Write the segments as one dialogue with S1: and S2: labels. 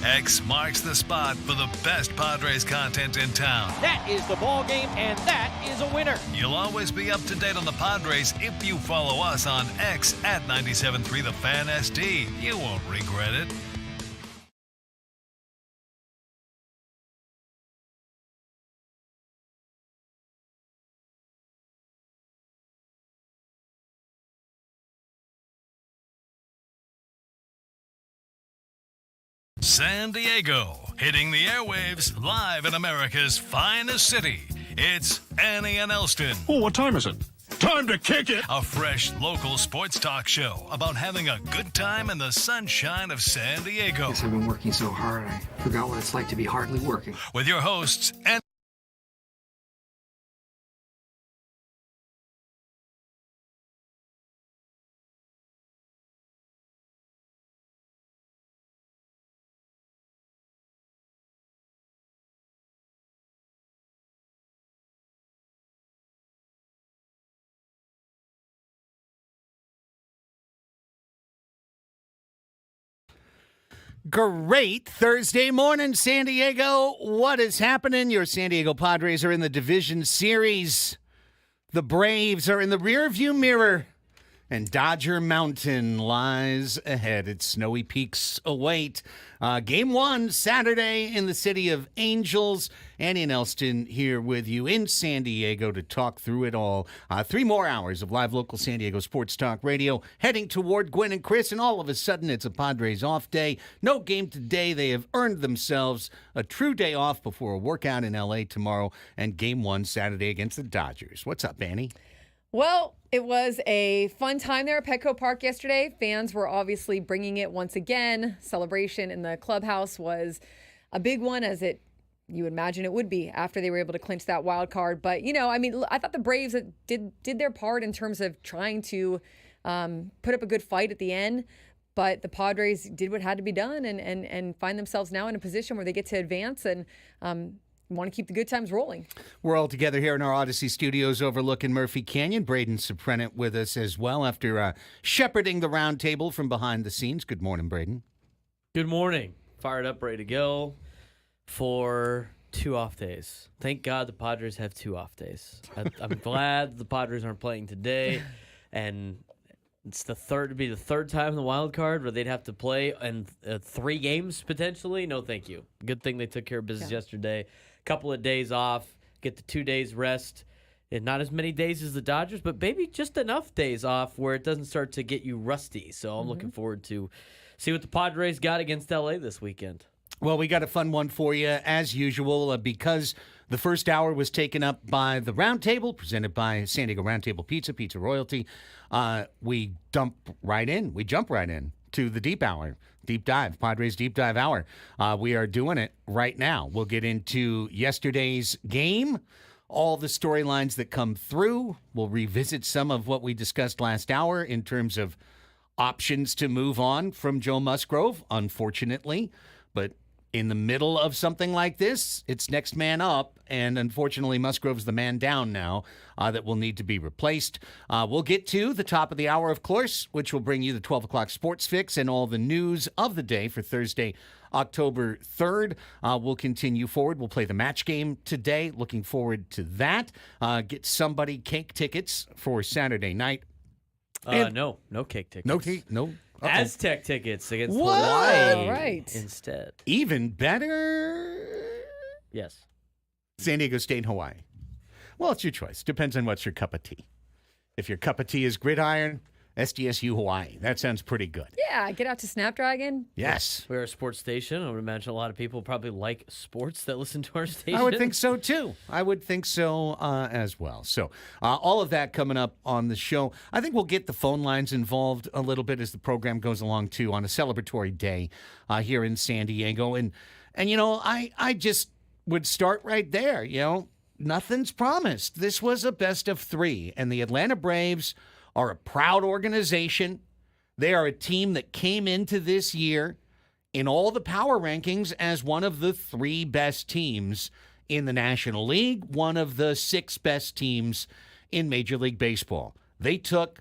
S1: X marks the spot for the best Padres content in town.
S2: That is the ball game, and that is a winner.
S1: You'll always be up to date on the Padres if you follow us on X at 97.3 The Fan SD. You won't regret it. San Diego, hitting the airwaves live in America's finest city. It's Annie and Elsten.
S3: Oh, what time is it? Time to kick it!
S1: A fresh local sports talk show about having a good time in the sunshine of San Diego.
S4: Guess I've been working so hard, I forgot what it's like to be hardly working.
S1: With your hosts, and
S5: Great Thursday morning, San Diego. What is happening? Your San Diego Padres are in the division series. The Braves are in the rearview mirror. And Dodger Mountain lies ahead. Its snowy peaks await. Game 1, Saturday in the city of Angels. Annie and Elsten here with you in San Diego to talk through it all. 3 more hours of live local San Diego sports talk radio heading toward Gwen and Chris, and all of a sudden it's a Padres off day. No game today. They have earned themselves a true day off before a workout in L.A. tomorrow and Game 1 Saturday against the Dodgers. What's up, Annie?
S6: Well, it was a fun time there at Petco Park yesterday. Fans were obviously bringing it once again. Celebration in the clubhouse was a big one, as you would imagine it would be after they were able to clinch that wild card. But, I thought the Braves did their part in terms of trying to put up a good fight at the end. But the Padres did what had to be done and find themselves now in a position where they get to advance and want to keep the good times rolling. We're all together here in our Odyssey studios overlooking Murphy Canyon. Braden Suprenant with us as well after shepherding the round table from behind the scenes. Good morning, Braden.
S7: Good morning. Fired up, ready to go for 2 off days. Thank God the Padres have 2 off days. I'm glad the Padres aren't playing today, and it's the third time in the wild card where they'd have to play in 3 games potentially. No, thank you. Good thing they took care of business yesterday. Couple of days off, get the 2 days rest, and not as many days as the Dodgers, but maybe just enough days off where it doesn't start to get you rusty. So I'm looking forward to see what the Padres got against LA this weekend.
S5: Well, we got a fun one for you as usual because the first hour was taken up by the Roundtable presented by San Diego Roundtable Pizza Royalty. We jump right in to the deep hour. Deep dive, Padres Deep Dive Hour. We are doing it right now. We'll get into yesterday's game, all the storylines that come through. We'll revisit some of what we discussed last hour in terms of options to move on from Joe Musgrove, unfortunately. But in the middle of something like this, it's next man up, and unfortunately Musgrove's the man down now that will need to be replaced. We'll get to the top of the hour, of course, which will bring you the 12 o'clock sports fix and all the news of the day for Thursday, October 3rd. We'll continue forward. We'll play the match game today. Looking forward to that. Get somebody cake tickets for Saturday night.
S7: No cake tickets.
S5: No cake, no. Uh-oh.
S7: Aztec tickets against
S5: What?
S7: Hawaii
S6: Right.
S7: instead.
S5: Even better?
S7: Yes.
S5: San Diego State, Hawaii. Well, it's your choice. Depends on what's your cup of tea. If your cup of tea is gridiron, SDSU Hawaii. That sounds pretty good.
S6: Yeah, get out to Snapdragon.
S5: Yes.
S7: We're a sports station. I would imagine a lot of people probably like sports that listen to our station.
S5: I would think so, too. I would think so as well. So all of that coming up on the show. I think we'll get the phone lines involved a little bit as the program goes along, too, on a celebratory day here in San Diego. And I just would start right there. Nothing's promised. This was a best of 3, and the Atlanta Braves are a proud organization. They are a team that came into this year in all the power rankings as one of the 3 best teams in the National League, one of the 6 best teams in Major League Baseball. They took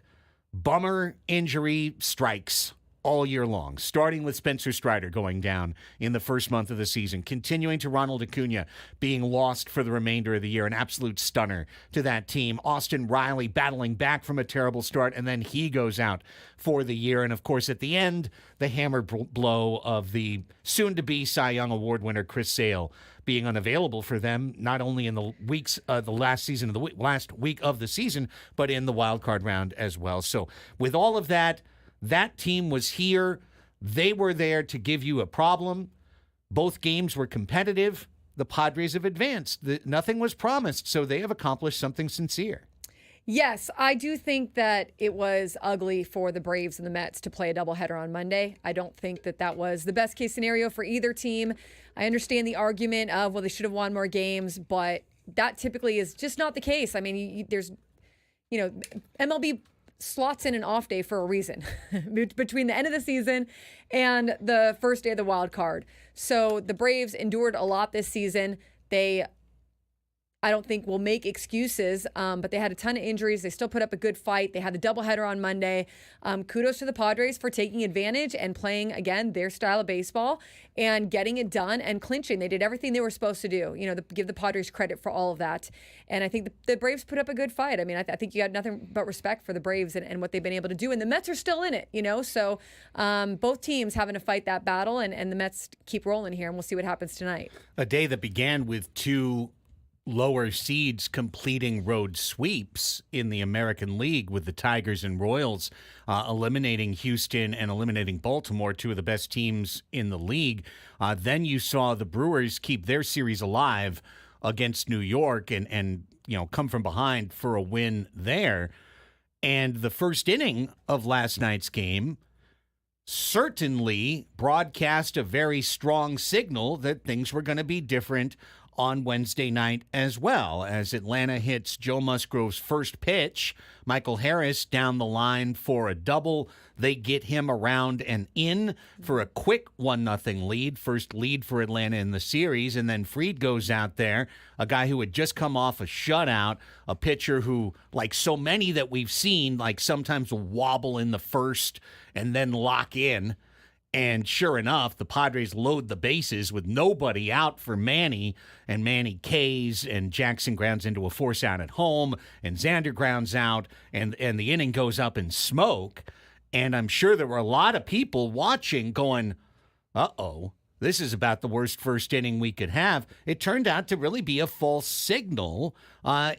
S5: bummer injury strikes all year long, starting with Spencer Strider going down in the first month of the season, continuing to Ronald Acuna being lost for the remainder of the year, an absolute stunner to that team. Austin Riley battling back from a terrible start, and then he goes out for the year. And, of course, at the end, the hammer blow of the soon-to-be Cy Young Award winner Chris Sale being unavailable for them, not only in the last week of the season, but in the wild card round as well. So with all of that, that team was here. They were there to give you a problem. Both games were competitive. The Padres have advanced. Nothing was promised, so they have accomplished something sincere.
S6: Yes, I do think that it was ugly for the Braves and the Mets to play a doubleheader on Monday. I don't think that that was the best case scenario for either team. I understand the argument of, well, they should have won more games, but that typically is just not the case. I mean, MLB slots in an off day for a reason between the end of the season and the first day of the wild card. So the Braves endured a lot this season. I don't think will make excuses, but they had a ton of injuries. They still put up a good fight. They had the doubleheader on Monday. Kudos to the Padres for taking advantage and playing, again, their style of baseball and getting it done and clinching. They did everything they were supposed to do, give the Padres credit for all of that. And I think the Braves put up a good fight. I mean, I think you got nothing but respect for the Braves and what they've been able to do. And the Mets are still in it, So both teams having to fight that battle, and the Mets keep rolling here, and we'll see what happens tonight.
S5: A day that began with two lower seeds completing road sweeps in the American League, with the Tigers and Royals eliminating Houston and eliminating Baltimore, two of the best teams in the league. Then you saw the Brewers keep their series alive against New York and come from behind for a win there. And the first inning of last night's game certainly broadcast a very strong signal that things were going to be different on Wednesday night as well, as Atlanta hits Joe Musgrove's first pitch. Michael Harris down the line for a double. They get him around and in for a quick 1-0 lead. First lead for Atlanta in the series. And then Fried goes out there, a guy who had just come off a shutout, a pitcher who, like so many that we've seen, like sometimes will wobble in the first and then lock in. And sure enough, the Padres load the bases with nobody out for Manny, and Manny K's, and Jackson grounds into a force out at home, and Xander grounds out, and the inning goes up in smoke. And I'm sure there were a lot of people watching going, uh-oh, this is about the worst first inning we could have. It turned out to really be a false signal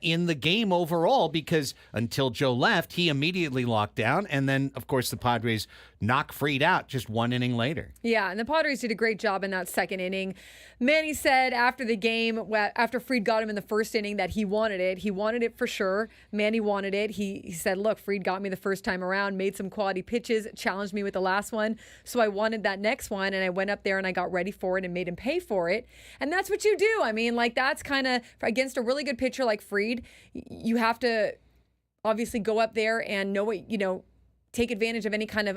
S5: in the game overall, because until Joe left, he immediately locked down. And then, of course, the Padres knock Fried out just 1 inning later.
S6: Yeah, and the Padres did a great job in that second inning. Manny said after the game, after Fried got him in the first inning, that he wanted it. He wanted it for sure. Manny wanted it. He said, look, Fried got me the first time around, made some quality pitches, challenged me with the last one. So I wanted that next one, and I went up there and I got ready for it and made him pay for it. And that's what you do. I mean, like, that's kind of, against a really good pitcher like Fried, you have to obviously go up there and know what, take advantage of any kind of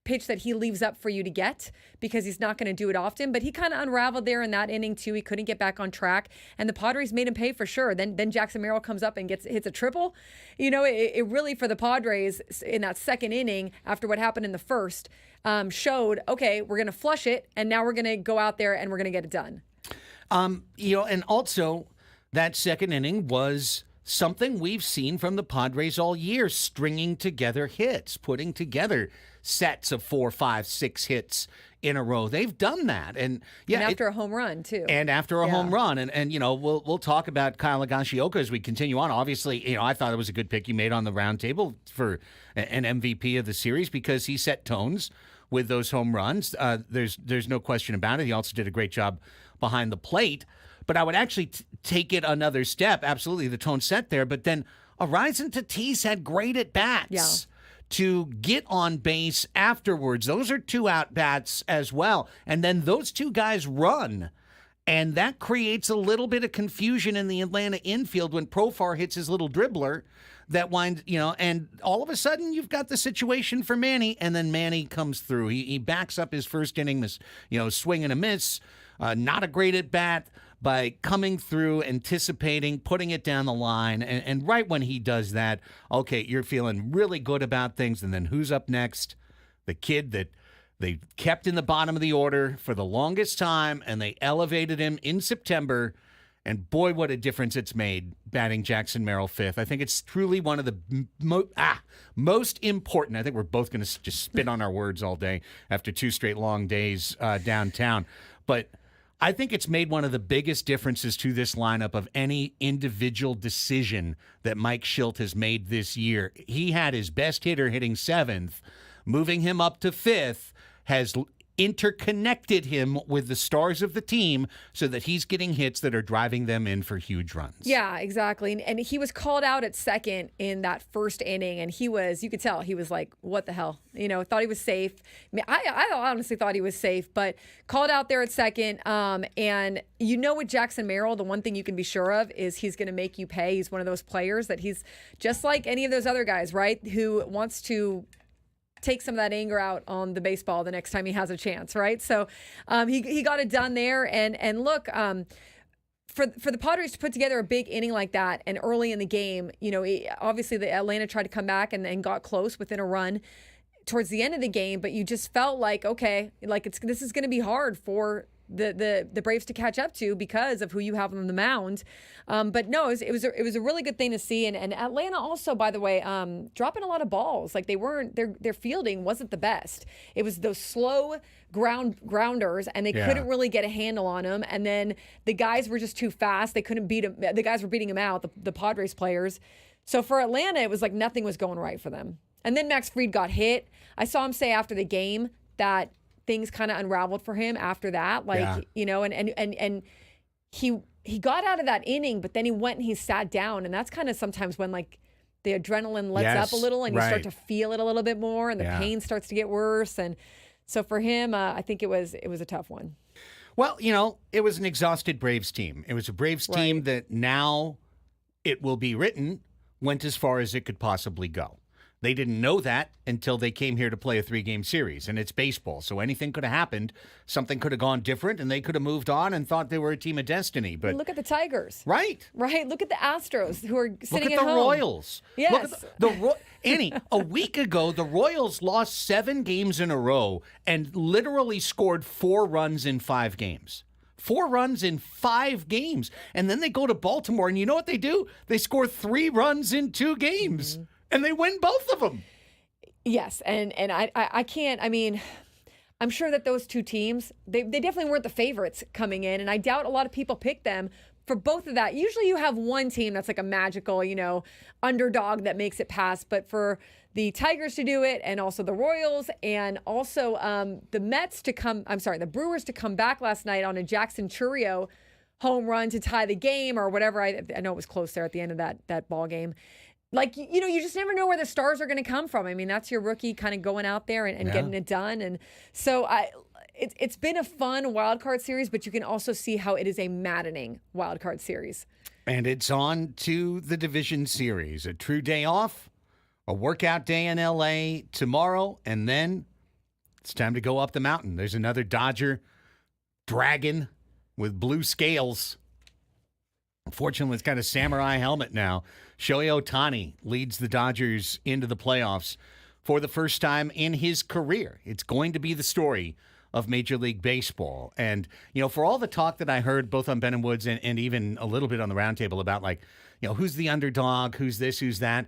S6: pitch that he leaves up for you to get, because he's not going to do it often. But he kind of unraveled there in that inning too. He couldn't get back on track, and the Padres made him pay for sure. Then Jackson Merrill comes up and hits a triple. It really, for the Padres in that second inning, after what happened in the first, showed, okay, we're going to flush it, and now we're going to go out there and we're going to get it done.
S5: And also that second inning was something we've seen from the Padres all year, stringing together hits, putting together sets of 4, 5, 6 hits in a row. They've done that. And
S6: after a home run, too.
S5: And after a home run. And we'll talk about Kyle Higashioka as we continue on. Obviously, I thought it was a good pick you made on the roundtable for an MVP of the series, because he set tones with those home runs. There's no question about it. He also did a great job behind the plate. But I would actually take it another step. Absolutely, the tone set there. But then Arizin Tatis had great at-bats to get on base afterwards. Those are 2 at-bats as well. And then those 2 guys run. And that creates a little bit of confusion in the Atlanta infield when Profar hits his little dribbler that winds, and all of a sudden you've got the situation for Manny, and then Manny comes through. He backs up his first inning, swing and a miss, not a great at-bat, by coming through, anticipating, putting it down the line. And right when he does that, okay, you're feeling really good about things. And then who's up next? the kid that they kept in the bottom of the order for the longest time, and they elevated him in September. And boy, what a difference it's made batting Jackson Merrill fifth. I think it's truly one of the most important. I think we're both going to just spit on our words all day after 2 straight long days downtown. But I think it's made one of the biggest differences to this lineup of any individual decision that Mike Schilt has made this year. He had his best hitter hitting 7th. Moving him up to 5th has interconnected him with the stars of the team so that he's getting hits that are driving them in for huge runs.
S6: Yeah, exactly. And he was called out at second in that first inning, and you could tell, he was like, what the hell? Thought he was safe. I mean, I honestly thought he was safe, but called out there at second. And with Jackson Merrill, the one thing you can be sure of is he's going to make you pay. He's one of those players that he's just like any of those other guys, right? Who wants to take some of that anger out on the baseball the next time he has a chance, right? So he got it done there. And look, for the Padres to put together a big inning like that and early in the game, obviously the Atlanta tried to come back and got close within a run towards the end of the game, but you just felt like, okay, like this is going to be hard for the Braves to catch up to because of who you have on the mound. But no, it was a really good thing to see. And Atlanta also, by the way, dropping a lot of balls. Like their fielding wasn't the best. It was those slow grounders, and they couldn't really get a handle on them. And then the guys were just too fast. They couldn't beat them. The guys were beating them out, the Padres players. So for Atlanta, it was like nothing was going right for them. And then Max Fried got hit. I saw him say after the game that things kind of unraveled for him after that. And he got out of that inning, but then he went and he sat down. And that's kind of sometimes when like the adrenaline lets up a little and you start to feel it a little bit more and the pain starts to get worse. And so for him, I think it was a tough one.
S5: Well, it was an exhausted Braves team. It was a Braves team that now it will be written went as far as it could possibly go. They didn't know that until they came here to play a 3-game series, and it's baseball, so anything could have happened. Something could have gone different, and they could have moved on and thought they were a team of destiny. But
S6: look at the Tigers.
S5: Right.
S6: Look at the Astros who are sitting at home.
S5: Look at the Royals.
S6: Yes.
S5: Look at Annie, a week ago, the Royals lost 7 games in a row and literally scored 4 runs in 5 games. 4 runs in 5 games. And then they go to Baltimore, and you know what they do? They score 3 runs in 2 games. Mm-hmm. And they win both of them.
S6: Yes, and I can't, I'm sure that those 2 teams, they definitely weren't the favorites coming in, and I doubt a lot of people picked them for both of that. Usually you have one team that's like a magical, underdog that makes it past, but for the Tigers to do it, and also the Royals, and also the Brewers to come back last night on a Jackson Chourio home run to tie the game or whatever. I know it was close there at the end of that ball game. Like, you just never know where the stars are going to come from. I mean, that's your rookie kind of going out there and getting it done. And so it's been a fun wild card series, but you can also see how it is a maddening wild card series.
S5: And it's on to the division series. A true day off, a workout day in L.A. tomorrow, and then it's time to go up the mountain. There's another Dodger dragon with blue scales. Unfortunately, it's got a samurai helmet now. Shohei Ohtani leads the Dodgers into the playoffs for the first time in his career. It's going to be the story of Major League Baseball. And, for all the talk that I heard both on Ben and Woods and even a little bit on the roundtable about, who's the underdog, who's this, who's that,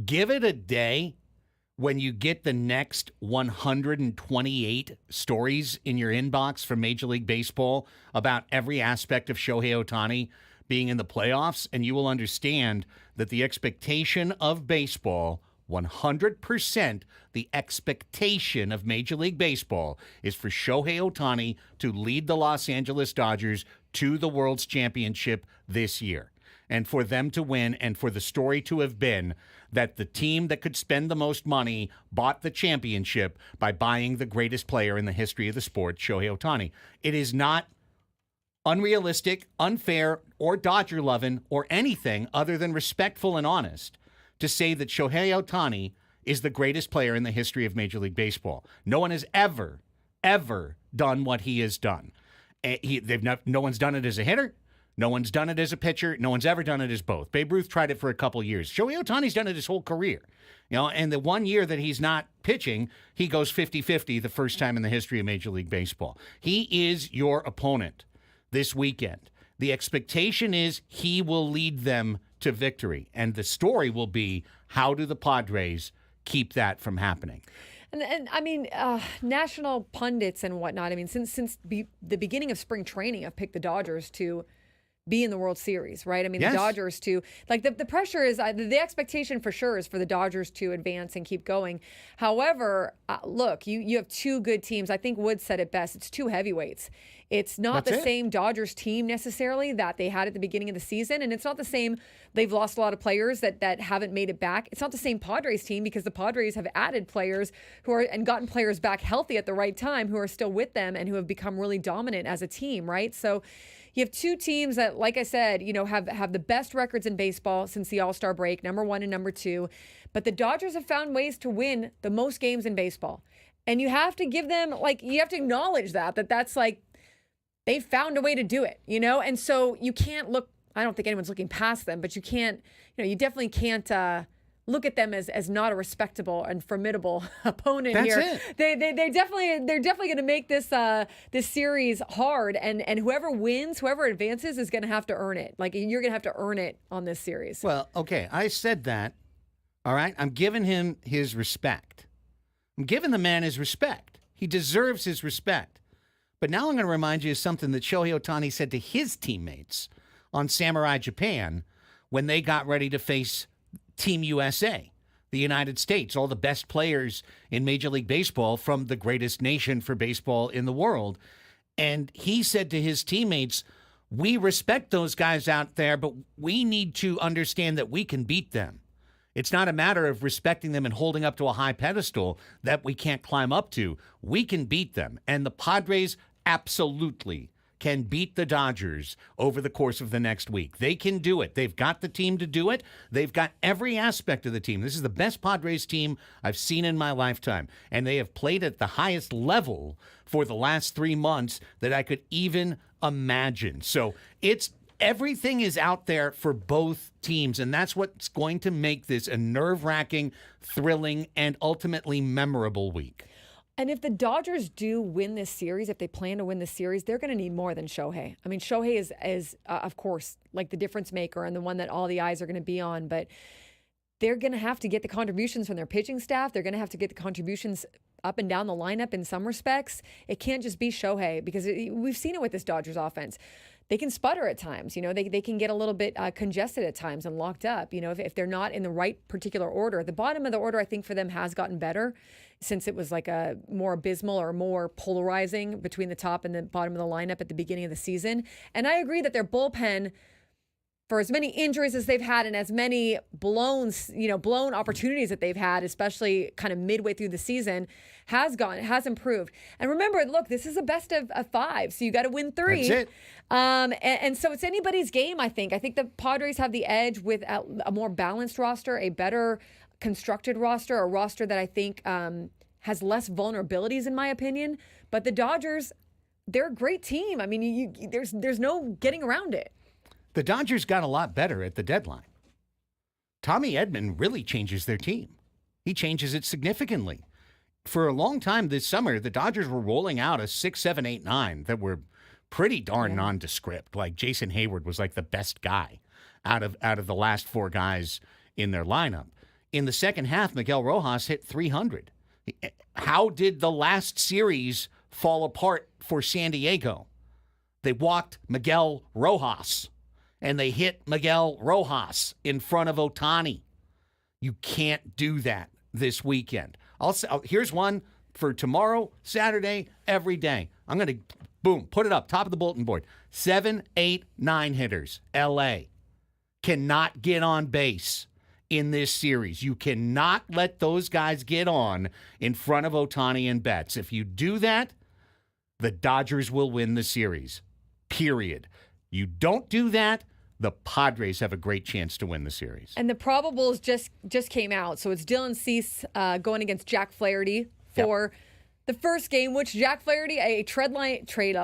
S5: give it a day when you get the next 128 stories in your inbox from Major League Baseball about every aspect of Shohei Ohtani being in the playoffs, and you will understand that the expectation of baseball, 100% the expectation of Major League Baseball, is for Shohei Ohtani to lead the Los Angeles Dodgers to the World's Championship this year. And for them to win, and for the story to have been that the team that could spend the most money bought the championship by buying the greatest player in the history of the sport, Shohei Ohtani. It is not unrealistic, unfair, or Dodger-loving, or anything other than respectful and honest to say that Shohei Ohtani is the greatest player in the history of Major League Baseball. No one has ever done what he has done. No one's done it as a hitter. No one's done it as a pitcher. No one's ever done it as both. Babe Ruth tried it for a couple years. Shohei Ohtani's done it his whole career. And the 1 year that he's not pitching, he goes 50-50 the first time in the history of Major League Baseball. He is your opponent this weekend. The expectation is he will lead them to victory. And the story will be, how do the Padres keep that from happening?
S6: And I mean, national pundits and whatnot, I mean, since the beginning of spring training, I've picked the Dodgers to be in the World Series, right? I mean,
S5: yes.
S6: The Dodgers to, like, the pressure is, the expectation for sure is for the Dodgers to advance and keep going. However, look, you have two good teams. I think Wood said it best. It's two heavyweights. It's not the same Dodgers team necessarily that they had at the beginning of the season, and it's not the same. They've lost a lot of players that haven't made it back. It's not the same Padres team because the Padres have added players and gotten players back healthy at the right time who are still with them and who have become really dominant as a team, right? So you have two teams that, like I said, have the best records in baseball since the All-Star break, number 1 and number 2. But the Dodgers have found ways to win the most games in baseball. And you have to give them, you have to acknowledge that's they found a way to do it, And so you can't look, I don't think anyone's looking past them, but you can't, you definitely can't look at them as not a respectable and formidable opponent here. They're definitely going to make this series hard, and whoever wins, whoever advances is going to have to earn it. You're going to have to earn it on this series.
S5: Well, okay, I said that. All right, I'm giving him his respect. I'm giving the man his respect. He deserves his respect. But now I'm going to remind you of something that Shohei Ohtani said to his teammates on Samurai Japan when they got ready to face Team USA, the United States, all the best players in Major League Baseball from the greatest nation for baseball in the world. And he said to his teammates, we respect those guys out there, but we need to understand that we can beat them. It's not a matter of respecting them and holding up to a high pedestal that we can't climb up to. We can beat them. And the Padres absolutely can beat the Dodgers over the course of the next week. They can do it. They've got the team to do it. They've got every aspect of the team. This is the best Padres team I've seen in my lifetime. And they have played at the highest level for the last 3 months that I could even imagine. So everything is out there for both teams, and that's what's going to make this a nerve-wracking, thrilling, and ultimately memorable week.
S6: And if the Dodgers do win this series, if they plan to win this series, they're going to need more than Shohei. I mean, Shohei is of course, the difference maker and the one that all the eyes are going to be on, but they're going to have to get the contributions from their pitching staff. They're going to have to get the contributions up and down the lineup in some respects. It can't just be Shohei because we've seen it with this Dodgers offense. They can sputter at times, they can get a little bit congested at times and locked up, if they're not in the right particular order. The bottom of the order, I think, for them has gotten better since it was a more abysmal or more polarizing between the top and the bottom of the lineup at the beginning of the season. And I agree that their bullpen, for as many injuries as they've had and as many blown opportunities that they've had, especially kind of midway through the season, has improved. And remember, look, this is a best of 5, so you got to win 3.
S5: That's it.
S6: And so it's anybody's game, I think. I think the Padres have the edge with a more balanced roster, a better constructed roster, a roster that I think has less vulnerabilities, in my opinion. But the Dodgers, they're a great team. I mean, there's no getting around it.
S5: The Dodgers got a lot better at the deadline. Tommy Edman really changes their team. He changes it significantly. For a long time this summer, the Dodgers were rolling out a 6, 7, 8, 9 that were pretty darn nondescript. Jason Hayward was the best guy out of the last 4 guys in their lineup. In the second half, Miguel Rojas hit 300. How did the last series fall apart for San Diego? They walked Miguel Rojas. And they hit Miguel Rojas in front of Ohtani. You can't do that this weekend. Here's one for tomorrow, Saturday, every day. I'm going to, put it up, top of the bulletin board. 7, 8, 9 hitters, L.A. cannot get on base in this series. You cannot let those guys get on in front of Ohtani and Betts. If you do that, the Dodgers will win the series, period. You don't do that, the Padres have a great chance to win the series.
S6: And the probables just came out. So it's Dylan Cease going against Jack Flaherty for the first game, which Jack Flaherty, a trade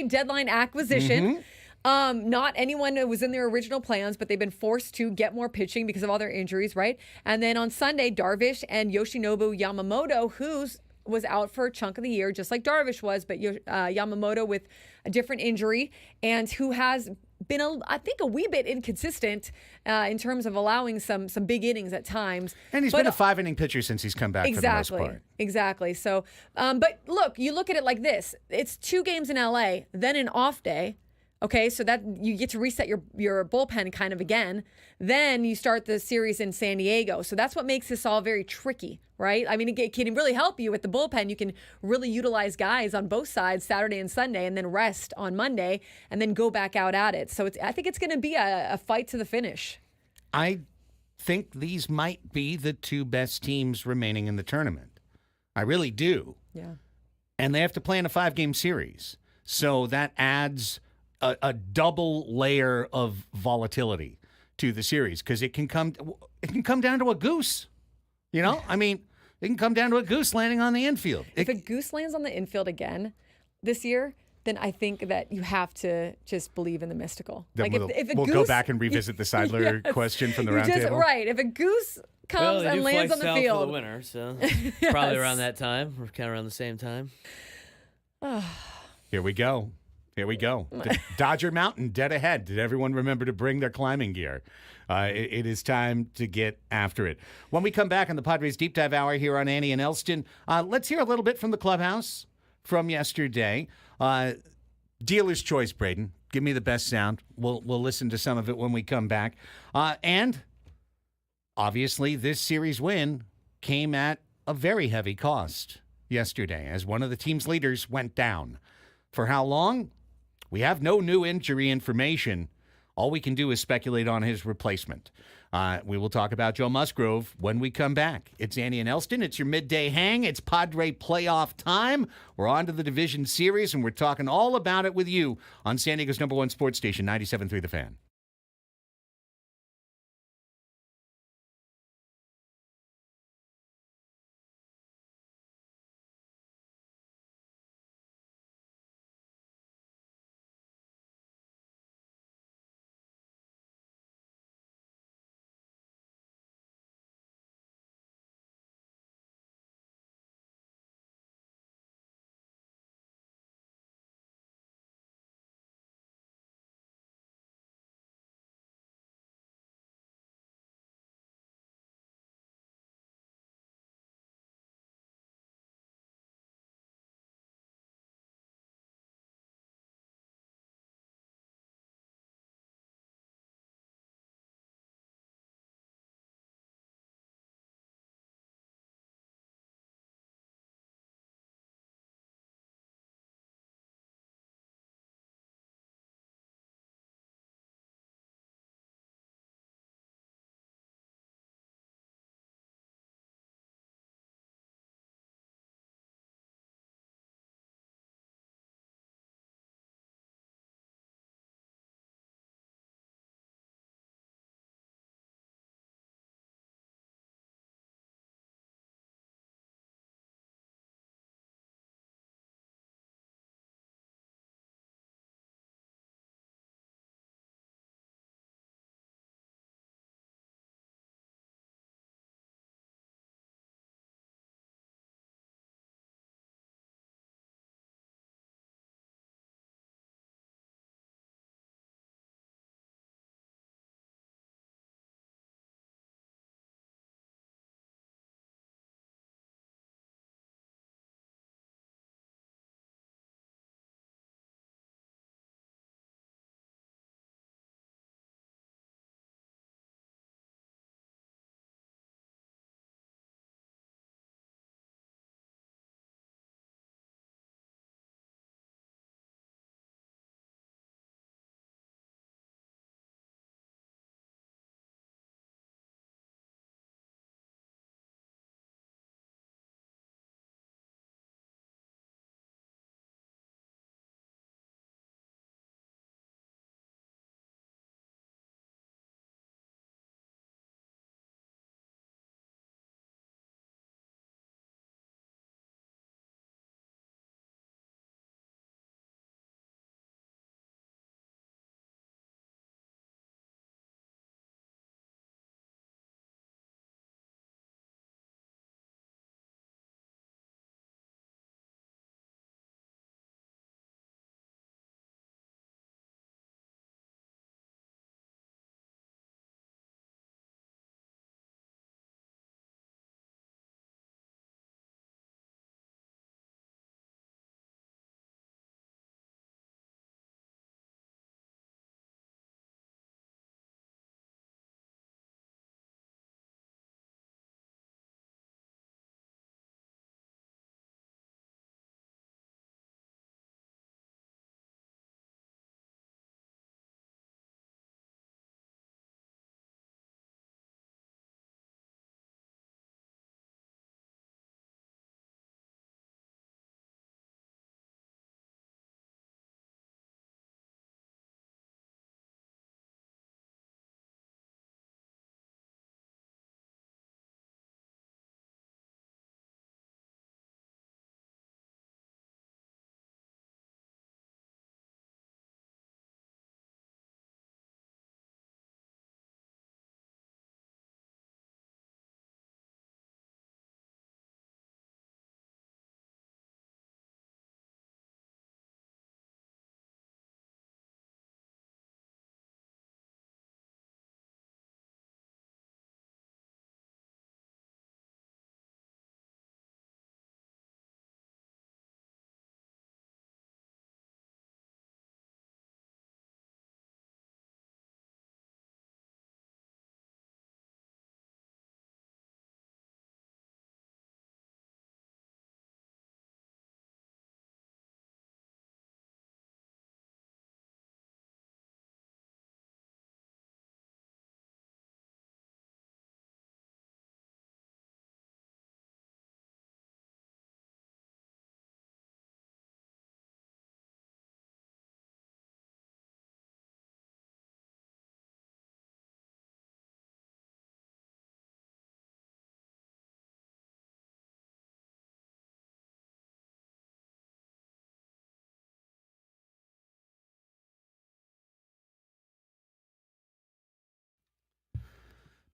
S6: deadline acquisition. Not anyone who was in their original plans, but they've been forced to get more pitching because of all their injuries, right? And then on Sunday, Darvish and Yoshinobu Yamamoto, who's was out for a chunk of the year, just like Darvish was, but Yamamoto with a different injury, and who has been, I think, a wee bit inconsistent in terms of allowing some big innings at times.
S5: And he's been a 5-inning pitcher since he's come back for the most part.
S6: Exactly. So, but look, you look at it like this. It's 2 games in L.A., then an off day. Okay, so that you get to reset your bullpen kind of again. Then you start the series in San Diego. So that's what makes this all very tricky, right? I mean, it can really help you with the bullpen. You can really utilize guys on both sides Saturday and Sunday, and then rest on Monday, and then go back out at it. So I think it's going to be a fight to the finish.
S5: I think these might be the 2 best teams remaining in the tournament. I really do.
S6: Yeah.
S5: And they have to play in a 5-game series. So that adds a double layer of volatility to the series, because it can come down to a goose. You know, I mean, it can come down to a goose landing on the infield.
S6: If a goose lands on the infield again this year, then I think that you have to just believe in the mystical.
S5: Then
S6: like
S5: we'll go back and revisit the Seidler question from the roundtable.
S6: Right. If a goose comes and lands on the field,
S7: for the winner, so probably around that time, or kind of around the same time.
S5: Here we go. Dodger Mountain, dead ahead. Did everyone remember to bring their climbing gear? It is time to get after it. When we come back on the Padres Deep Dive Hour here on Annie and Elsten, let's hear a little bit from the clubhouse from yesterday. Dealer's choice, Braden. Give me the best sound. We'll listen to some of it when we come back. And obviously, this series win came at a very heavy cost yesterday as one of the team's leaders went down. For how long? We have no new injury information. All we can do is speculate on his replacement. We will talk about Joe Musgrove when we come back. It's Annie and Elsten. It's your midday hang. It's Padre playoff time. We're on to the division series, and we're talking all about it with you on San Diego's #1 sports station, 97.3 The Fan.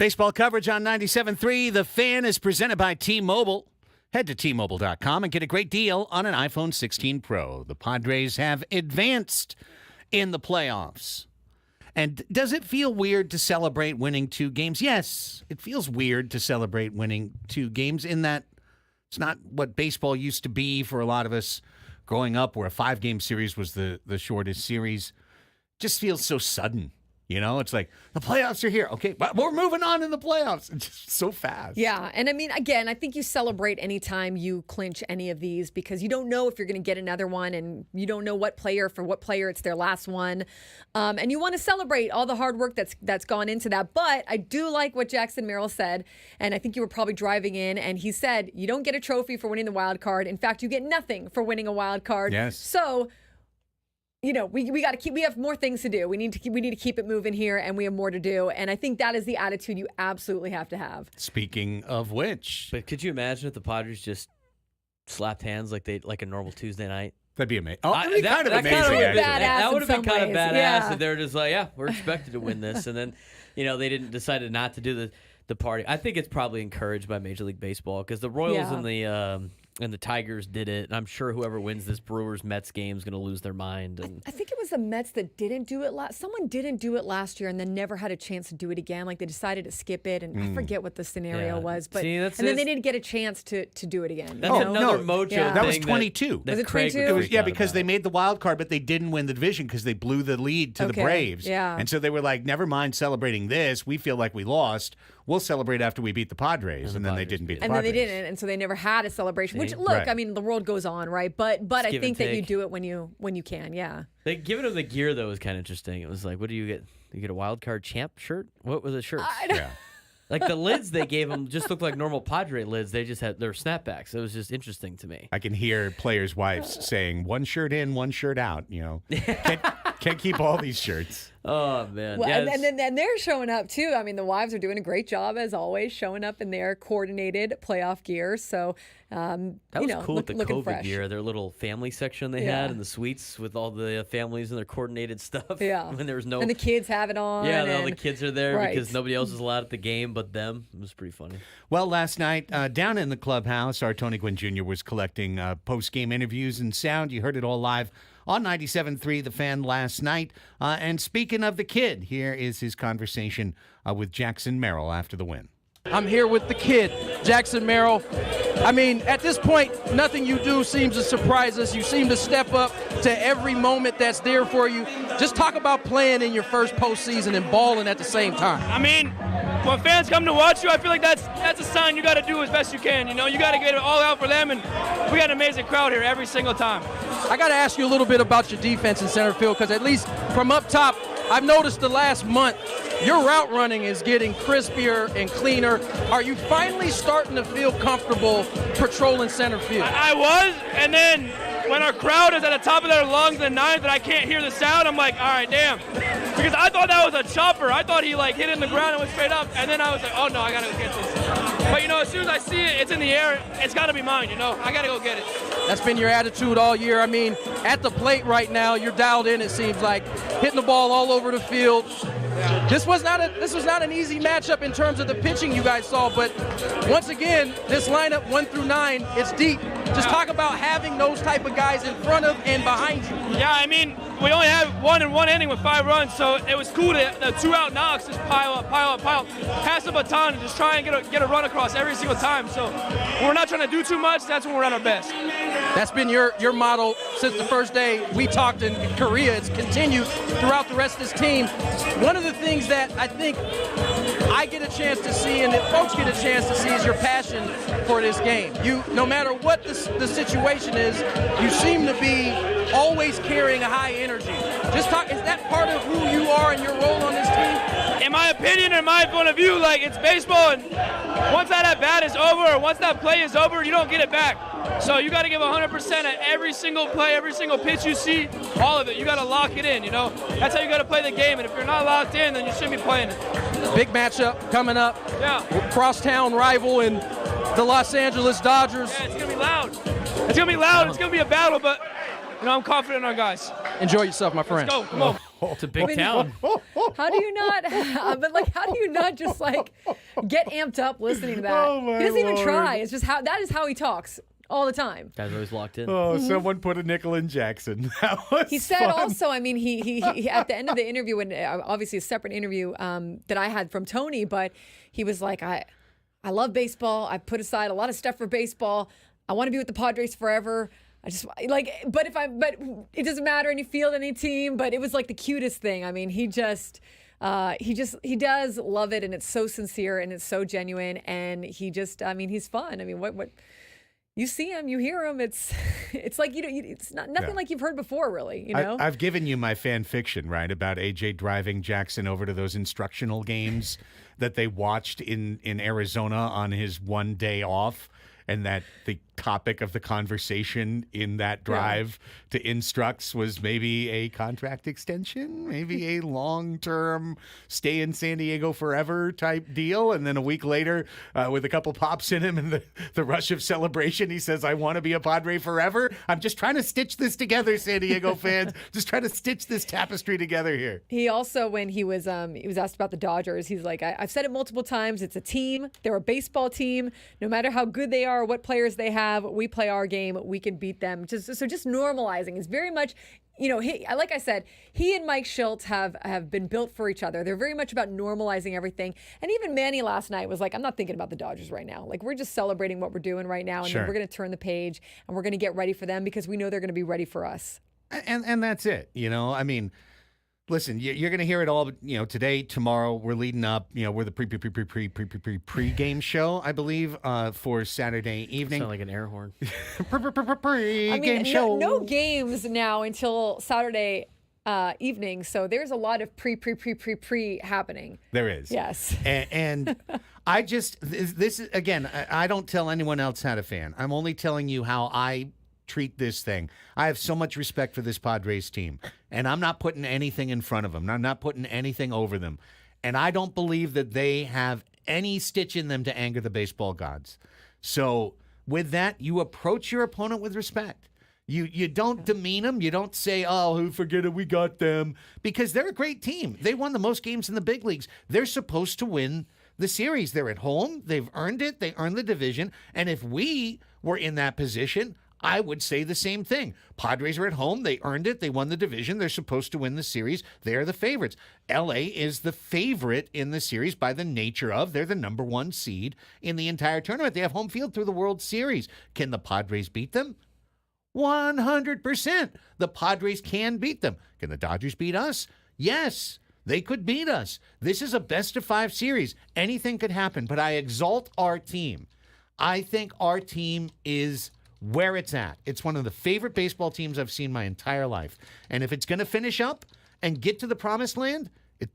S5: Baseball coverage on 97.3. The Fan is presented by T-Mobile. Head to T-Mobile.com and get a great deal on an iPhone 16 Pro. The Padres have advanced in the playoffs. And does it feel weird to celebrate winning 2 games? Yes, it feels weird to celebrate winning 2 games in that it's not what baseball used to be for a lot of us growing up, where a 5-game series was the shortest series. Just feels so sudden. You know, it's like the playoffs are here. Okay, but we're moving on in the playoffs. It's just so fast.
S6: Yeah. And I mean, again, I think you celebrate anytime you clinch any of these because you don't know if you're going to get another one and you don't know what player it's their last one. And you want to celebrate all the hard work that's gone into that. But I do like what Jackson Merrill said. And I think you were probably driving in and he said, you don't get a trophy for winning the wild card. In fact, you get nothing for winning a wild card.
S5: Yes.
S6: So, you know, we got to we have more things to do. We need to keep it moving here, and we have more to do. And I think that is the attitude you absolutely have to have.
S5: Speaking of which,
S7: But could you imagine if the Padres just slapped hands like a normal Tuesday night?
S5: that'd be amazing. Oh, that'd be
S7: that
S5: kind of
S7: kinda
S5: amazing.
S6: would've
S5: Actually.
S6: been badass
S7: That would have
S6: in
S7: been kind
S6: some
S7: of
S6: ways.
S7: badass
S6: Yeah.
S7: if they're just like, yeah, we're expected to win this, and then, you know, they decided not to do the party. I think it's probably encouraged by Major League Baseball because the Royals and the Tigers did it. And I'm sure whoever wins this Brewers-Mets game is going to lose their mind. And
S6: I think it was the Mets that didn't do it last. Someone didn't do it last year and then never had a chance to do it again. Like they decided to skip it, and I forget what the scenario was. But
S7: See,
S6: and then they didn't get a chance to do it again.
S7: That's another mojo
S6: Yeah.
S7: thing.
S5: That was 22.
S6: Was it
S7: Craig
S6: 22?
S7: would
S5: It was,
S7: freak out
S5: because they
S7: about.
S5: made the wild card, but they didn't win the division because they blew the lead to the
S6: Okay,
S5: Braves.
S6: yeah.
S5: And so they were like, never mind celebrating this. We feel like we lost. We'll celebrate after we beat the Padres. And then they
S7: Padres
S5: didn't beat the
S6: And then
S5: Padres.
S6: they didn't, and so they never had a celebration. Which,
S7: See?
S6: look,
S5: Right.
S6: I mean, the world goes on, right? But I
S7: give
S6: think
S7: and
S6: that you
S7: take.
S6: do it when you can, yeah.
S7: They giving him the gear though was kind of interesting. It was like, what do you get? You get a wild card champ shirt? What were the shirts?
S5: Yeah.
S7: Like the lids they gave him just looked like normal Padre lids. They just had their snapbacks. It was just interesting to me.
S5: I can hear players' wives saying, one shirt in, one shirt out. You know, can't keep all these shirts.
S7: Oh man,
S6: Well,
S7: yeah,
S6: and then they're showing up too. I mean, the wives are doing a great job as always, showing up in their coordinated playoff gear. So
S7: that was cool with the
S6: looking
S7: COVID
S6: fresh.
S7: year. Their little family section they
S6: Yeah.
S7: had in the suites with all the families and their coordinated stuff.
S6: Yeah,
S7: when there was no.
S6: and the kids have it on.
S7: yeah, all the
S6: and-
S7: kids are there
S6: Right.
S7: because nobody else is allowed at the game but them. It was pretty funny.
S5: Well, last night, down in the clubhouse, our Tony Gwynn Jr. was collecting post-game interviews and sound. You heard it all live on 97.3 The Fan last night. And speaking of the kid, here is his conversation with Jackson Merrill after the win.
S8: I'm here with the kid, Jackson Merrill. I mean, at this point, nothing you do seems to surprise us. You seem to step up to every moment that's there for you. Just talk about playing in your first postseason and balling at the same time.
S9: I mean, when fans come to watch you, I feel like that's a sign you got to do as best you can. You know, you got to get it all out for them, and we got an amazing crowd here every single time.
S8: I got to ask you a little bit about your defense in center field, because at least from up top, I've noticed the last month your route running is getting crispier and cleaner. Are you finally starting to feel comfortable patrolling center field?
S9: I was, and then when our crowd is at the top of their lungs in the ninth and I can't hear the sound, I'm like, all right, damn. Because I thought that was a chopper. I thought he like hit it in the ground and went straight up, and then I was like, oh no, I gotta go get this. But you know, as soon as I see it, it's in the air, it's gotta be mine, you know? I gotta go get it.
S8: That's been your attitude all year. I mean, at the plate right now, you're dialed in, it seems like, hitting the ball all over the field. This was not an easy matchup in terms of the pitching you guys saw, but once again, this lineup 1 through 9, it's deep. Just talk about having those type of guys in front of and behind you.
S9: Yeah, I mean, we only had one in one inning with 5 runs, so it was cool to the 2-out knocks just pile up, pass the baton and just try and get a run across every single time. So when we're not trying to do too much, that's when we're at our best.
S8: That's been your model since the first day we talked in Korea. It's continued throughout the rest of this team. One of the things that I think I get a chance to see and that folks get a chance to see is your passion for this game. You, no matter what the situation is, you seem to be always carrying a high energy. Just talk, is that part of who you are and your role on this team?
S9: In my opinion, in my point of view, like, it's baseball, and once that at-bat is over, or once that play is over, you don't get it back. So you got to give 100% at every single play, every single pitch you see, all of it. You got to lock it in, you know? That's how you got to play the game, and if you're not locked in, then you shouldn't be playing it.
S8: Big matchup coming up.
S9: Yeah.
S8: Crosstown rival in the Los Angeles Dodgers.
S9: Yeah, it's going to be loud. It's going to be loud. It's going to be a battle, but, you know, I'm confident in our guys.
S8: Enjoy yourself, my friend.
S9: Let's go. Come on.
S7: It's a big town.
S6: How do you not? But like, how do you not just like get amped up listening to that?
S5: Oh, my
S6: he doesn't even
S5: Lord.
S6: try. It's just that is how he talks all the time.
S7: Guys always locked in.
S5: Oh, someone put a nickel in Jackson. That was
S6: He said
S5: fun.
S6: also, I mean, he at the end of the interview, and obviously a separate interview that I had from Tony, but he was like, I love baseball. I put aside a lot of stuff for baseball. I want to be with the Padres forever. I just like, but it doesn't matter any field, any team. But it was like the cutest thing. I mean, he does love it, and it's so sincere and it's so genuine, and he's fun. I mean, what you see him, you hear him. It's like it's nothing like you've heard before, really. You know,
S5: I've given you my fan fiction, right, about AJ driving Jackson over to those instructional games that they watched in Arizona on his one day off, and that the topic of the conversation in that drive to Instructs was maybe a contract extension, maybe a long-term stay in San Diego forever type deal. And then a week later, with a couple pops in him and the rush of celebration, he says, I want to be a Padre forever. I'm just trying to stitch this together, San Diego fans. Just trying to stitch this tapestry together here.
S6: He also, when he was asked about the Dodgers, he's like, I've said it multiple times. It's a team. They're a baseball team. No matter how good they are, what players they have, we play our game. We can beat them. Just normalizing is very much, like I said, he and Mike Schultz have been built for each other. They're very much about normalizing everything. And even Manny last night was like, I'm not thinking about the Dodgers right now. Like, we're just celebrating what we're doing right now, and then we're going to turn the page and we're going to get ready for them because we know they're going to be ready for us.
S5: And that's it. I mean, listen, you're going to hear it all, today, tomorrow. We're leading up, we're the pre-game show, I believe, for Saturday evening.
S7: Sound like an air horn.
S5: Pre-game show.
S6: No games now until Saturday evening, so there's a lot of pre happening.
S5: There is.
S6: Yes.
S5: And I just, this is, again, I don't tell anyone else how to fan. I'm only telling you how I treat this thing. I have so much respect for this Padres team, and I'm not putting anything in front of them. I'm not putting anything over them. And I don't believe that they have any stitch in them to anger the baseball gods. So with that, you approach your opponent with respect. You don't demean them. You don't say, oh, forget it, we got them. Because they're a great team. They won the most games in the big leagues. They're supposed to win the series. They're at home. They've earned it. They earned the division. And if we were in that position, I would say the same thing. Padres are at home. They earned it. They won the division. They're supposed to win the series. They're the favorites. LA is the favorite in the series by the nature of they're the number one seed in the entire tournament. They have home field through the World Series. Can the Padres beat them? 100%. The Padres can beat them. Can the Dodgers beat us? Yes, they could beat us. This is a best-of-5 series. Anything could happen, but I exalt our team. I think our team is where it's at. It's one of the favorite baseball teams I've seen my entire life. And if it's going to finish up and get to the promised land,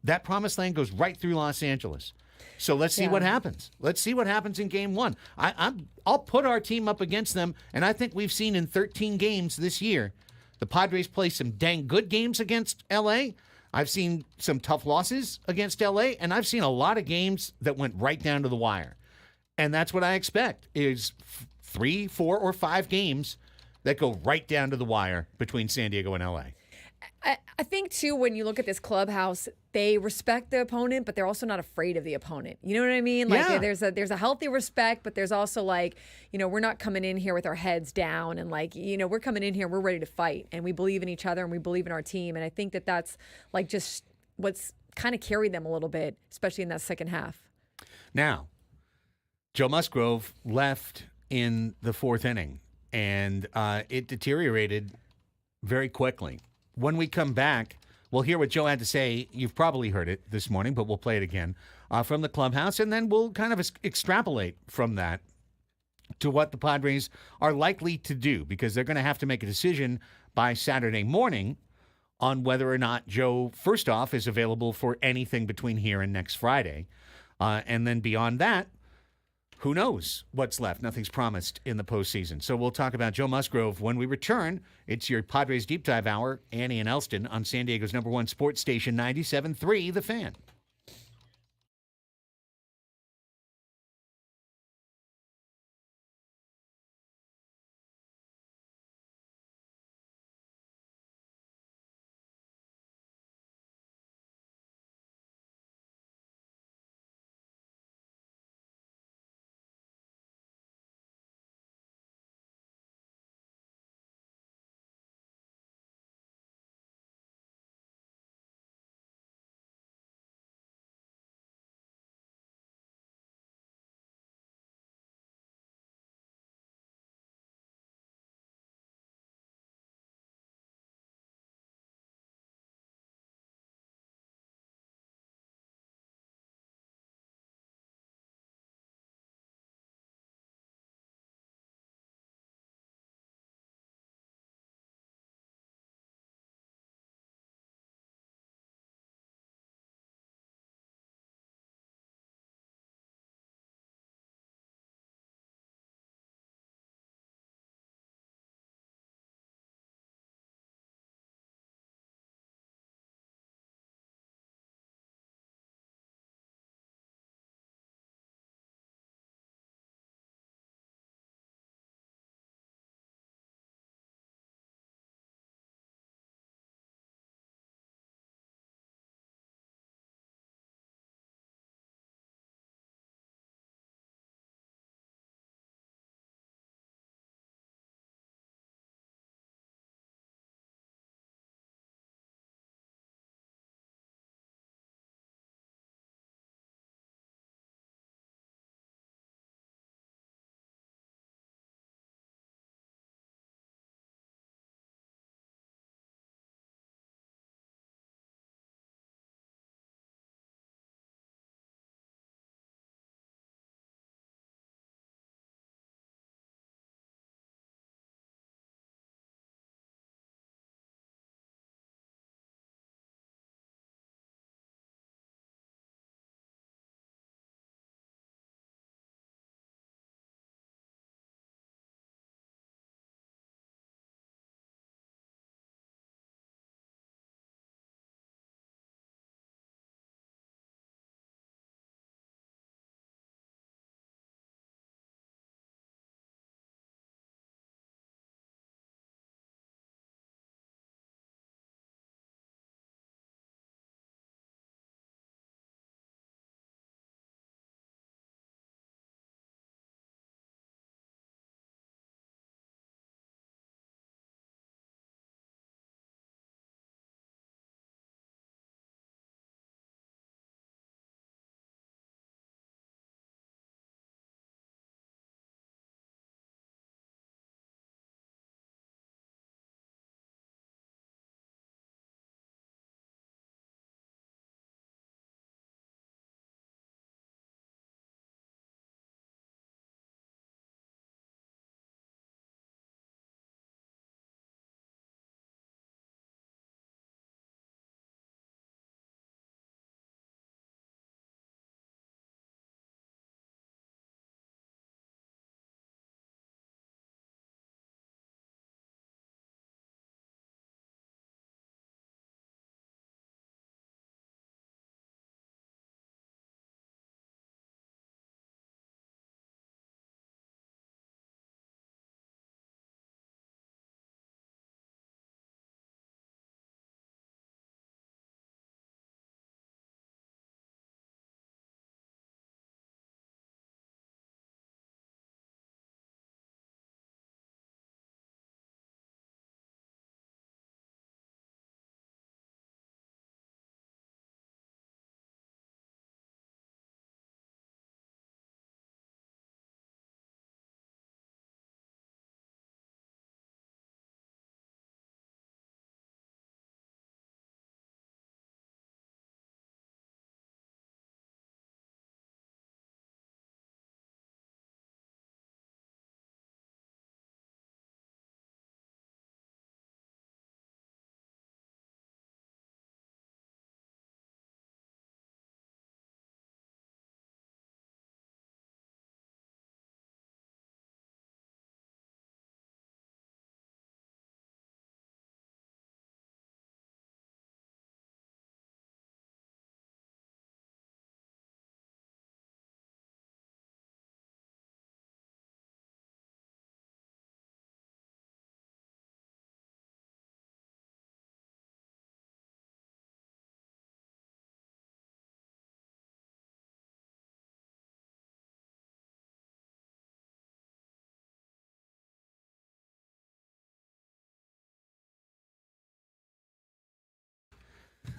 S5: that promised land goes right through Los Angeles. So let's see what happens. Let's see what happens in game one. I'll put our team up against them, and I think we've seen in 13 games this year, the Padres play some dang good games against L.A. I've seen some tough losses against L.A., and I've seen a lot of games that went right down to the wire. And that's what I expect is 3, 4, or 5 games that go right down to the wire between San Diego and LA.
S6: I think, too, when you look at this clubhouse, they respect the opponent, but they're also not afraid of the opponent. You know what I mean? Like, there's a healthy respect, but there's also like, we're not coming in here with our heads down and like, we're coming in here, we're ready to fight, and we believe in each other and we believe in our team. And I think that that's like just what's kind of carried them a little bit, especially in that second half.
S5: Now, Joe Musgrove left in the 4th inning, and it deteriorated very quickly. When we come back, we'll hear what Joe had to say. You've probably heard it this morning, but we'll play it again from the clubhouse, and then we'll kind of extrapolate from that to what the Padres are likely to do, because they're going to have to make a decision by Saturday morning on whether or not Joe, first off, is available for anything between here and next Friday. And then beyond that, who knows what's left? Nothing's promised in the postseason. So we'll talk about Joe Musgrove when we return. It's your Padres Deep Dive Hour, Annie and Elsten, on San Diego's #1 sports station, 97.3 The Fan.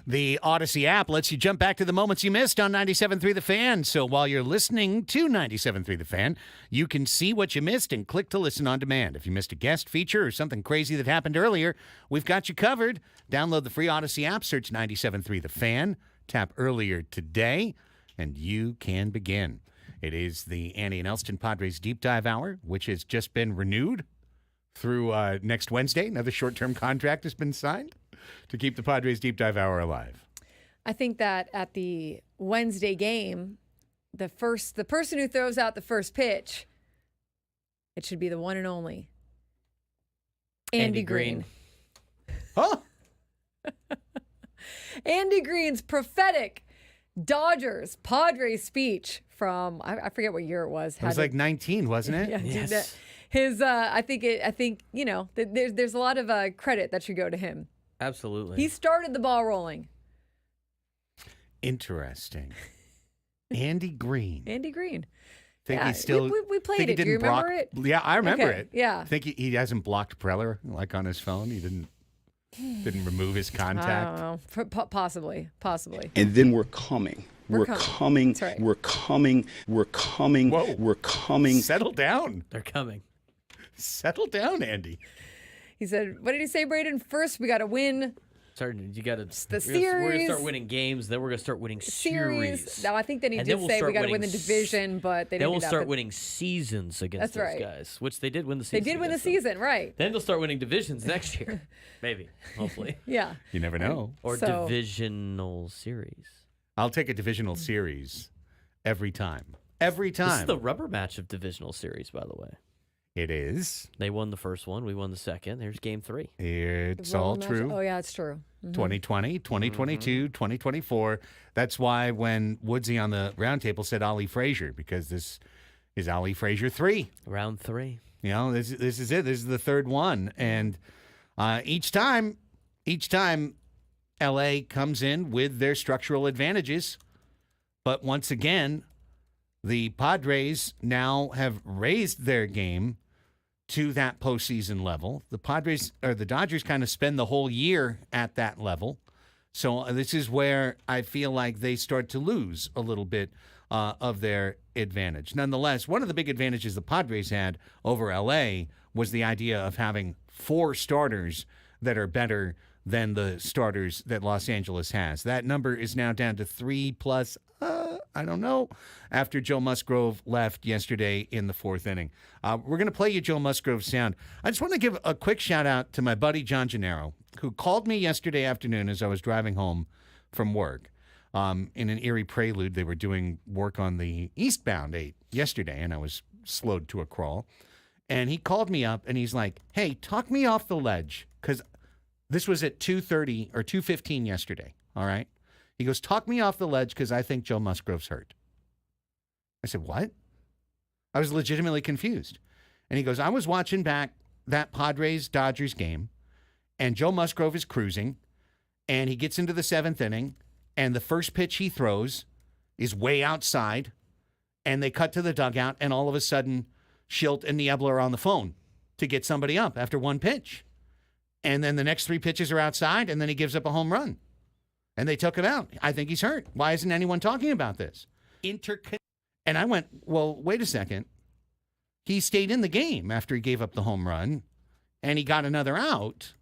S5: The Odyssey app lets you jump back to the moments you missed on 97.3 The Fan. So while you're listening to 97.3 The Fan, you can see what you missed and click to listen on demand. If you missed a guest feature or something crazy that happened earlier, we've got you covered. Download the free Odyssey app, search 97.3 The Fan, tap earlier today, and you can begin. It is the Andy and Elsten Padres Deep Dive Hour, which has just been renewed through next Wednesday. Another short-term contract has been signed to keep the Padres Deep Dive Hour alive.
S6: I think that at the Wednesday game, the person who throws out the first pitch, it should be the one and only Andy Green.
S5: Huh?
S6: Andy Green's prophetic Dodgers-Padres speech from, I forget what year it was.
S5: It was like 19, wasn't it?
S6: Yeah,
S7: Yes.
S6: I think there's a lot of credit that should go to him.
S7: Absolutely.
S6: He started the ball rolling.
S5: Interesting. Andy Green.
S6: Andy Green.
S5: Think
S6: yeah,
S5: he still.
S6: we played
S5: think he
S6: it. Do you
S5: didn't
S6: remember
S5: block,
S6: it?
S5: Yeah, I remember
S6: Okay,
S5: it.
S6: yeah.
S5: Think he hasn't blocked Preller like on his phone. He didn't remove his
S6: I
S5: contact.
S6: don't know. Possibly.
S3: And then we're coming.
S6: We're coming. That's right.
S3: We're coming. We're coming.
S5: Whoa.
S3: We're coming.
S5: Settle down.
S7: They're coming.
S5: Settle down, Andy.
S6: He said, what did he say, Braden? First, we got to win
S7: You got to.
S6: the
S7: We're going to
S6: series.
S7: start winning games. Then we're going to start winning series.
S6: Now, I think then he
S7: And
S6: did
S7: then we'll
S6: say we
S7: start
S6: got to win the
S7: winning
S6: division, but they
S7: Then
S6: didn't
S7: we'll
S6: do that.
S7: start
S6: But
S7: winning seasons against
S6: That's
S7: those
S6: right.
S7: guys, which they did win the
S6: They
S7: season.
S6: did win the
S7: against them.
S6: season, right?
S7: Then they'll start winning divisions next year. Maybe. Hopefully.
S6: Yeah.
S5: You never know.
S7: Or
S6: So-
S7: divisional series.
S5: I'll take a divisional series every time. Every time.
S7: This is the rubber match of divisional series, by the way.
S5: It is.
S7: They won the first one. We won the second. There's game 3.
S5: It's
S6: Roll
S5: all
S6: match-
S5: true.
S6: Oh, yeah, it's true. Mhm.
S5: 2020, 2022, 2024. That's why when Woodsy on the roundtable said Ollie Frazier, because this is Ollie Frazier 3.
S7: Round 3.
S5: You know, this is it. This is the third one. And each time, LA comes in with their structural advantages. But once again, the Padres now have raised their game to that postseason level. The Dodgers kind of spend the whole year at that level. So this is where I feel like they start to lose a little bit of their advantage. Nonetheless, one of the big advantages the Padres had over LA was the idea of having 4 starters that are better than the starters that Los Angeles has. That number is now down to 3 plus, I don't know, after Joe Musgrove left yesterday in the 4th inning. We're going to play you Joe Musgrove's sound. I just want to give a quick shout out to my buddy John Gennaro, who called me yesterday afternoon as I was driving home from work. In an eerie prelude, they were doing work on the eastbound 8 yesterday, and I was slowed to a crawl. And he called me up, and he's like, hey, talk me off the ledge, because this was at 2:30 or 2:15 yesterday, all right? He goes, talk me off the ledge because I think Joe Musgrove's hurt. I said, what? I was legitimately confused. And he goes, I was watching back that Padres-Dodgers game, and Joe Musgrove is cruising, and he gets into the 7th inning, and the first pitch he throws is way outside, and they cut to the dugout, and all of a sudden, Schilt and Niebla are on the phone to get somebody up after one pitch. And then the next 3 pitches are outside, and then he gives up a home run. And they took him out. I think he's hurt. Why isn't anyone talking about this? And I went, well, wait a second. He stayed in the game after he gave up the home run, and he got another out.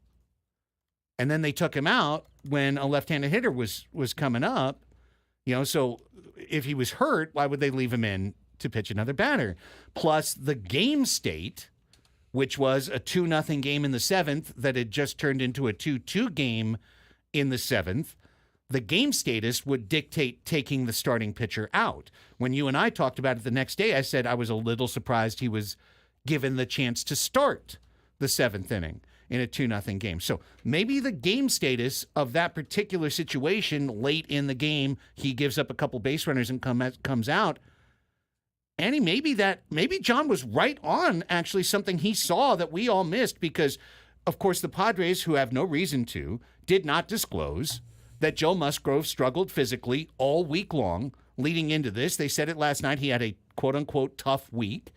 S5: And then they took him out when a left-handed hitter was coming up. You know, so if he was hurt, why would they leave him in to pitch another batter? Plus the game state, which was a 2-0 game in the 7th that had just turned into a 2-2 game in the 7th. The game status would dictate taking the starting pitcher out. When you and I talked about it the next day, I said I was a little surprised he was given the chance to start the 7th inning in a 2-0 game. So maybe the game status of that particular situation late in the game, he gives up a couple base runners and comes out. Annie, maybe John was right on actually something he saw that we all missed because, of course, the Padres, who have no reason to, did not disclose that Joe Musgrove struggled physically all week long leading into this. They said it last night. He had a quote-unquote tough week.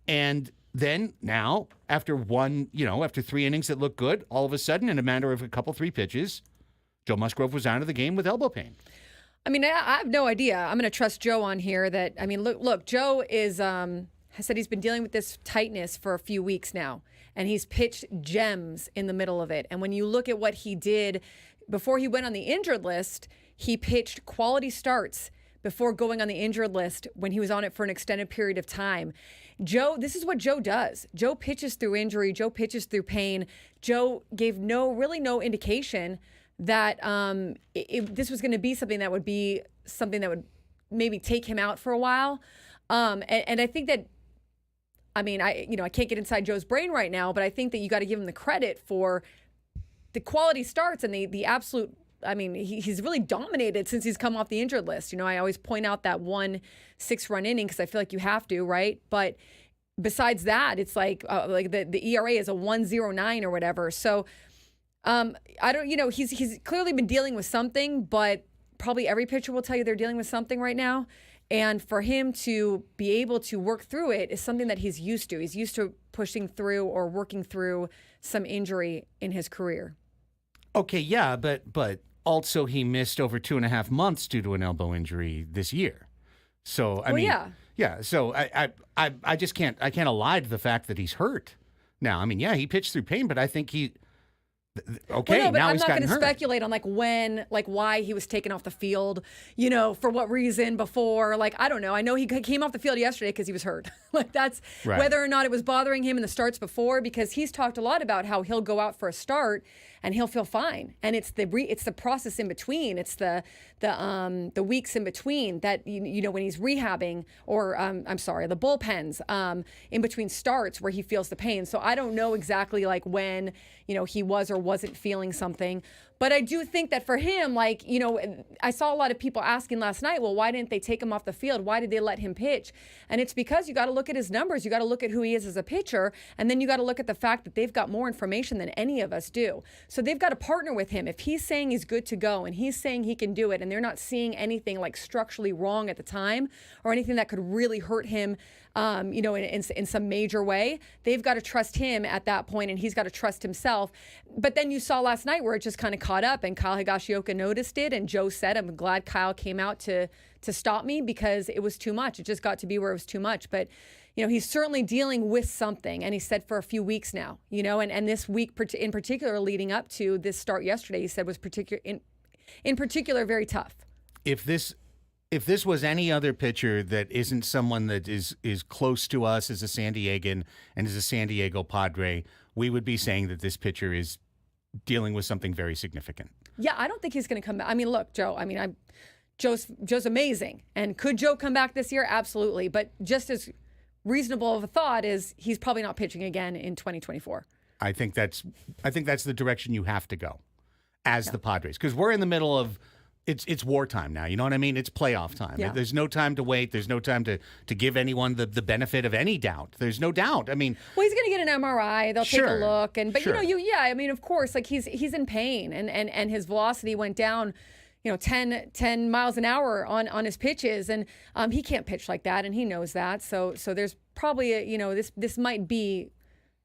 S5: And then now, after 3 innings that looked good, all of a sudden, in a matter of a couple, 3 pitches, Joe Musgrove was out of the game with elbow pain.
S6: I mean, I have no idea. I'm going to trust Joe on here. That I mean, look, Joe is has said he's been dealing with this tightness for a few weeks now, and he's pitched gems in the middle of it. And when you look at what he did before he went on the injured list, he pitched quality starts before going on the injured list when he was on it for an extended period of time. Joe, this is what Joe does. Joe pitches through injury. Joe pitches through pain. Joe gave no indication that this was going to be something that would maybe take him out for a while. And I think that, I mean, I can't get inside Joe's brain right now, but I think that you got to give him the credit for the quality starts and the absolute. I mean, he's really dominated since he's come off the injured list. I always point out that 1 6-run inning because I feel like you have to, right? But besides that, it's like the ERA is a 1.09 or whatever. So I don't, he's clearly been dealing with something, but probably every pitcher will tell you they're dealing with something right now. And for him to be able to work through it is something that he's used to. He's used to pushing through or working through some injury in his career.
S5: Okay, yeah, but also he missed over 2.5 months due to an elbow injury this year. So I mean, yeah. So I just can't elide the fact that he's hurt. Now, I mean, yeah, he pitched through pain, but I think he. Okay,
S6: well, no, but
S5: now
S6: I'm
S5: he's
S6: not
S5: gotten
S6: going to
S5: hurt.
S6: speculate on why he was taken off the field, for what reason before. I don't know. I know he came off the field yesterday because he was hurt. That's
S5: right.
S6: Whether or not it was bothering him in the starts before, because he's talked a lot about how he'll go out for a start and he'll feel fine, and it's the process in between. It's the weeks in between that when he's rehabbing or the bullpens in between starts where he feels the pain. So I don't know exactly when he was or wasn't feeling something. But I do think that for him, I saw a lot of people asking last night, well, why didn't they take him off the field? Why did they let him pitch? And it's because you got to look at his numbers. You got to look at who he is as a pitcher. And then you got to look at the fact that they've got more information than any of us do. So they've got to partner with him. If he's saying he's good to go and he's saying he can do it, and they're not seeing anything structurally wrong at the time or anything that could really hurt him, in some major way, they've got to trust him at that point, and he's got to trust himself. But then you saw last night where it just kind of caught up, and Kyle Higashioka noticed it, and Joe said, I'm glad Kyle came out to stop me because it was too much. It just got to be where it was too much. But he's certainly dealing with something, and he said for a few weeks now, and this week in particular leading up to this start yesterday, he said was in particular very tough.
S5: If this was any other pitcher that isn't someone that is close to us as a San Diegan and as a San Diego Padre, we would be saying that this pitcher is dealing with something very significant.
S6: Yeah, I don't think he's going to come back. I mean, look, Joe, Joe's amazing. And could Joe come back this year? Absolutely. But just as reasonable of a thought is he's probably not pitching again in 2024.
S5: I think that's the direction you have to go as the Padres, because we're in the middle of it's wartime now. You know what I mean? It's playoff time.
S6: Yeah.
S5: There's no time to wait. There's no time to give anyone the benefit of any doubt. There's no doubt. I mean,
S6: well, he's going to get an MRI. They'll take a look,
S5: sure.
S6: I mean, of course, he's in pain, and his velocity went down, 10 miles an hour on his pitches, and he can't pitch like that, and he knows that. So there's probably this might be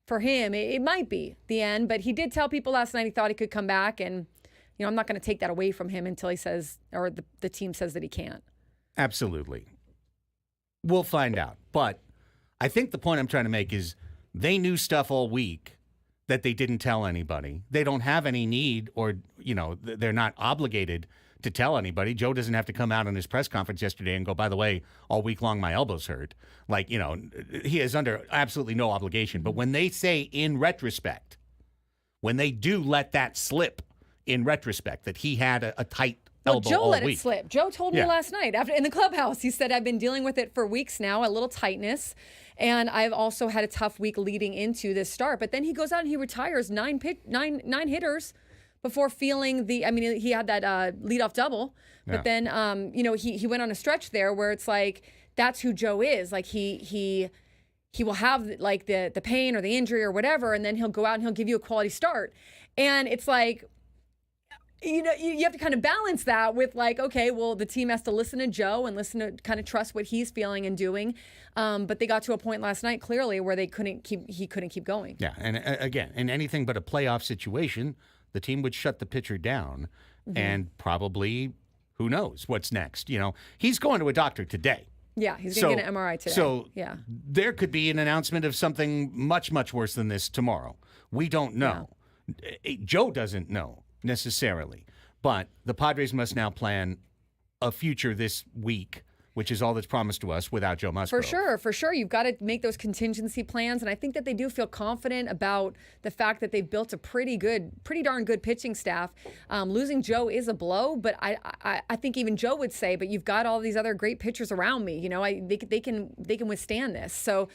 S6: for him. It might be the end, but he did tell people last night he thought he could come back, and I'm not going to take that away from him until he says, or the team says that he can't.
S5: Absolutely. We'll find out. But I think the point I'm trying to make is they knew stuff all week that they didn't tell anybody. They don't have any need, or, they're not obligated to tell anybody. Joe doesn't have to come out on his press conference yesterday and go, by the way, all week long my elbows hurt. He is under absolutely no obligation. But when they say in retrospect, when they do let that slip, in retrospect, that he had a tight elbow
S6: Joe
S5: all
S6: let
S5: week.
S6: it slip. Joe told me last night in the clubhouse. He said, I've been dealing with it for weeks now, a little tightness, and I've also had a tough week leading into this start. But then he goes out and he retires nine hitters before feeling he had that leadoff double. But then, he went on a stretch there where it's that's who Joe is. He will have the pain or the injury or whatever, and then he'll go out and he'll give you a quality start. And it's you have to kind of balance that with okay, well, the team has to listen to Joe and listen to kind of trust what he's feeling and doing. But they got to a point last night clearly where he couldn't keep going.
S5: Yeah, and again, in anything but a playoff situation, the team would shut the pitcher down, and probably, who knows what's next. He's going to a doctor today.
S6: Yeah, he's going to get an MRI today.
S5: So
S6: yeah.
S5: there could be an announcement of something much, much worse than this tomorrow. We don't know. Joe doesn't know necessarily, but the Padres must now plan a future this week, which is all that's promised to us without Joe Musgrove.
S6: For sure. You've got to make those contingency plans, and I think that they do feel confident about the fact that they've built a pretty darn good pitching staff. Losing Joe is a blow, but I think even Joe would say, but you've got all these other great pitchers around me. They can withstand this. So.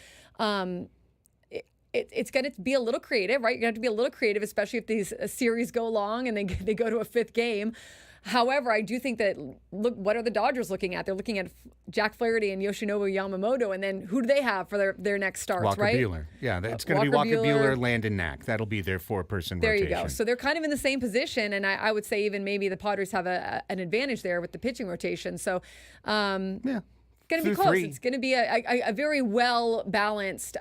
S6: It's going to be a little creative, right? You're going to have to be a little creative, especially if these series go long and they go to a fifth game. However, I do think that, look, what are the Dodgers looking at? They're looking at Jack Flaherty and Yoshinobu Yamamoto, and then who do they have for their next starts,
S5: Walker
S6: right?
S5: Buehler. Yeah, it's going to be Walker Buehler, Landon Knack. That'll be their four-person rotation.
S6: There you go. So they're kind of in the same position, and I would say even maybe the Padres have an advantage there with the pitching rotation. So,
S5: yeah.
S6: It's going to be close. It's going to be a very well-balanced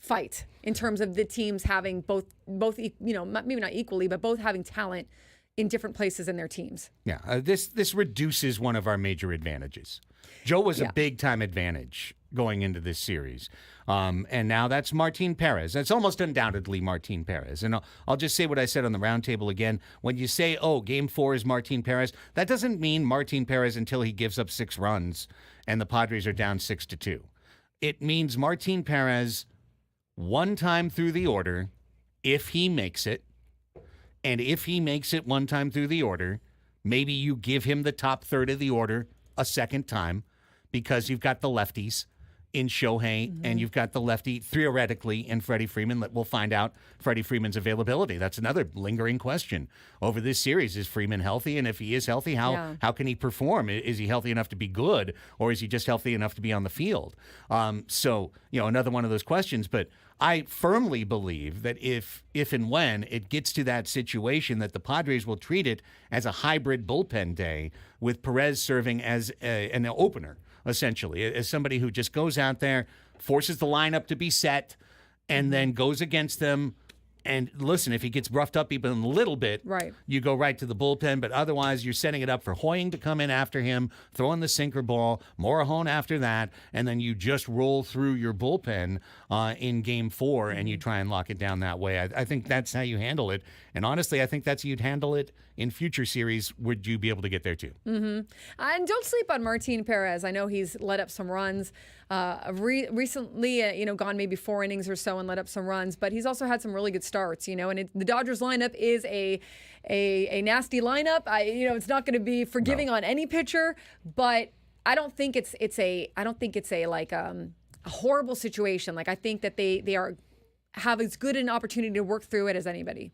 S6: fight in terms of the teams having both maybe not equally, but both having talent in different places in their teams.
S5: Yeah, this reduces one of our major advantages. Joe was a big-time advantage going into this series. And now that's Martin Perez. That's almost undoubtedly Martin Perez. And I'll just say what I said on the roundtable again. When you say, Game 4 is Martin Perez, that doesn't mean Martin Perez until he gives up 6 runs and the Padres are down 6-2. It means Martin Perez one time through the order, if he makes it. And if he makes it one time through the order, maybe you give him the top third of the order a second time because you've got the lefties in Shohei and you've got the lefty, theoretically, in Freddie Freeman. We'll find out Freddie Freeman's availability. That's another lingering question over this series. Is Freeman healthy? And if he is healthy, how can he perform? Is he healthy enough to be good, or is he just healthy enough to be on the field? So, another one of those questions. But I firmly believe that if and when it gets to that situation, that the Padres will treat it as a hybrid bullpen day with Perez serving as an opener, essentially, as somebody who just goes out there, forces the lineup to be set, and then goes against them. And listen, if he gets roughed up even a little bit, you go right to the bullpen. But otherwise, you're setting it up for Hoying to come in after him, throwing the sinker ball, Morejon after that, and then you just roll through your bullpen in Game 4, and you try and lock it down that way. I think that's how you handle it. And honestly, I think that's how you'd handle it in future series. Would you be able to get there too?
S6: And don't sleep on Martin Perez. I know he's let up some runs recently, gone maybe 4 innings or so and let up some runs, but he's also had some really good starts, and the Dodgers lineup is a nasty lineup. It's not going to be forgiving on any pitcher, but I don't think it's a horrible situation. Like, I think that they have as good an opportunity to work through it as anybody.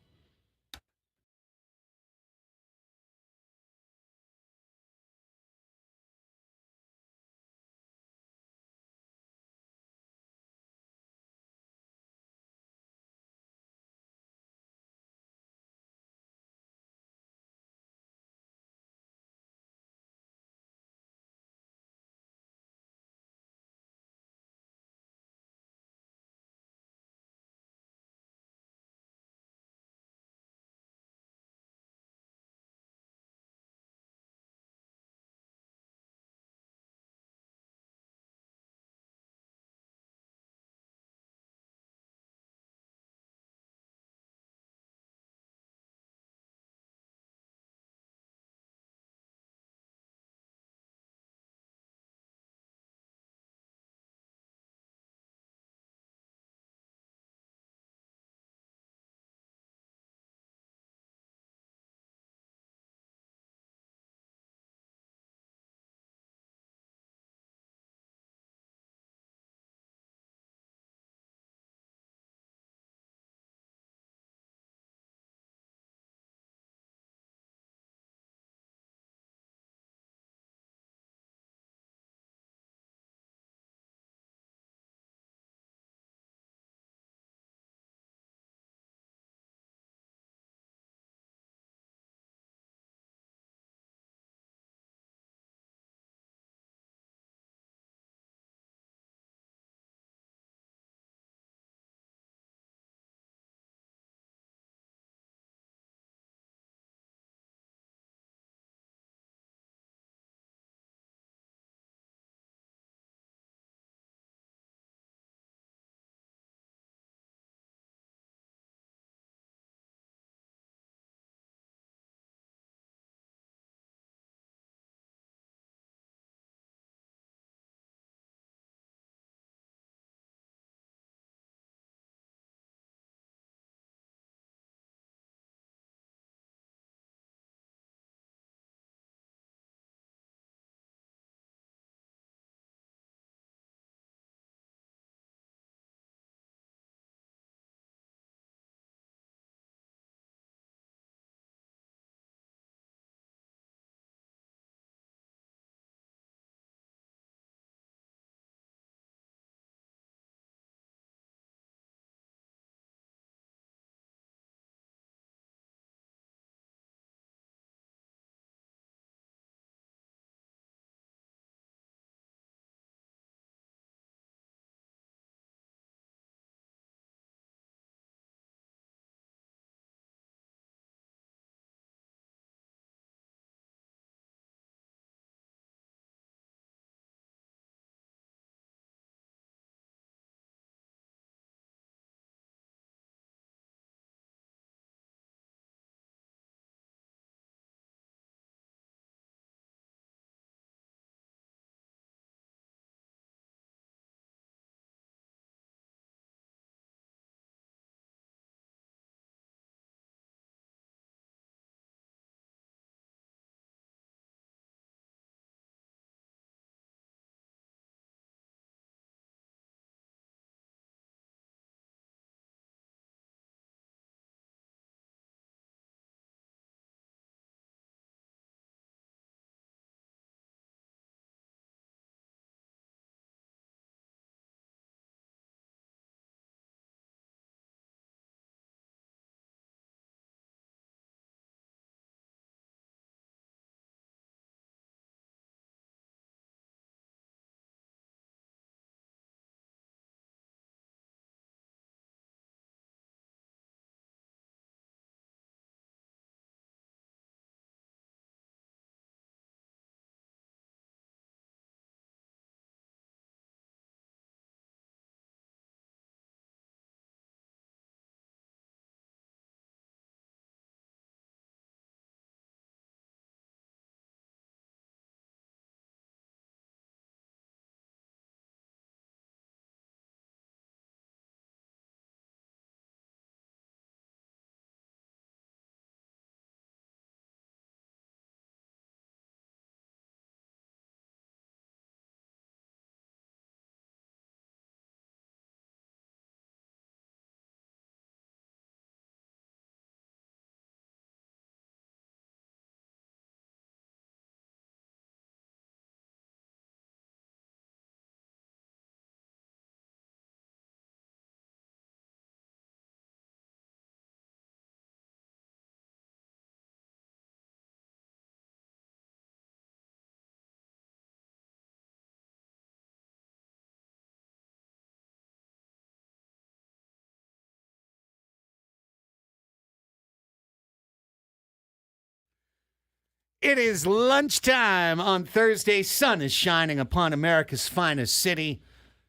S5: It is lunchtime on Thursday. Sun is shining upon America's finest city.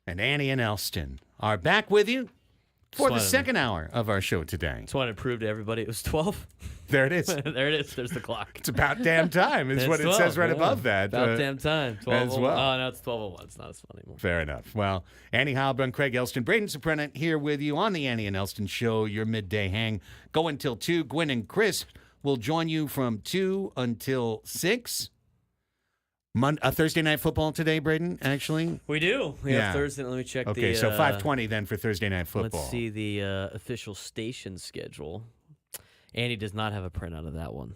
S5: And Annie and Elsten are back with you for the second hour of our show today.
S7: Just wanted to prove to everybody it was 12.
S5: There it is.
S7: There it is. There's the clock.
S5: It's about damn time is
S7: It's
S5: what
S7: 12,
S5: it says right
S7: yeah.
S5: above that.
S7: About damn time. 12
S5: as well.
S7: Oh, no, it's 12:01. It's not as fun anymore.
S5: Fair enough. Well, Annie Heilbrunn, Craig Elsten, Braden Soprano here with you on the Annie and Elsten Show, your midday hang. Go until 2. Gwen and Chris will join you from 2 until 6. Thursday night football today, Braden, actually?
S7: We do. We have Thursday. Let me check
S5: Okay, so 5:20 then for Thursday night football.
S7: Let's see the official station schedule. Annie does not have a printout of that one.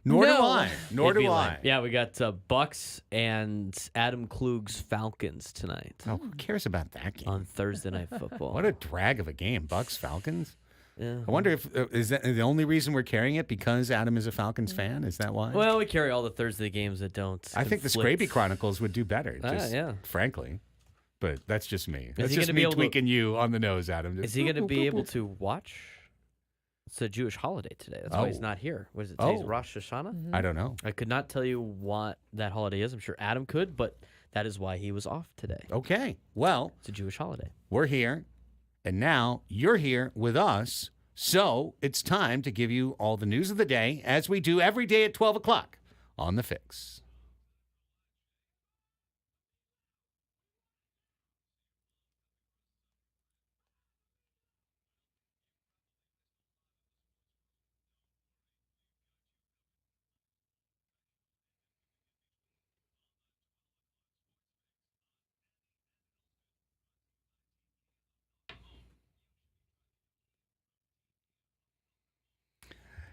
S5: Nor do I. Nor do I.
S7: Yeah, we got Bucks and Adam Klug's Falcons tonight.
S5: Oh, who cares about that game?
S7: On Thursday night football.
S5: What a drag of a game. Bucks, Falcons?
S7: Yeah.
S5: I wonder if is that the only reason we're carrying it because Adam is a Falcons fan? Is that why?
S7: Well, we carry all the Thursday games that don't.
S5: I think the Scrappy Chronicles would do better, frankly. But that's just me. That's just me tweaking you on the nose, Adam.
S7: Is he going to be able to watch? It's a Jewish holiday today. That's why he's not here. What is it? Today's Rosh Hashanah?
S6: Mm-hmm.
S5: I don't know.
S7: I could not tell you what that holiday is. I'm sure Adam could, but that is why he was off today.
S5: Okay. Well,
S7: it's a Jewish holiday.
S5: We're here, and now you're here with us. So it's time to give you all the news of the day, as we do every day at 12 o'clock on The Fix.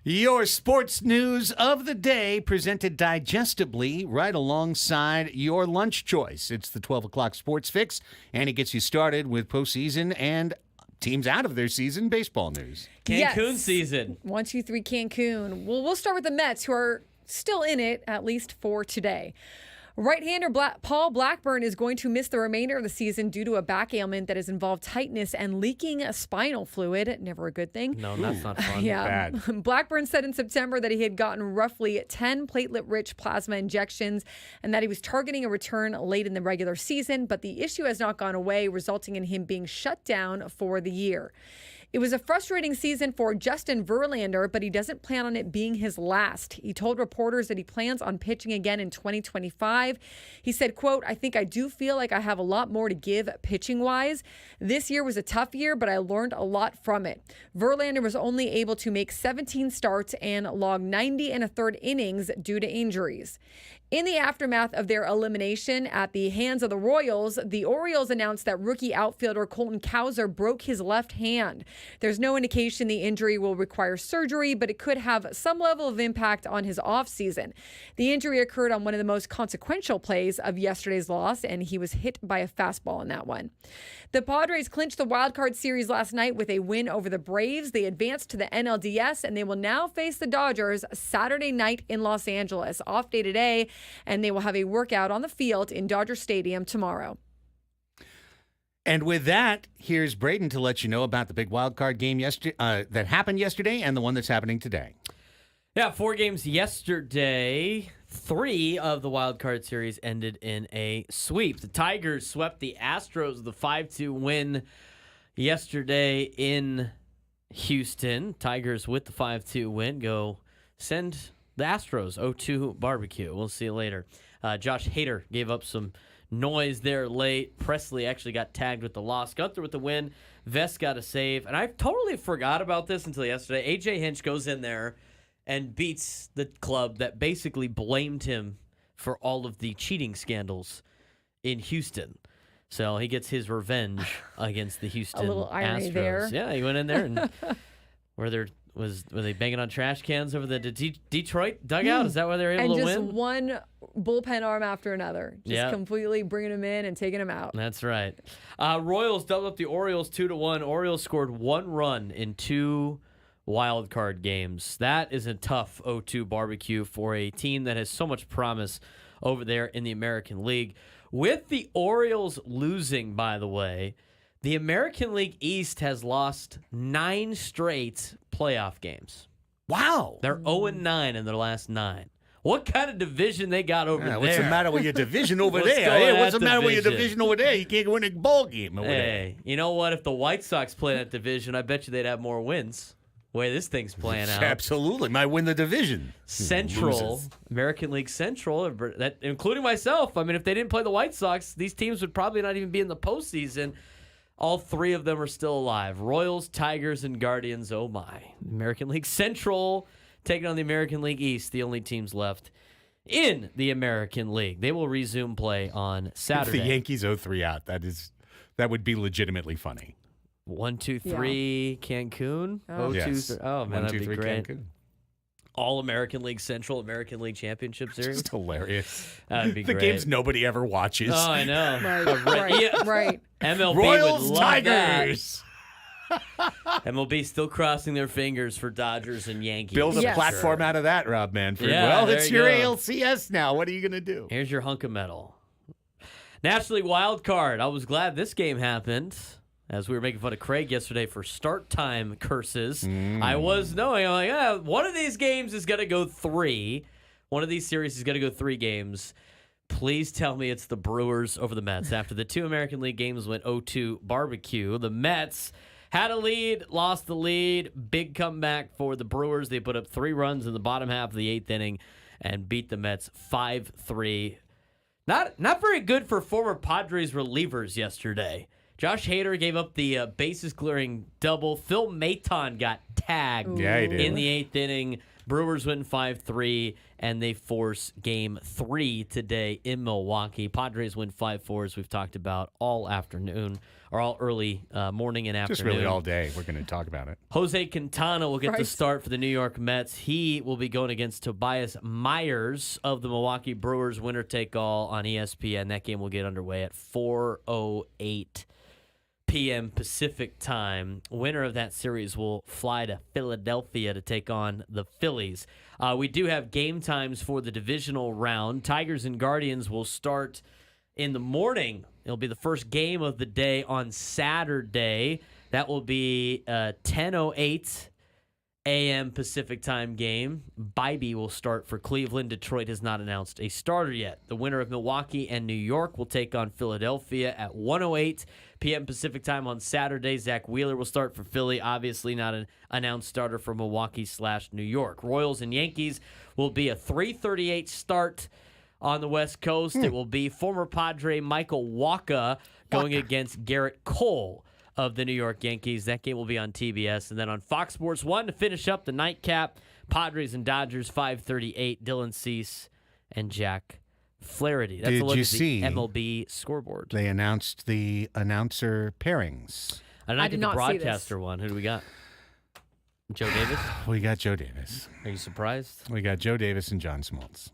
S5: Your sports news of the day presented digestibly right alongside your lunch choice. It's the 12 o'clock Sports Fix, and it gets you started with postseason and teams out of their season baseball news.
S7: Cancun season.
S6: 1, 2, 3, Cancun. Well, we'll start with the Mets, who are still in it, at least for today. Right-hander Paul Blackburn is going to miss the remainder of the season due to a back ailment that has involved tightness and leaking spinal fluid. Never a good thing.
S7: No, that's not fun.
S6: Yeah.
S5: Bad.
S6: Blackburn said in September that he had gotten roughly 10 platelet-rich plasma injections and that he was targeting a return late in the regular season, but the issue has not gone away, resulting in him being shut down for the year. It was a frustrating season for Justin Verlander, but he doesn't plan on it being his last. He told reporters that he plans on pitching again in 2025. He said, quote, "I think I do feel like I have a lot more to give pitching-wise. This year was a tough year, but I learned a lot from it." Verlander was only able to make 17 starts and log 90 1/3 innings due to injuries. In the aftermath of their elimination at the hands of the Royals, the Orioles announced that rookie outfielder Colton Cowser broke his left hand. There's no indication the injury will require surgery, but it could have some level of impact on his offseason. The injury occurred on one of the most consequential plays of yesterday's loss, and he was hit by a fastball in that one. The Padres clinched the Wild Card Series last night with a win over the Braves. They advanced to the NLDS, and they will now face the Dodgers Saturday night in Los Angeles. Off day today, and they will have a workout on the field in Dodger Stadium tomorrow.
S5: And with that, here's Braden to let you know about the big wild card game that happened yesterday and the one that's happening today.
S7: Yeah, 4 games yesterday. 3 of the wild card series ended in a sweep. The Tigers swept the Astros with a 5-2 win yesterday in Houston. Tigers with the 5-2 win go send the Astros 0-2 barbecue. We'll see you later. Josh Hader gave up some noise there late. Presley actually got tagged with the loss. Gunther with the win. Vest got a save. And I totally forgot about this until yesterday. A.J. Hinch goes in there and beats the club that basically blamed him for all of the cheating scandals in Houston. So he gets his revenge against the Houston
S6: A little irony
S7: Astros.
S6: there.
S7: Yeah, he went in there and were they banging on trash cans over the Detroit dugout? Is that why they were able to win?
S6: And just one bullpen arm after another. Just completely bringing them in and taking them out.
S7: That's right. Royals doubled up the Orioles 2-1. Orioles scored 1 run in 2 wild card games. That is a tough 0-2 barbecue for a team that has so much promise over there in the American League. With the Orioles losing, by the way, the American League East has lost 9 straight playoff games.
S5: Wow.
S7: They're 0-9 in their last 9. What kind of division they got over there?
S5: What's the matter with your division over
S7: What's
S5: there?
S7: going
S5: Hey,
S7: on
S5: what's the
S7: that
S5: matter with your
S7: division?
S5: division over there? You can't win a ball game over there.
S7: Hey, you know what? If the White Sox play that division, I bet you they'd have more wins. The way this thing's playing out.
S5: Absolutely. Might win the division.
S7: Central,
S5: Loses.
S7: American League Central, that including myself. I mean, if they didn't play the White Sox, these teams would probably not even be in the postseason. All three of them are still alive. Royals, Tigers, and Guardians. Oh, my. American League Central taking on the American League East, the only teams left in the American League. They will resume play on Saturday.
S5: If the Yankees 0-3 out, that would be legitimately funny.
S7: 1, 2, 3, Cancun.
S6: Oh.
S7: 2,
S5: Yes.
S7: 3. Oh, man,
S5: 1, 2,
S7: that'd be
S5: 3
S7: great.
S5: Cancun.
S7: All American League Central, American League Championship Series.
S5: It's hilarious.
S7: That'd be
S5: The
S7: great.
S5: games nobody ever watches.
S7: Oh, I know.
S6: Right.
S7: MLB
S5: Royals,
S7: would love
S5: Tigers.
S7: that. MLB still crossing their fingers for Dodgers and Yankees.
S5: Build a
S6: Yes.
S5: platform out of that, Rob Manfred.
S7: Yeah,
S5: well,
S7: there
S5: it's
S7: you
S5: your
S7: go.
S5: ALCS now. What are you going to do?
S7: Here's your hunk of metal. National League wild card. I was glad this game happened. As we were making fun of Craig yesterday for start time curses, I was knowing, I'm like, one of these games is going to go 3. One of these series is going to go 3 games. Please tell me it's the Brewers over the Mets. After the 2 American League games went 0-2 barbecue, the Mets had a lead, lost the lead. Big comeback for the Brewers. They put up 3 runs in the bottom half of the 8th inning and beat the Mets 5-3. Not very good for former Padres relievers yesterday. Josh Hader gave up the bases-clearing double. Phil Maton got tagged
S5: Yeah, he did.
S7: in the 8th inning. Brewers win 5-3, and they force Game 3 today in Milwaukee. Padres win 5-4, as we've talked about all afternoon, or all early morning and afternoon.
S5: Just really all day. We're going to talk about it.
S7: Jose Quintana will get the
S6: Right.
S7: start for the New York Mets. He will be going against Tobias Myers of the Milwaukee Brewers. Winner-take-all on ESPN. That game will get underway at 4:08 p.m. Pacific time. Winner of that series will fly to Philadelphia to take on the Phillies. We do have game times for the divisional round. Tigers and Guardians will start in the morning. It'll be the first game of the day on Saturday. That will be a 10:08 a.m. Pacific time game. Bybee will start for Cleveland. Detroit has not announced a starter yet. The winner of Milwaukee and New York will take on Philadelphia at 1:08 p.m. Pacific time on Saturday. Zach Wheeler will start for Philly. Obviously not an announced starter for Milwaukee/New York. Royals and Yankees will be a 3:38 start on the West Coast. It will be former Padre Michael Wacha going against Garrett Cole of the New York Yankees. That game will be on TBS. And then on Fox Sports 1 to finish up the nightcap, Padres and Dodgers, 5:38, Dylan Cease and Jack Flaherty. That's
S5: Did
S7: a look
S5: you
S7: at the
S5: see
S7: MLB scoreboard.
S5: They announced the announcer pairings.
S7: I
S6: I did
S7: get the
S6: not see this.
S7: broadcaster one. Who do we got? Joe Davis?
S5: We got Joe Davis.
S7: Are you surprised?
S5: We got Joe Davis and John Smoltz.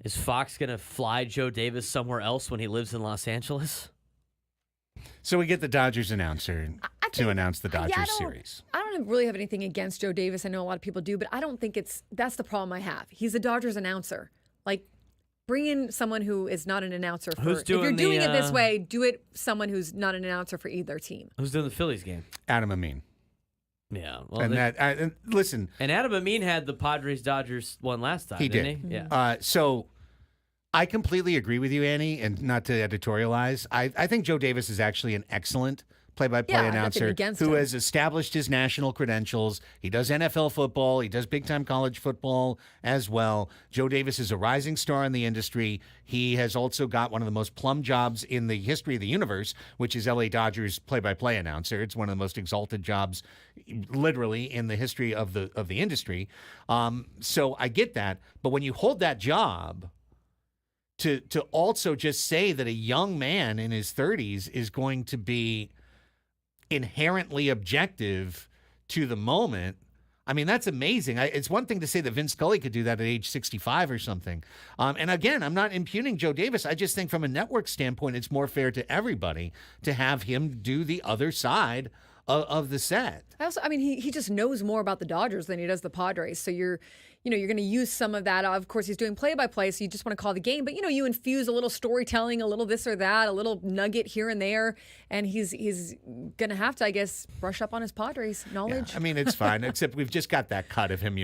S7: Is Fox going to fly Joe Davis somewhere else when he lives in Los Angeles?
S5: So we get the Dodgers announcer to announce the Dodgers
S6: I
S5: series.
S6: don't really have anything against Joe Davis. I know a lot of people do, but I don't think that's the problem I have. He's a Dodgers announcer. Like, bring in someone who is not an announcer.
S7: Who's
S6: If you're
S7: doing
S6: doing
S7: the,
S6: it this way, do it someone who's not an announcer for either team.
S7: Who's doing the Phillies game?
S5: Adam Amin.
S7: Yeah. Well,
S5: And listen,
S7: and Adam Amin had the Padres-Dodgers one last time,
S5: He
S7: didn't
S5: did.
S7: he? Yeah.
S5: so I completely agree with you, Annie, and not to editorialize. I think Joe Davis is actually an excellent play-by-play
S6: Yeah, I have nothing
S5: announcer
S6: against
S5: who
S6: him.
S5: has established his national credentials. He does NFL football. He does big-time college football as well. Joe Davis is a rising star in the industry. He has also got one of the most plum jobs in the history of the universe, which is LA Dodgers play-by-play announcer. It's one of the most exalted jobs, literally, in the history of the industry. So I get that. But when you hold that job, to also just say that a young man in his 30s is going to be inherently objective to the moment, I mean, that's amazing. It's one thing to say that Vince Scully could do that at age 65 or something. And again, I'm not impugning Joe Davis. I just think from a network standpoint, it's more fair to everybody to have him do the other side of the set.
S6: I mean, he just knows more about the Dodgers than he does the Padres. So you're going to use some of that. Of course, he's doing play-by-play, so you just want to call the game. But, you infuse a little storytelling, a little this or that, a little nugget here and there. And he's going to have to, I guess, brush up on his Padres knowledge.
S5: Yeah, I mean, it's fine, except we've just got that cut of him,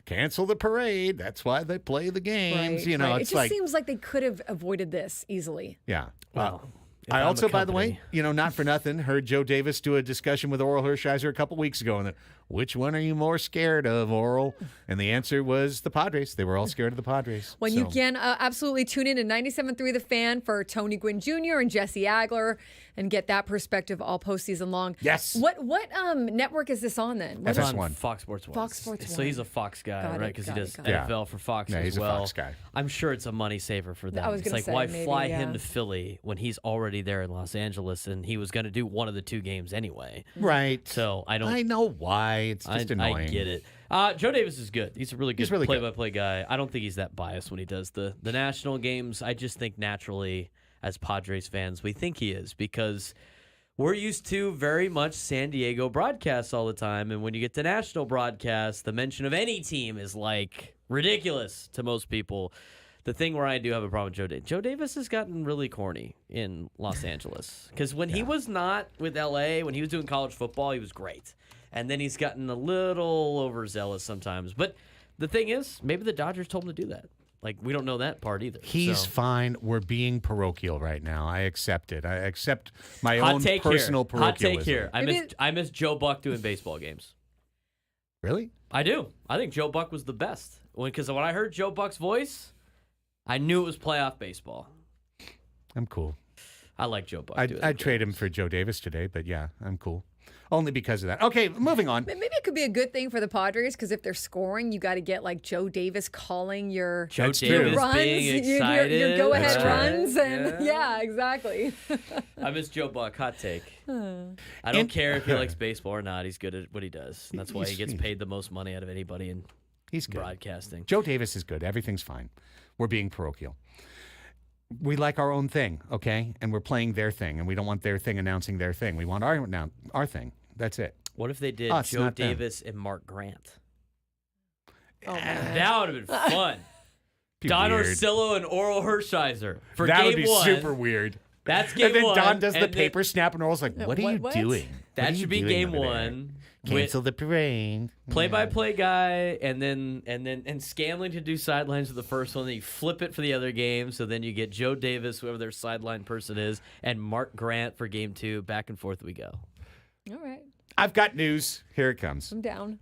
S5: cancel the parade. That's why they play the games.
S6: Right.
S5: It's
S6: it just seems like they could have avoided this easily.
S5: Yeah.
S7: Well,
S5: I also, by the way, not for nothing, heard Joe Davis do a discussion with Oral Hershiser a couple weeks ago, and which one are you more scared of, Oral? And the answer was the Padres. They were all scared of the Padres.
S6: Well, you can absolutely tune in to 97.3 The Fan for Tony Gwynn Jr. and Jesse Agler and get that perspective all postseason long.
S5: Yes.
S6: What network is this on then?
S7: It's on Fox Sports 1.
S6: Fox Sports 1.
S7: So he's a Fox guy, right? Because he does NFL for Fox as well.
S5: He's a Fox guy.
S7: I'm sure it's a money saver for them.
S6: I was
S7: it's
S6: gonna
S7: like,
S6: say,
S7: why
S6: maybe,
S7: fly him to Philly when he's already there in Los Angeles and he was going to do one of the two games anyway?
S5: Right.
S7: So I
S5: know why. It's just annoying.
S7: I get it. Joe Davis is good. He's a really good play-by-play guy. I don't think he's that biased when he does the national games. I just think naturally, as Padres fans, we think he is because we're used to very much San Diego broadcasts all the time. And when you get to national broadcasts, the mention of any team is like ridiculous to most people. The thing where I do have a problem with Joe Davis has gotten really corny in Los Angeles. Because when he was not with L.A., when he was doing college football, he was great. And then he's gotten a little overzealous sometimes. But the thing is, maybe the Dodgers told him to do that. Like, we don't know that part either.
S5: He's fine. We're being parochial right now. I accept it. I accept my
S7: Hot
S5: own
S7: take
S5: personal
S7: here.
S5: parochialism.
S7: Hot take here. I miss Joe Buck doing baseball games.
S5: Really?
S7: I do. I think Joe Buck was the best. Because when I heard Joe Buck's voice, I knew it was playoff baseball.
S5: I'm cool.
S7: I like Joe Buck.
S5: I'd trade him for Joe Davis today, but yeah, I'm cool. Only because of that. Okay, moving on.
S6: Maybe it could be a good thing for the Padres because if they're scoring, you got to get like Joe Davis calling your
S7: Davis
S6: runs,
S7: being excited.
S6: your go-ahead runs, and yeah exactly.
S7: I miss Joe Buck. Hot take. I don't care if he likes baseball or not. He's good at what he does. And that's why he gets paid the most money out of anybody in broadcasting.
S5: Joe Davis is good. Everything's fine. We're being parochial. We like our own thing, okay? And we're playing their thing, and we don't want their thing announcing their thing. We want our thing. That's it.
S7: What if they did Joe Davis and Mark Grant?
S6: Oh, man.
S7: That would have been fun. Don Orsillo and Oral Hershiser for
S5: that
S7: game
S5: would be
S7: one.
S5: super weird.
S7: That's game one.
S5: And then Don does the paper snap, and Oral's like, what are you doing?
S7: That should be game one.
S5: Cancel the parade.
S7: Play-by-play guy, and Scanlon to do sidelines for the first one. Then you flip it for the other game, so then you get Joe Davis, whoever their sideline person is, and Mark Grant for game two. Back and forth we go.
S6: All right.
S5: I've got news. Here it comes.
S6: I'm down.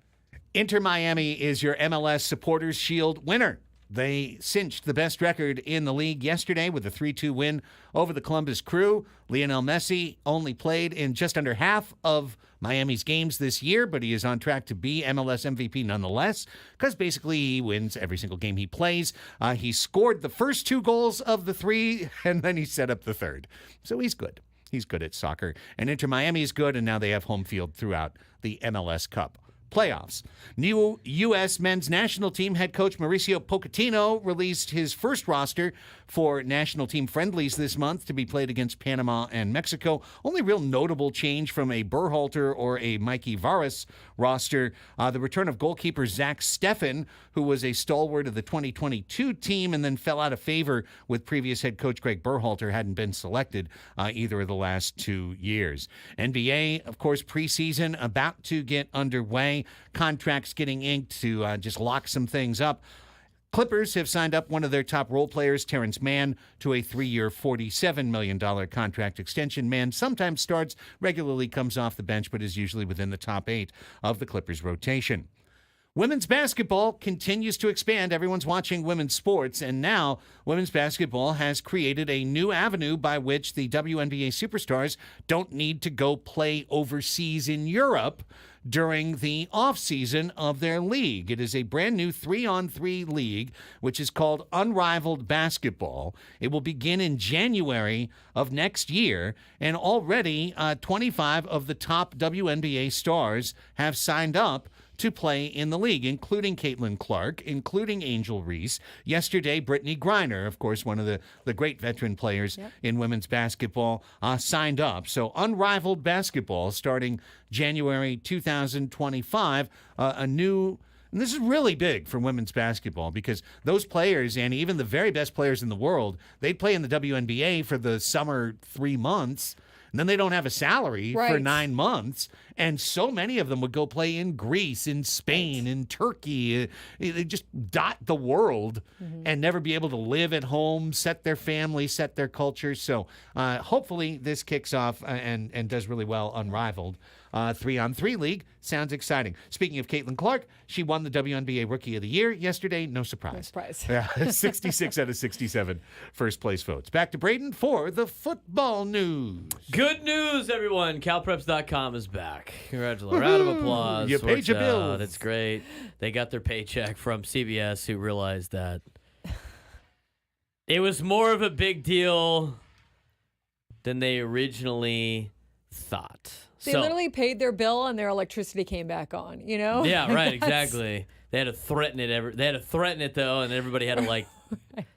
S5: Inter Miami is your MLS Supporters Shield winner. They cinched the best record in the league yesterday with a 3-2 win over the Columbus Crew. Lionel Messi only played in just under half of Miami's games this year, but he is on track to be MLS MVP nonetheless because basically he wins every single game he plays. He scored the first 2 goals of the 3, and then he set up the third. So he's good. He's good at soccer. And Inter Miami is good, and now they have home field throughout the MLS Cup playoffs. New U.S. men's national team head coach Mauricio Pochettino released his first roster for national team friendlies this month to be played against Panama and Mexico. Only real notable change from a Berhalter or a Mikey Varas roster, the return of goalkeeper Zach Steffen, who was a stalwart of the 2022 team and then fell out of favor with previous head coach Greg Berhalter, hadn't been selected either of the last 2 years. NBA, of course, preseason about to get underway. Contracts getting inked to just lock some things up. Clippers have signed up one of their top role players, Terrence Mann, to a 3-year, $47 million contract extension. Mann sometimes starts, regularly comes off the bench, but is usually within the top 8 of the Clippers' rotation. Women's basketball continues to expand. Everyone's watching women's sports, and now women's basketball has created a new avenue by which the WNBA superstars don't need to go play overseas in Europe during the offseason of their league. It is a brand new 3-on-3 league, which is called Unrivaled Basketball. It will begin in January of next year, and already 25 of the top WNBA stars have signed up to play in the league, including Caitlin Clark, including Angel Reese. Yesterday, Brittany Griner, of course, one of the great veteran players in women's basketball, signed up. So unrivaled basketball starting January 2025, and this is really big for women's basketball because those players, and even the very best players in the world, they play in the WNBA for the summer 3 months, and then they don't have a salary for 9 months. And so many of them would go play in Greece, in Spain, in Turkey. They just dot the world and never be able to live at home, set their family, set their culture. So hopefully this kicks off and does really well, unrivaled. 3-on-3 league sounds exciting. Speaking of Caitlin Clark, she won the WNBA Rookie of the Year yesterday. No surprise.
S6: No surprise.
S5: Yeah, 66 out of 67 first place votes. Back to Braden for the football news.
S7: Good news, everyone. CalPreps.com is back. Congratulations. Round of applause.
S5: You paid your bills.
S7: It's great. They got their paycheck from CBS, who realized that it was more of a big deal than they originally thought.
S6: They literally paid their bill and their electricity came back on, you know?
S7: Yeah, right, exactly. They had to threaten it. They had to threaten it, though, and everybody had to,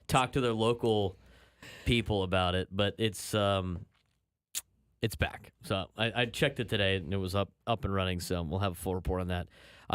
S7: talk to their local people about it. But it's back. So I checked it today, and it was up and running, so we'll have a full report on that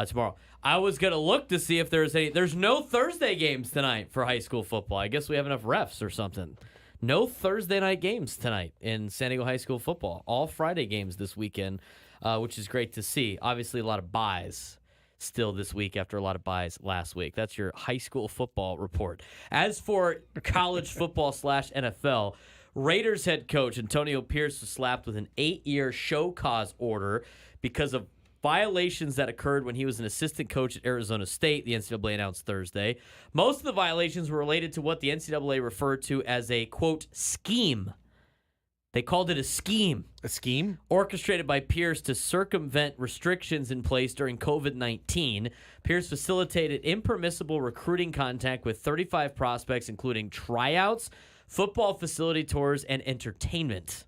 S7: tomorrow. I was going to look to see if there's no Thursday games tonight for high school football. I guess we have enough refs or something. No Thursday night games tonight in San Diego high school football. All Friday games this weekend, which is great to see. Obviously, a lot of buys still this week after a lot of buys last week. That's your high school football report. As for college football / NFL, Raiders head coach Antonio Pierce was slapped with an 8-year show cause order because of violations that occurred when he was an assistant coach at Arizona State, the NCAA announced Thursday. Most of the violations were related to what the NCAA referred to as a, quote, scheme. They called it a scheme.
S5: A scheme?
S7: Orchestrated by Pierce to circumvent restrictions in place during COVID-19. Pierce facilitated impermissible recruiting contact with 35 prospects, including tryouts, football facility tours, and entertainment.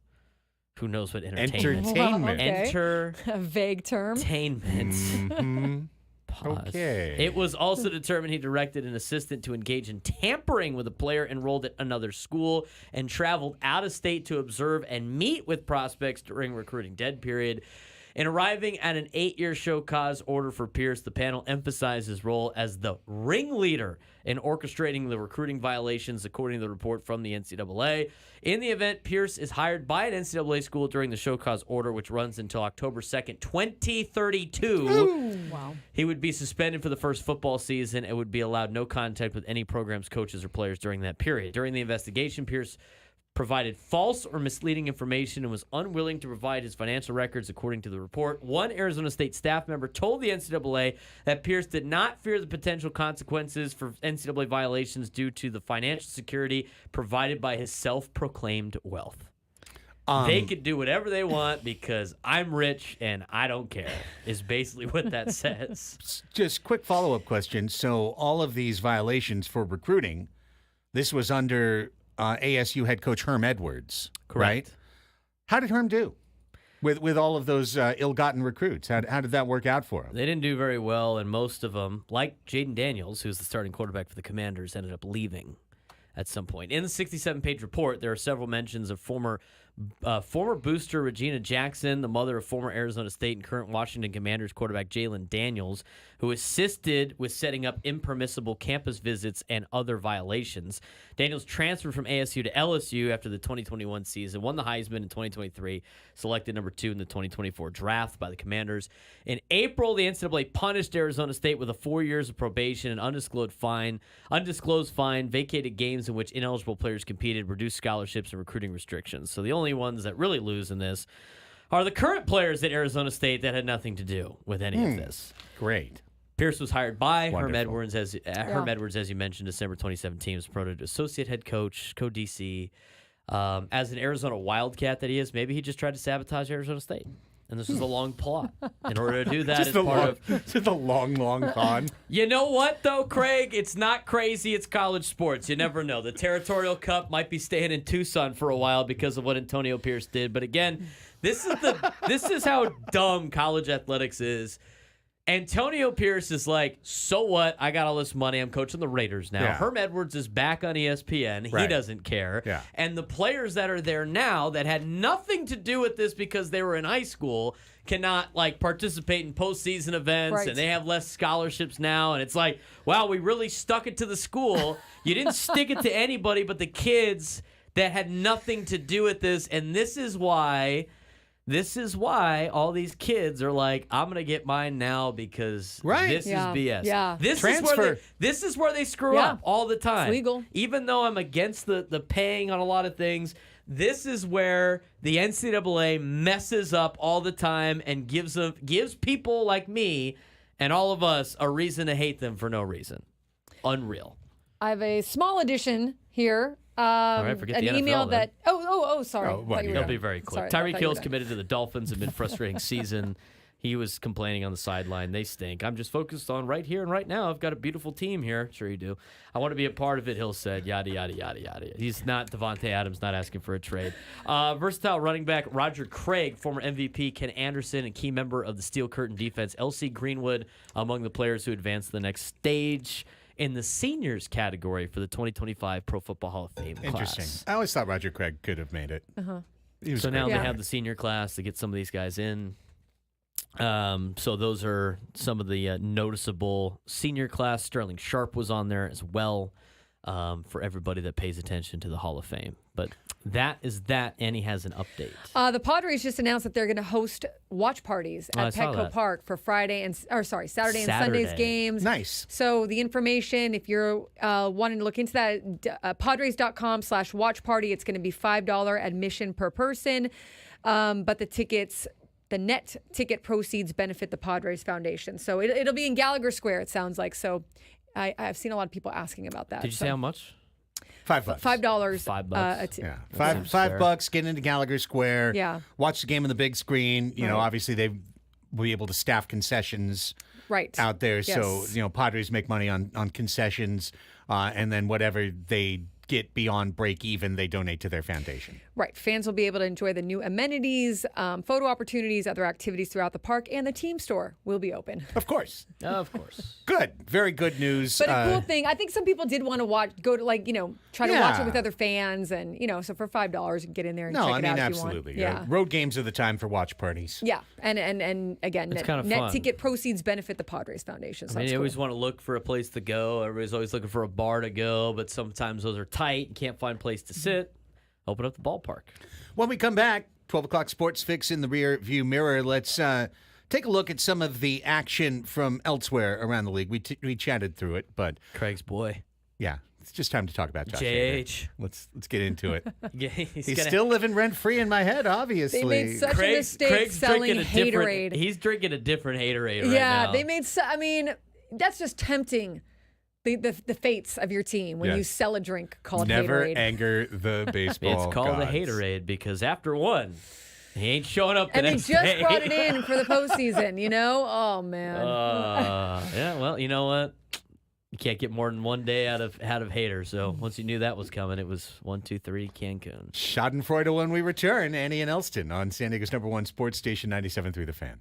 S7: Who knows what entertainment?
S5: Entertainment.
S6: Okay. A vague term.
S7: Entertainment. Pause.
S5: Okay.
S7: It was also determined he directed an assistant to engage in tampering with a player enrolled at another school and traveled out of state to observe and meet with prospects during recruiting dead period. In arriving at an 8-year show cause order for Pierce, the panel emphasized his role as the ringleader in orchestrating the recruiting violations, according to the report from the NCAA. In the event, Pierce is hired by an NCAA school during the show cause order, which runs until October 2nd, 2032.
S6: Ooh, wow.
S7: He would be suspended for the first football season and would be allowed no contact with any program's coaches or players during that period. During the investigation, Pierce provided false or misleading information and was unwilling to provide his financial records, according to the report. One Arizona State staff member told the NCAA that Pierce did not fear the potential consequences for NCAA violations due to the financial security provided by his self-proclaimed wealth. They could do whatever they want because I'm rich and I don't care, is basically what that says.
S5: Just quick follow-up question. So all of these violations for recruiting, this was under ASU head coach Herm Edwards,
S7: Correct.
S5: Right? How did Herm do with all of those ill-gotten recruits? How did that work out for him?
S7: They didn't do very well, and most of them, like Jaden Daniels, who's the starting quarterback for the Commanders, ended up leaving at some point. In the 67-page report, there are several mentions of former booster Regina Jackson, the mother of former Arizona State and current Washington Commanders quarterback Jalen Daniels, who assisted with setting up impermissible campus visits and other violations. Daniels transferred from ASU to LSU after the 2021 season, won the Heisman in 2023, selected number 2 in the 2024 draft by the Commanders. In April, the NCAA punished Arizona State with 4 years of probation, an undisclosed fine, vacated games in which ineligible players competed, reduced scholarships, and recruiting restrictions. So the only ones that really lose in this are the current players at Arizona State that had nothing to do with any of this.
S5: Great.
S7: Pierce was hired by
S5: Wonderful.
S7: Herm Edwards, as you mentioned, December 2017, was promoted to associate head coach, co-DC. As an Arizona Wildcat that he is, maybe he just tried to sabotage Arizona State. And this was a long plot. In order to do that,
S5: Just a long con.
S7: You know what, though, Craig? It's not crazy. It's college sports. You never know. The Territorial Cup might be staying in Tucson for a while because of what Antonio Pierce did. But again, this is how dumb college athletics is. Antonio Pierce is like, so what? I got all this money. I'm coaching the Raiders now.
S5: Yeah.
S7: Herm Edwards is back on ESPN. He
S5: Right.
S7: doesn't care.
S5: Yeah.
S7: And the players that are there now that had nothing to do with this because they were in high school cannot like participate in postseason events,
S6: Right.
S7: and they have less scholarships now. And it's like, wow, we really stuck it to the school. You didn't stick it to anybody but the kids that had nothing to do with this. And this is why all these kids are like, I'm going to get mine now because this is BS.
S6: Yeah.
S7: This is where they screw
S6: Yeah.
S7: up all the time.
S6: It's legal.
S7: Even though I'm against the paying on a lot of things, this is where the NCAA messes up all the time and gives people like me and all of us a reason to hate them for no reason. Unreal.
S6: I have a small addition here.
S7: All right, forget
S6: an
S7: the NFL
S6: email
S7: then.
S6: that. Sorry.
S5: Oh, what,
S6: Thought you were
S7: It'll
S6: done.
S7: be very quick.
S6: Sorry, I thought
S7: Tyreek
S6: you were
S7: Hill's
S6: done.
S7: committed to the Dolphins. Have been a frustrating season. He was complaining on the sideline. They stink. I'm just focused on right here and right now. I've got a beautiful team here. Sure you do. I want to be a part of it, Hill said. Yada, yada, yada, yada. He's not Devontae Adams, not asking for a trade. Versatile running back Roger Craig, former MVP Ken Anderson, and key member of the Steel Curtain defense L.C. Greenwood among the players who advanced to the next stage in the seniors category for the 2025 Pro Football Hall of Fame
S5: Interesting.
S7: class.
S5: I always thought Roger Craig could have made it.
S7: So now
S6: Yeah.
S7: they have the senior class to get some of these guys in. So those are some of the noticeable senior class. Sterling Sharp was on there as well, for everybody that pays attention to the Hall of Fame. But that is that. Annie has an update.
S6: The Padres just announced that they're going to host watch parties
S7: I
S6: at
S7: saw
S6: Petco
S7: that.
S6: Park for Saturday and Sunday's games.
S5: Nice.
S6: So the information, if you're wanting to look into that, Padres.com/watch party. It's going to be $5 admission per person, but the net ticket proceeds benefit the Padres Foundation. So it'll be in Gallagher Square, it sounds like. So I've seen a lot of people asking about that.
S7: Did you say how much?
S6: $5.
S5: $5.
S7: $5.
S5: Yeah,
S7: Seems
S5: five
S7: fair.
S5: bucks. Get into Gallagher Square.
S6: Yeah.
S5: Watch the game on the big screen. You know,
S6: Right.
S5: obviously they will be able to staff concessions
S6: Right.
S5: out there. So
S6: Yes.
S5: Padres make money on concessions, and then whatever they get beyond break even, they donate to their foundation.
S6: Right. Fans will be able to enjoy the new amenities, photo opportunities, other activities throughout the park, and the team store will be open.
S5: Of course.
S7: Of course.
S5: Good. Very good news.
S6: But a cool thing, I think some people did want to try to watch it with
S5: Yeah.
S6: other fans, and so for $5 you can get in there and
S5: No,
S6: check
S5: I
S6: it
S5: mean,
S6: out if
S5: absolutely.
S6: you want. Yeah.
S5: Road games are the time for watch parties.
S6: Yeah, and again,
S7: It's kinda
S6: net
S7: fun.
S6: ticket proceeds benefit the Padres Foundation. So
S7: I mean,
S6: that's
S7: you
S6: cool.
S7: always want to look for a place to go. Everybody's always looking for a bar to go, but sometimes those are tight. You can't find a place to sit. Open up the ballpark.
S5: When we come back, 12 o'clock Sports Fix in the rear view mirror. Let's take a look at some of the action from elsewhere around the league. We chatted through it, but
S7: Craig's boy.
S5: yeah, it's just time to talk about Josh
S7: JH.
S5: Hader. Let's get into it.
S7: Yeah,
S5: He's still living rent free in my head, obviously.
S6: They made such a mistake selling Haterade.
S7: He's drinking a different Haterade right
S6: Yeah,
S7: now.
S6: they made. That's just tempting. The fates of your team when you
S5: Yes.
S6: sell a drink called
S5: Never
S6: Haterade.
S5: anger the baseball.
S7: It's called
S5: gods.
S7: a Haterade because after one, he ain't showing up the
S6: And they
S7: next
S6: just
S7: day.
S6: brought it in for the postseason, Oh, man.
S7: Yeah, well, you know what? You can't get more than one day out of Hater. So once you knew that was coming, it was 1, 2, 3, Cancun.
S5: Schadenfreude when we return. Annie and Elsten on San Diego's #1 sports station, 97.3 The Fan.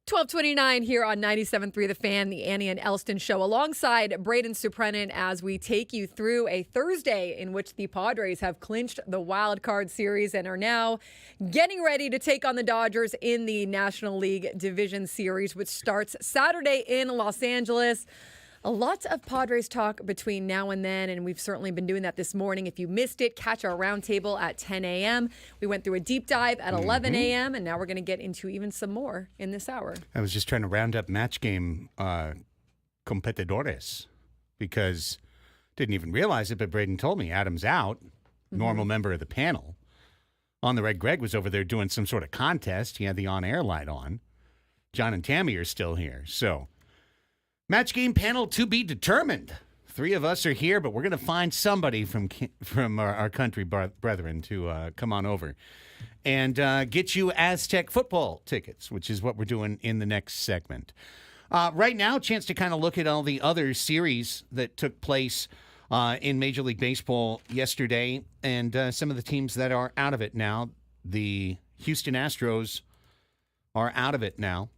S6: 1229 here on 97.3 The Fan, the Annie and Elsten show, alongside Braden Suprenant as we take you through a Thursday in which the Padres have clinched the wild card series and are now getting ready to take on the Dodgers in the National League Division Series, which starts Saturday in Los Angeles. A lot of Padres talk between now and then, and we've certainly been doing that this morning. If you missed it, catch our roundtable at 10 a.m. We went through a deep dive at 11 a.m., and now we're going to get into even some more in this hour.
S5: I was just trying to round up match game competidores because didn't even realize it, but Braden told me Adam's out, normal member of the panel. On the Red Greg was over there doing some sort of contest. He had the on-air light on. John and Tammy are still here, so... Match game panel to be determined. 3 of us are here, but we're going to find somebody from our country brethren to come on over and get you Aztec football tickets, which is what we're doing in the next segment. Right now, a chance to kind of look at all the other series that took place in Major League Baseball yesterday and some of the teams that are out of it now. The Houston Astros are out of it now.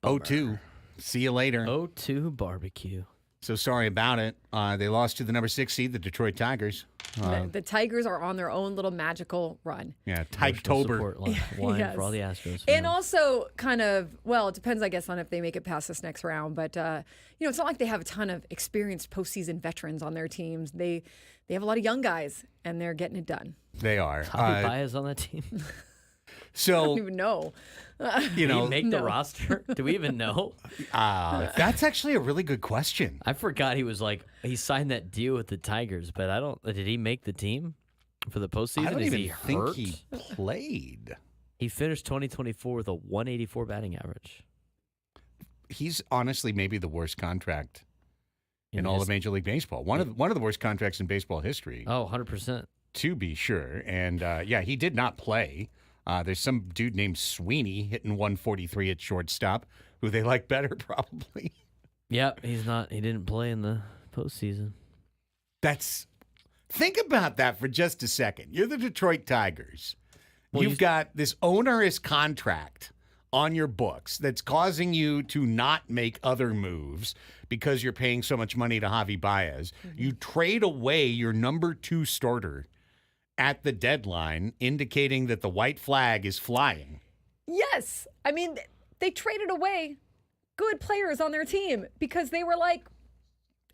S5: 0-2. See you later.
S7: 0-2 barbecue.
S5: So sorry about it. They lost to the number 6 seed, the Detroit Tigers.
S6: The Tigers are on their own little magical run.
S5: Yeah, Tigtober.
S7: Line
S6: Yes.
S7: for all the Astros.
S6: And also kind of, well, it depends, I guess, on if they make it past this next round. But, it's not like they have a ton of experienced postseason veterans on their teams. They have a lot of young guys, and they're getting it done.
S5: They are.
S7: Javi Baez on that team.
S6: I don't even know.
S7: Did he make the roster? Do we even know?
S5: That's actually a really good question.
S7: I forgot he signed that deal with the Tigers, but did he make the team for the postseason?
S5: I don't even think
S7: hurt?
S5: he played.
S7: He finished 2024 with a 184 batting average.
S5: He's honestly maybe the worst contract in all of Major League Baseball. One of the worst contracts in baseball history.
S7: Oh, 100%.
S5: To be sure. And, he did not play. There's some dude named Sweeney hitting 143 at shortstop, who they like better probably.
S7: Yep, he's not. He didn't play in the postseason.
S5: Think about that for just a second. You're the Detroit Tigers. You've got this onerous contract on your books that's causing you to not make other moves because you're paying so much money to Javi Baez. Mm-hmm. You trade away your number 2 starter at the deadline, indicating that the white flag is flying.
S6: Yes. I mean, they traded away good players on their team because they were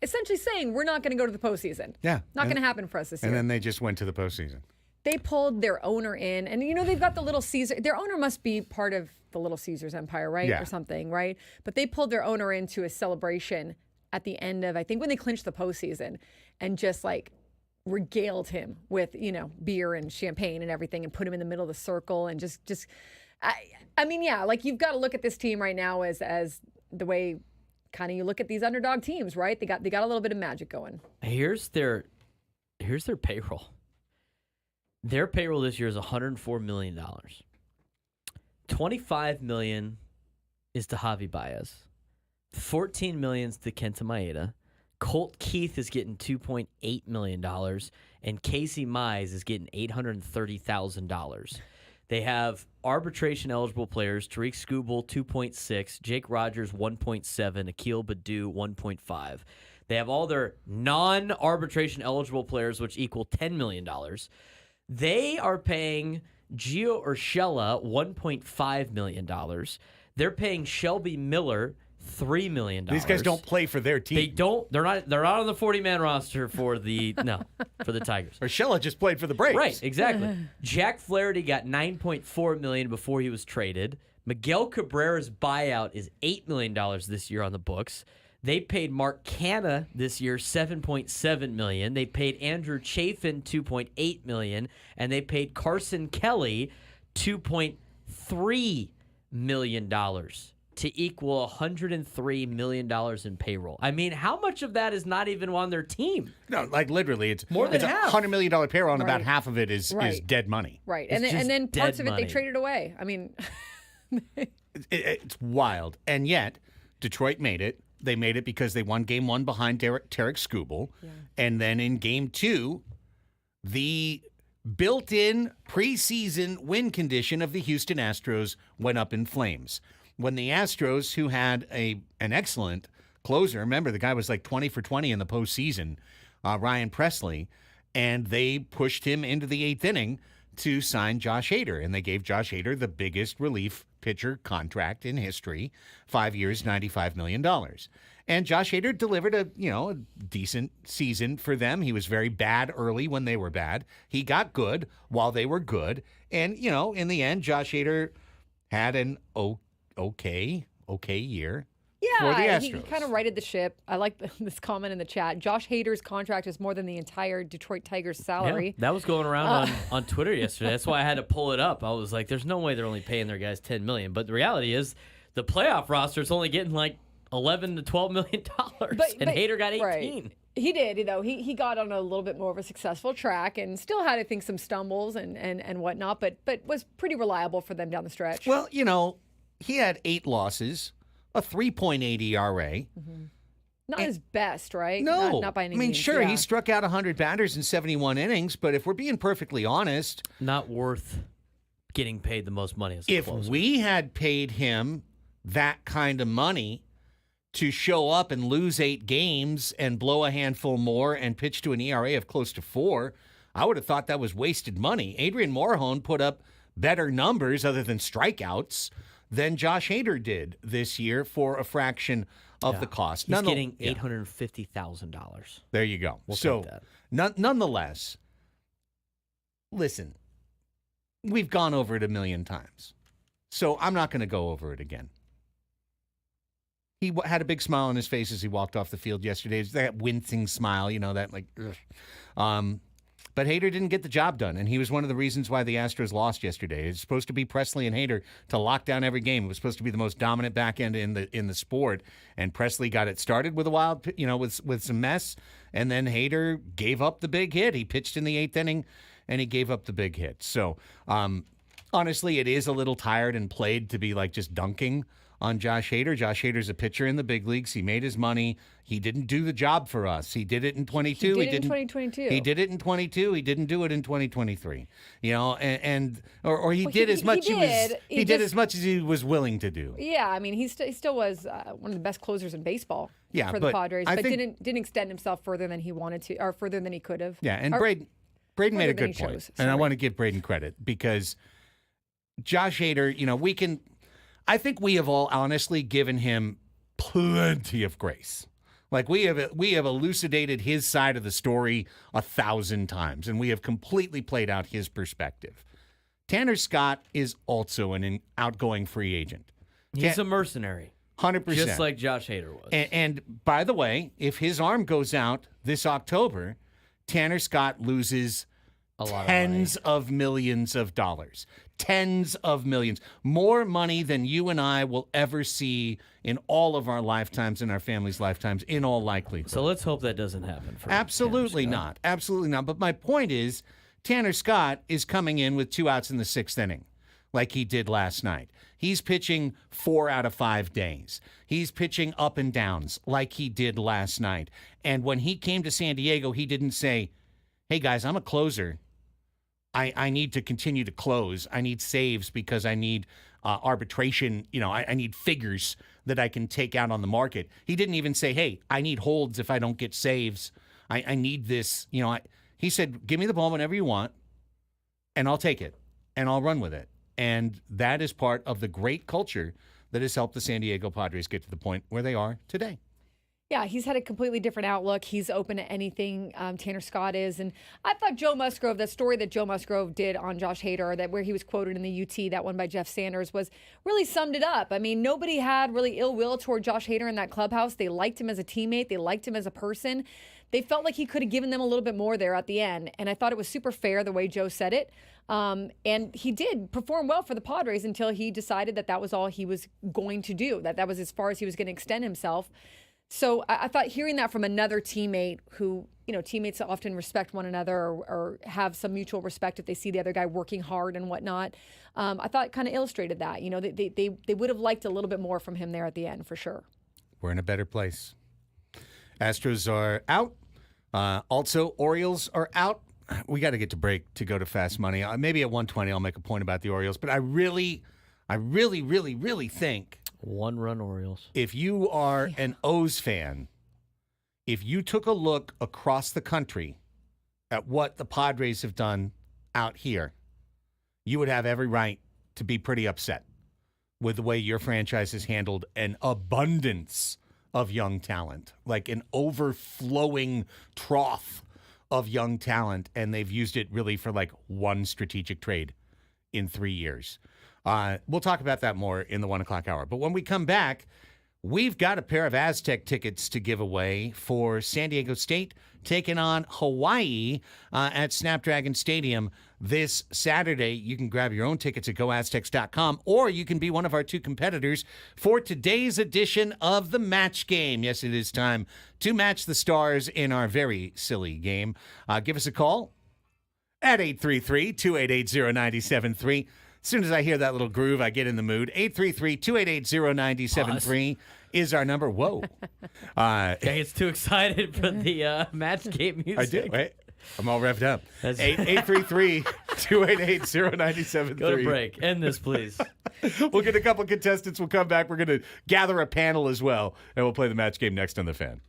S6: essentially saying, we're not going to go to the postseason.
S5: Yeah.
S6: Not going to happen for us this year.
S5: And then they just went to the postseason.
S6: They pulled their owner in, and they've got the Little Caesar. Their owner must be part of the Little Caesars empire, right?
S5: Yeah.
S6: Or something, right? But they pulled their owner into a celebration at the end of, I think, when they clinched the postseason and just regaled him with, beer and champagne and everything and put him in the middle of the circle and you've got to look at this team right now as the way kind of you look at these underdog teams, right? They got a little bit of magic going.
S7: Here's their payroll. Their payroll this year is $104 million. $25 million is to Javi Baez. $14 million is to Kenta Maeda. Colt Keith is getting $2.8 million, and Casey Mize is getting $830,000. They have arbitration-eligible players, Tariq Skubal, 2.6, Jake Rogers, 1.7, Akil Baddoo, 1.5. They have all their non-arbitration-eligible players, which equal $10 million. They are paying Gio Urshela $1.5 million. They're paying Shelby Miller $3 million.
S5: These guys don't play for their team.
S7: They don't. They're not on the 40-man roster for the Tigers.
S5: Urshela just played for the Braves.
S7: Right, exactly. Jack Flaherty got $9.4 million before he was traded. Miguel Cabrera's buyout is $8 million this year on the books. They paid Mark Canha this year $7.7 million. They paid Andrew Chafin $2.8 million, and they paid Carson Kelly $2.3 million to equal $103 million in payroll. I mean, how much of that is not even on their team?
S5: No, literally, it's
S7: more than half.
S5: $100 million payroll, and about half of it is dead money.
S6: Right, and then parts of it they traded away. I mean,
S5: it's wild, and yet Detroit made it. They made it because they won Game 1 behind Tariq Skubal, and then in Game 2, the built-in preseason win condition of the Houston Astros went up in flames. when the Astros, who had an excellent closer, remember the guy was like 20 for 20 in the postseason, Ryan Presley, and they pushed him into the 8th inning to sign Josh Hader, and they gave Josh Hader the biggest relief pitcher contract in history, 5 years, $95 million. And Josh Hader delivered a decent season for them. He was very bad early when they were bad. He got good while they were good. And, in the end, Josh Hader had an okay year. For the
S6: Yeah,
S5: Astros.
S6: he kind of righted the ship. I like this comment in the chat. Josh Hader's contract is more than the entire Detroit Tigers salary.
S7: Yeah, that was going around on Twitter yesterday. That's why I had to pull it up. I was like, there's no way they're only paying their guys $10 million. But the reality is the playoff roster is only getting like $11 to $12 million. And Hader got 18.
S6: Right. He did, though. He got on a little bit more of a successful track and still had, I think, some stumbles and whatnot, but was pretty reliable for them down the stretch.
S5: Well, he had 8 losses, a 3.8 ERA.
S6: Not his best, right?
S5: No.
S6: Not by any
S5: I mean,
S6: means.
S5: sure,
S6: yeah.
S5: he struck out 100 batters in 71 innings, but if we're being perfectly honest,
S7: not worth getting paid the most money as a
S5: if
S7: closer.
S5: we had paid him that kind of money to show up and lose 8 games and blow a handful more and pitch to an ERA of close to 4, I would have thought that was wasted money. Adrian Morejon put up better numbers other than strikeouts than Josh Hader did this year for a fraction of the cost.
S7: He's getting $850,000.
S5: There you go.
S7: We'll
S5: so,
S7: take that.
S5: Nonetheless, listen, we've gone over it a million times, so I'm not going to go over it again. He had a big smile on his face as he walked off the field yesterday. It's that wincing smile, that like, ugh. But Hader didn't get the job done, and he was one of the reasons why the Astros lost yesterday. It's supposed to be Presley and Hader to lock down every game. It was supposed to be the most dominant back end in the sport, and Presley got it started with a wild, with some mess, and then Hader gave up the big hit. He pitched in the 8th inning, and he gave up the big hit. So, honestly, it is a little tired and played to be like just dunking on Josh Hader. Josh Hader's a pitcher in the big leagues. He made his money. He didn't do the job for us. He did it in 22.
S6: He did it in 2022.
S5: He did it in 22. He didn't do it in 2023. Or he did as much as much as he was willing to do.
S6: Yeah, I mean, he still was one of the best closers in baseball for the
S5: but
S6: Padres,
S5: I
S6: but
S5: think,
S6: didn't extend himself further than he wanted to, or further than he could have.
S5: Yeah, and Braden made a good point, and I want to give Braden credit because Josh Hader, I think we have all honestly given him plenty of grace. Like we have elucidated his side of the story 1,000 times, and we have completely played out his perspective. Tanner Scott is also an outgoing free agent.
S7: He's a mercenary.
S5: 100%.
S7: Just like Josh Hader was.
S5: And by the way, if his arm goes out this October, Tanner Scott loses tens of millions of dollars. Tens of millions. More money than you and I will ever see in all of our lifetimes, in our family's lifetimes, in all likelihood.
S7: So let's hope that doesn't happen.
S5: Absolutely not. Absolutely not. But my point is, Tanner Scott is coming in with 2 outs in the 6th inning, like he did last night. He's pitching 4 out of 5 days. He's pitching up and downs like he did last night. And when he came to San Diego, he didn't say, hey, guys, I'm a closer. I need to continue to close. I need saves because I need arbitration. I need figures that I can take out on the market. He didn't even say, hey, I need holds if I don't get saves. I need this. He said, give me the ball whenever you want, and I'll take it, and I'll run with it. And that is part of the great culture that has helped the San Diego Padres get to the point where they are today.
S6: Yeah, he's had a completely different outlook. He's open to anything, Tanner Scott is. And I thought Joe Musgrove, that story that Joe Musgrove did on Josh Hader, that where he was quoted in the UT, that one by Jeff Sanders, was really summed it up. I mean, nobody had really ill will toward Josh Hader in that clubhouse. They liked him as a teammate. They liked him as a person. They felt like he could have given them a little bit more there at the end. And I thought it was super fair the way Joe said it. And he did perform well for the Padres until he decided that was all he was going to do, that was as far as he was going to extend himself. So I thought hearing that from another teammate who, teammates often respect one another or have some mutual respect if they see the other guy working hard and whatnot, I thought kind of illustrated that. They would have liked a little bit more from him there at the end, for sure.
S5: We're in a better place. Astros are out. Also, Orioles are out. We got to get to break to go to Fast Money. Maybe at 1:20 I'll make a point about the Orioles, but I really think
S7: One-run Orioles.
S5: If you are an O's fan, if you took a look across the country at what the Padres have done out here, you would have every right to be pretty upset with the way your franchise has handled an abundance of young talent, like an overflowing trough of young talent, and they've used it really for like one strategic trade in 3 years. We'll talk about that more in the 1 o'clock hour. But when we come back, we've got a pair of Aztec tickets to give away for San Diego State taking on Hawaii at Snapdragon Stadium this Saturday. You can grab your own tickets at goaztecs.com, or you can be one of our two competitors for today's edition of the Match Game. Yes, it is time to match the stars in our very silly game. Give us a call at 833-288-0973. As soon as I hear that little groove, I get in the mood. 833-288-0973 is our number. Whoa.
S7: I get too excited for the match game music.
S5: I do. Wait, I'm all revved up. 833-288-0973.
S7: Go to break. End this, please.
S5: We'll get a couple contestants. We'll come back. We're going to gather a panel as well, and we'll play the match game next on The Fan.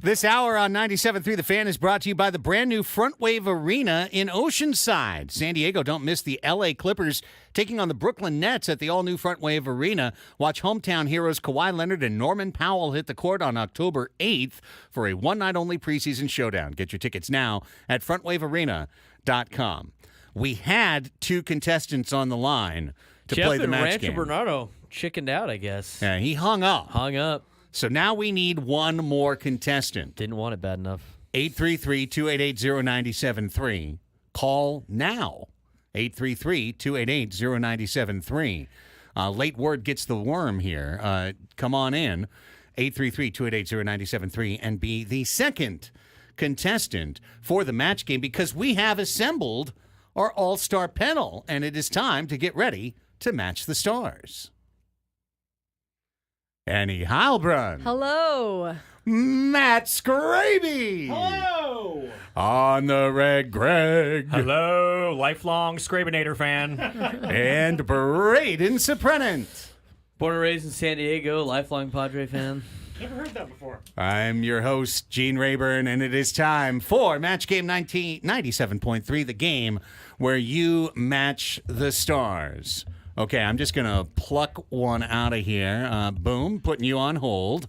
S5: This hour on 97.3 The Fan is brought to you by the brand new Front Wave Arena in Oceanside. San Diego don't miss the L.A. Clippers taking on the Brooklyn Nets at the all-new Front Wave Arena. Watch hometown heroes Kawhi Leonard and Norman Powell hit the court on October 8th for a one-night-only preseason showdown. Get your tickets now at frontwavearena.com. We had two contestants on the line to play the match
S7: Rancho
S5: game.
S7: Bernardo chickened out, I guess.
S5: Yeah, he hung up.
S7: Hung up.
S5: So now we need one more contestant.
S7: Didn't want it bad enough.
S5: 833-288-0973. Call now. 833-288-0973. Late word gets the worm here. Come on in. 833-288-0973 and be the second contestant for the match game because we have assembled our all-star panel, and it is time to get ready to match the stars. Annie Heilbrunn.
S6: Hello.
S5: Matt Scraby.
S10: Hello.
S5: On the Red Greg.
S10: Hello, lifelong Scrabinator fan.
S5: And Braden Suprenant.
S7: Born and raised in San Diego, lifelong Padre fan.
S10: Never heard that before.
S5: I'm your host, Gene Rayburn, and it is time for Match Game 97.3, the game where you match the stars. Okay, I'm just going to pluck one out of here. Boom, putting you on hold.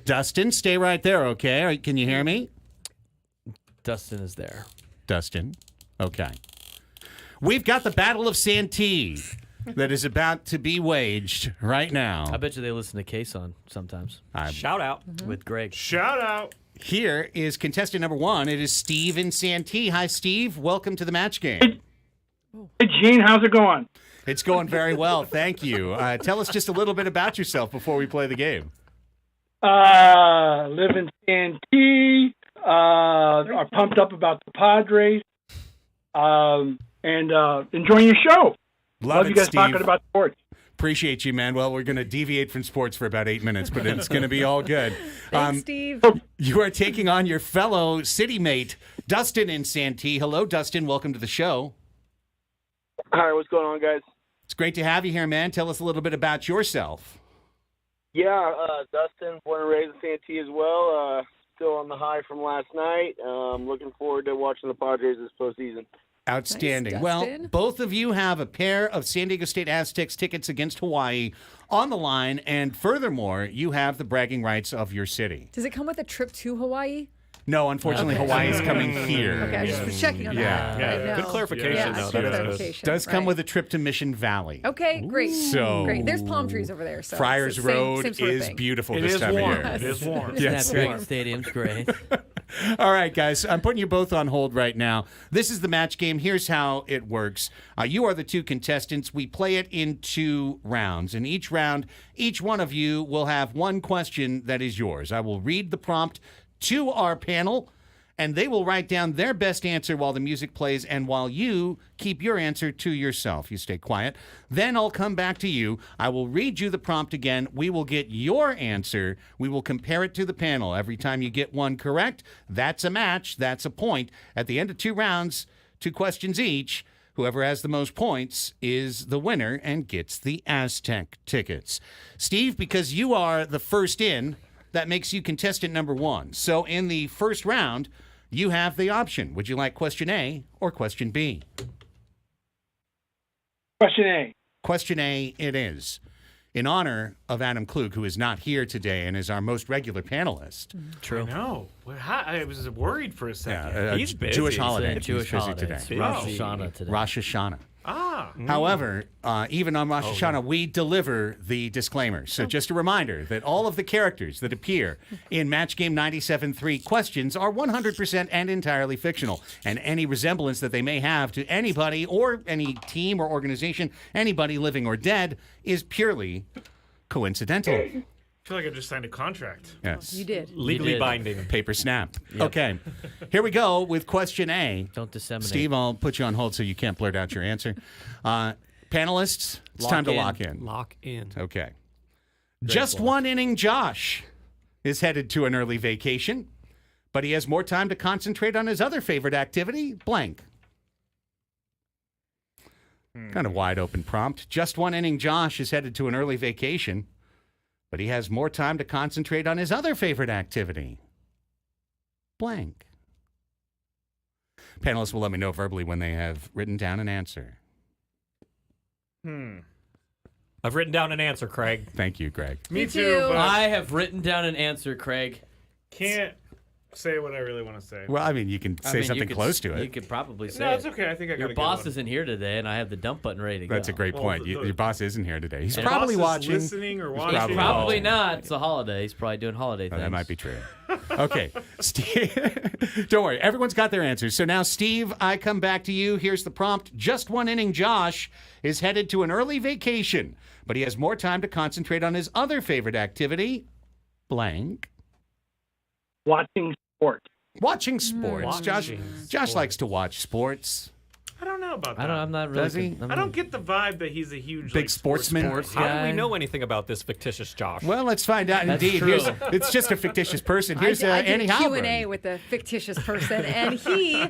S5: Dustin, stay right there, okay? Can you hear me?
S7: Dustin is there.
S5: Dustin, okay. We've got the Battle of Santee that is about to be waged right now.
S7: I bet you they listen to K-Son sometimes.
S10: Shout out.
S7: With Greg.
S10: Shout out.
S5: Here is contestant number one. It is Steve in Santee. Hi, Steve. Welcome to the match game.
S11: Hey, Gene, how's it going?
S5: It's going very well. Thank you. Tell us just a little bit about yourself before we play the game.
S11: Live in Santee. Are pumped up about the Padres. And enjoying your show. Love you guys
S5: Steve.
S11: talking about sports.
S5: Appreciate you, man. Well, we're going to deviate from sports for about 8 minutes, but it's going to be all good.
S6: Thanks, Steve.
S5: You are taking on your fellow city mate, Dustin in Santee. Hello, Dustin. Welcome to the show.
S12: Hi, what's going on, guys?
S5: It's great to have you here, man. Tell us a little bit about yourself.
S12: Yeah, Dustin, born and raised in Santee as well. Still on the high from last night. Looking forward to watching the Padres this postseason.
S5: Outstanding.
S6: Nice,
S5: well,
S6: Dustin.
S5: both of you have a pair of San Diego State Aztecs tickets against Hawaii on the line, and furthermore, you have the bragging rights of your city.
S6: Does it come with a trip to Hawaii?
S5: No, unfortunately,
S6: Okay.
S5: Hawaii is coming here.
S6: Okay, I just was checking on
S5: Yeah.
S6: that.
S10: Yeah,
S6: I know.
S10: good clarification,
S6: Yeah,
S10: though.
S6: good
S10: That is good.
S6: clarification.
S5: Does come
S6: right.
S5: with a trip to Mission Valley.
S6: Okay, great.
S5: So-
S6: great. There's palm trees over there. So
S5: Friars
S6: it's the same-
S5: Road
S6: same sort of
S5: is
S6: thing.
S5: beautiful
S10: It
S5: this
S10: is
S5: time
S10: warm.
S5: of year.
S10: It is warm.
S5: Yes.
S7: Snapdragon Stadium's great.
S5: All right, guys, I'm putting you both on hold right now. This is the match game. Here's how it works. You are the two contestants. We play it in 2 rounds. In each round, each one of you will have one question that is yours. I will read the prompt to our panel, and they will write down their best answer while the music plays and while you keep your answer to yourself. You stay quiet. Then I'll come back to you. I will read you the prompt again. We will get your answer. We will compare it to the panel. Every time you get one correct, that's a match. That's a point. At the end of 2 rounds, 2 questions each, whoever has the most points is the winner and gets the Aztec tickets. Steve, because you are the first in, that makes you contestant number 1. So in the first round, you have the option. Would you like question A or question B?
S11: Question A.
S5: Question A it is. In honor of Adam Klug, who is not here today and is our most regular panelist.
S7: True.
S10: No. I was worried for a second. He's busy.
S5: Jewish holiday.
S7: It's a Jewish
S5: He's busy
S7: holiday.
S5: today.
S7: It's Rosh Hashanah today.
S5: Rosh Hashanah.
S10: Ah.
S5: However, even on Rosh Hashanah, we deliver the disclaimer. So just a reminder that all of the characters that appear in Match Game 97.3 questions are 100% and entirely fictional. And any resemblance that they may have to anybody or any team or organization, anybody living or dead, is purely coincidental.
S10: I feel like I just signed a contract.
S5: Yes.
S6: You did.
S10: Legally
S7: did.
S10: binding.
S5: Paper snap.
S7: Yep.
S5: Okay. Here we go with question A.
S7: Don't disseminate.
S5: Steve, I'll put you on hold so you can't blurt out your answer. Panelists, it's time to lock in.
S10: Lock in.
S5: Okay. Just one inning Josh is headed to an early vacation, but he has more time to concentrate on his other favorite activity, blank. Kind of wide open prompt. Just one inning Josh is headed to an early vacation, but he has more time to concentrate on his other favorite activity, blank. Panelists will let me know verbally when they have written down an answer.
S10: I've written down an answer, Craig.
S5: Thank you, Greg.
S10: Me too. But
S7: I have written down an answer, Craig.
S10: can't say what I really want to say.
S5: Well, I mean, you can say something close to it.
S7: You could probably say
S10: No, it's
S7: it.
S10: okay. I think I got
S7: Your boss isn't here today, and I have the dump button ready to go.
S5: That's a great point. Your boss isn't here today. He's
S7: And
S5: probably
S10: boss is
S5: watching.
S10: listening or watching.
S7: He's probably not. It's a holiday. He's probably doing holiday things.
S5: That might be true. Okay, Steve. Don't worry. Everyone's got their answers. So now, Steve, I come back to you. Here's the prompt. Just one inning. Josh is headed to an early vacation, but he has more time to concentrate on his other favorite activity. Blank.
S11: Watching sports.
S5: Watching sports.
S10: Watching
S5: Josh likes to watch sports.
S10: I don't know about that.
S7: I'm not really.
S5: Does he?
S10: I don't get the vibe that he's a huge
S5: Big
S10: like,
S5: sportsman.
S10: sports
S5: How
S10: guy.
S5: do we know
S10: anything about this fictitious Josh?
S5: Well, let's find out.
S7: That's
S5: Indeed,
S7: true.
S5: it's just a fictitious person. Here's
S6: I did
S5: Annie
S6: a Q&A
S5: Halberd.
S6: with a fictitious person, and he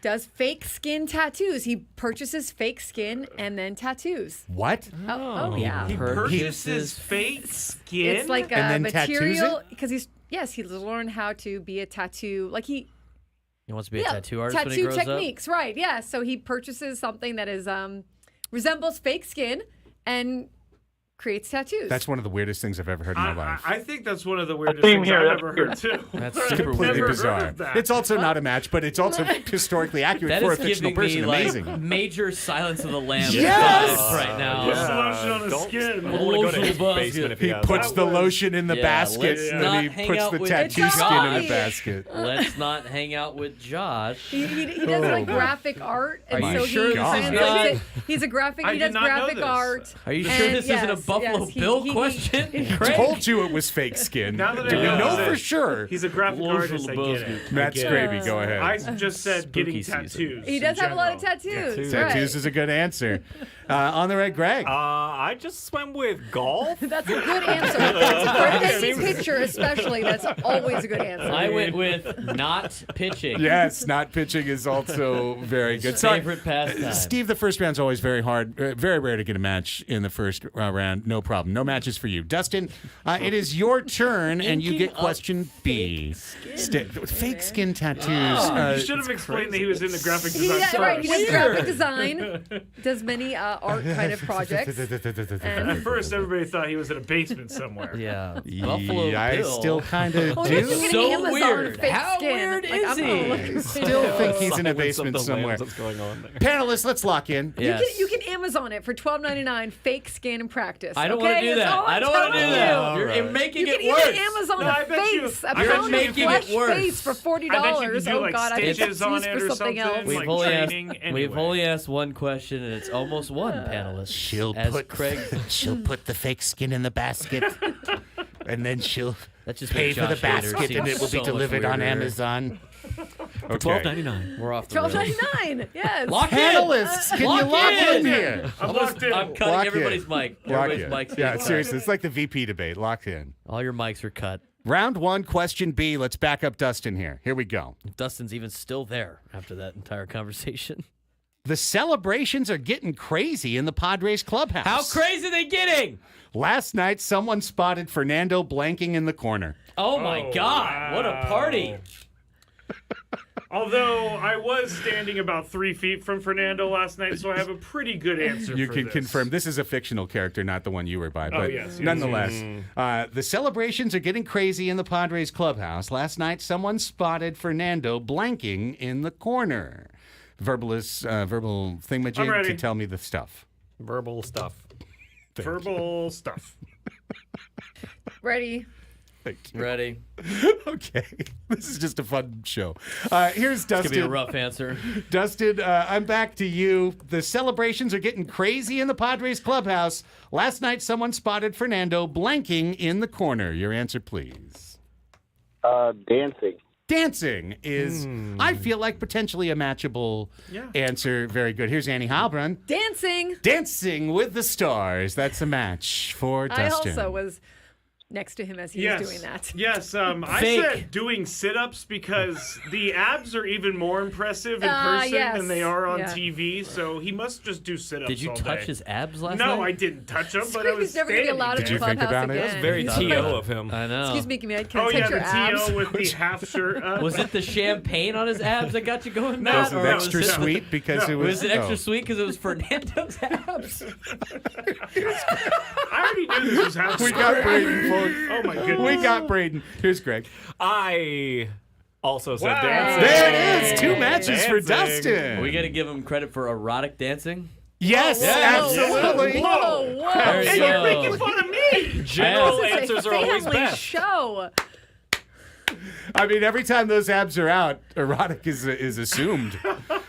S6: does fake skin tattoos. He purchases fake skin and then tattoos.
S5: What?
S6: Oh yeah.
S10: He purchases fake skin.
S6: It's like
S5: And
S6: a
S5: then tattoos
S6: material
S5: it?
S6: because he's learned how to be a tattoo. Like he
S7: wants to be a tattoo artist when he
S6: tattoo
S7: grows
S6: techniques, right? Yeah. So he purchases something that is resembles fake skin and creates tattoos.
S5: That's one of the weirdest things I've ever heard in my life.
S10: I think that's one of the weirdest
S11: same
S10: things
S11: here,
S10: I've
S11: that's
S10: ever
S11: weird.
S10: heard too.
S7: That's
S10: I've
S7: super
S5: Completely
S10: never heard
S5: bizarre.
S10: of that.
S5: It's also not a match, but it's also historically accurate
S7: That
S5: for a
S7: is
S5: fictional
S7: giving
S5: person.
S7: me like
S5: Amazing.
S7: major Silence of the Lambs
S5: Yes!
S7: vibes right now.
S10: Just lotion on his skin.
S7: I wanna go to his basement
S10: if
S5: He puts the lotion in the
S7: Yeah,
S5: basket,
S7: let's
S5: and
S7: not
S5: then he
S7: hang
S5: puts
S7: out
S5: the
S7: with
S5: tattoo
S7: Josh.
S5: skin in the basket.
S7: Let's not hang out with Josh.
S6: He does like graphic art, and
S7: Are
S6: so
S7: you sure
S6: he
S7: this is
S6: translates
S7: not-
S6: it. He's a graphic.
S10: I
S6: He
S10: did
S6: does
S10: not know
S6: graphic
S10: this.
S6: art.
S7: Are you sure
S6: and
S7: this isn't a
S6: yes,
S7: Buffalo
S6: yes,
S7: Bill
S6: he-
S7: question?
S5: I
S7: Craig?
S5: told you it was fake skin.
S10: Now that I
S5: Do we
S10: know
S5: know
S10: that
S5: for sure?
S10: He's a graphic
S7: Lotion
S10: artist. I get
S7: Lebowski.
S10: it.
S5: Matt
S10: I get it.
S5: Scraby, go ahead.
S10: I just said getting
S7: Spooky season.
S10: tattoos.
S6: He
S10: in
S6: does have a lot of
S10: general.
S6: tattoos.
S5: Tattoos is a good answer. On the red, Greg.
S10: I just went with golf.
S6: That's a good answer. For any pitcher, especially, that's always a good answer.
S7: I went with not pitching.
S5: Yes, not pitching is also very good. Sorry,
S7: Favorite pastime.
S5: Steve, the first round's always very hard. Very rare to get a match in the first round. No problem. No matches for you. Dustin, it is your turn, and you get question B. Fake skin tattoos.
S10: You should have explained that he was into graphic design first.
S6: Right, he does graphic design, does many art kind of projects.
S10: At first, everybody thought he was in a basement somewhere.
S7: Yeah. Buffalo
S5: I
S7: Bill.
S5: still kind of
S6: Oh,
S5: do.
S6: he's looking at
S7: So
S6: Amazon
S7: weird.
S6: fake
S7: How
S6: skin.
S7: weird
S6: Like,
S7: is
S6: I'm gonna
S7: he?
S6: look at
S5: Still think he's in a
S10: Silence of
S5: basement
S10: the
S5: somewhere.
S10: Lambs, what's going on there?
S5: Panelists, let's lock in.
S7: Yes.
S6: You can Amazon it for $12.99. Fake skin and practice.
S7: I don't
S6: okay?
S7: want to do
S6: That's
S7: that.
S6: all I'm
S7: I don't want to do
S6: telling
S7: that.
S6: you.
S7: You're making
S6: You
S7: it
S6: can
S7: worse.
S6: even Amazon
S10: No, I
S6: a
S10: bet you-
S6: face, a
S10: I bet
S6: pound
S10: you
S6: of
S7: making it
S6: flesh
S7: worse.
S6: face for $40.
S10: I bet you could do,
S6: Oh
S10: like,
S6: God, I think
S10: stitches
S6: that's
S10: on
S6: used
S10: it
S6: for
S10: or
S6: something
S10: something.
S6: else.
S10: We've
S7: We've
S10: like
S7: only asked.
S10: training
S7: We've
S10: anyway.
S7: only asked one question, and it's almost one panelist.
S5: She'll
S7: as
S5: put
S7: Craig.
S5: she'll put the fake skin in the basket, and then she'll
S7: That just
S5: pay
S7: makes
S5: for the
S7: Josh Hader
S5: basket,
S7: seem
S5: and it will
S7: so
S5: be
S7: much
S5: delivered on
S7: weirder.
S5: Amazon.
S10: For $12.99.
S7: We're off the rails.
S6: $12.99. Yes.
S7: Lock in.
S5: Panelists, can you lock in here?
S10: I'm locked in.
S7: I'm cutting
S5: Lock in.
S7: everybody's mic.
S5: Lock
S7: Everybody's
S5: in.
S7: mics.
S5: Yeah,
S7: getting cut.
S5: seriously, it's like the VP debate. Locked in.
S7: All your mics are cut.
S5: Round one, question B. Let's back up Dustin here. Here we go.
S7: Dustin's even still there after that entire conversation.
S5: The celebrations are getting crazy in the Padres clubhouse.
S7: How crazy are they getting?
S5: Last night, someone spotted Fernando blanking in the corner.
S7: Oh my God! What a party!
S10: Although I was standing about 3 feet from Fernando last night, so I have a pretty good answer
S5: You
S10: for
S5: can
S10: this.
S5: confirm this is a fictional character, not the one you were by. But
S10: yes, yes,
S5: nonetheless, the celebrations are getting crazy in the Padres clubhouse. Last night, someone spotted Fernando blanking in the corner. Verbal
S10: I'm
S5: thingamajig
S10: ready.
S5: to tell me the stuff.
S10: Verbal stuff. Verbal stuff.
S6: Ready.
S7: Ready?
S5: Okay, this is just a fun show. Here's
S7: It's gonna be a
S5: Dustin.
S7: rough answer.
S5: Dustin, I'm back to you. The celebrations are getting crazy in the Padres clubhouse. Last night, someone spotted Fernando blanking in the corner. Your answer, please.
S12: Dancing.
S5: Dancing is, I feel like, potentially a matchable answer. Very good. Here's Annie Halbrun.
S6: Dancing.
S5: Dancing with the Stars. That's a match for
S6: I
S5: Dustin.
S6: also was next to him as he
S10: Yes.
S6: was doing that.
S10: Yes, I
S7: Fake.
S10: said doing sit-ups because the abs are even more impressive in person than they are on TV. So he must just do sit-ups.
S7: Did you
S10: all
S7: touch
S10: day.
S7: his abs last night?
S10: No, I didn't touch them, but I was
S6: He's never going to be
S10: standing
S6: allowed
S10: there.
S6: in the clubhouse again.
S13: That's very T.O. of him.
S7: I know.
S6: Excuse me, can I
S10: Oh
S6: touch
S10: yeah,
S6: your
S10: the
S6: abs?
S10: T.O. with the half shirt up.
S7: Was it the champagne on his abs that got you going?
S10: No,
S7: Matt,
S5: Was it
S7: or
S5: extra
S7: was
S5: sweet because it was?
S7: Was it extra
S5: oh.
S7: sweet because it was Fernando's abs?
S10: I already knew this was half
S5: We
S10: shirt.
S5: got Braden, folks.
S10: Oh my goodness.
S5: We got Braden. Here's Greg.
S13: I also said
S10: Wow.
S13: dancing.
S5: There it is. 2 matches for
S13: Dancing.
S5: Dustin.
S7: We got to give him credit for erotic dancing.
S5: Yes, absolutely.
S6: Whoa, whoa.
S7: There you
S10: Hey, you're
S7: go.
S10: making fun of me.
S13: General
S6: This is
S13: answers
S6: a
S13: are always
S6: family
S13: best.
S6: show.
S5: I mean, every time those abs are out, erotic is assumed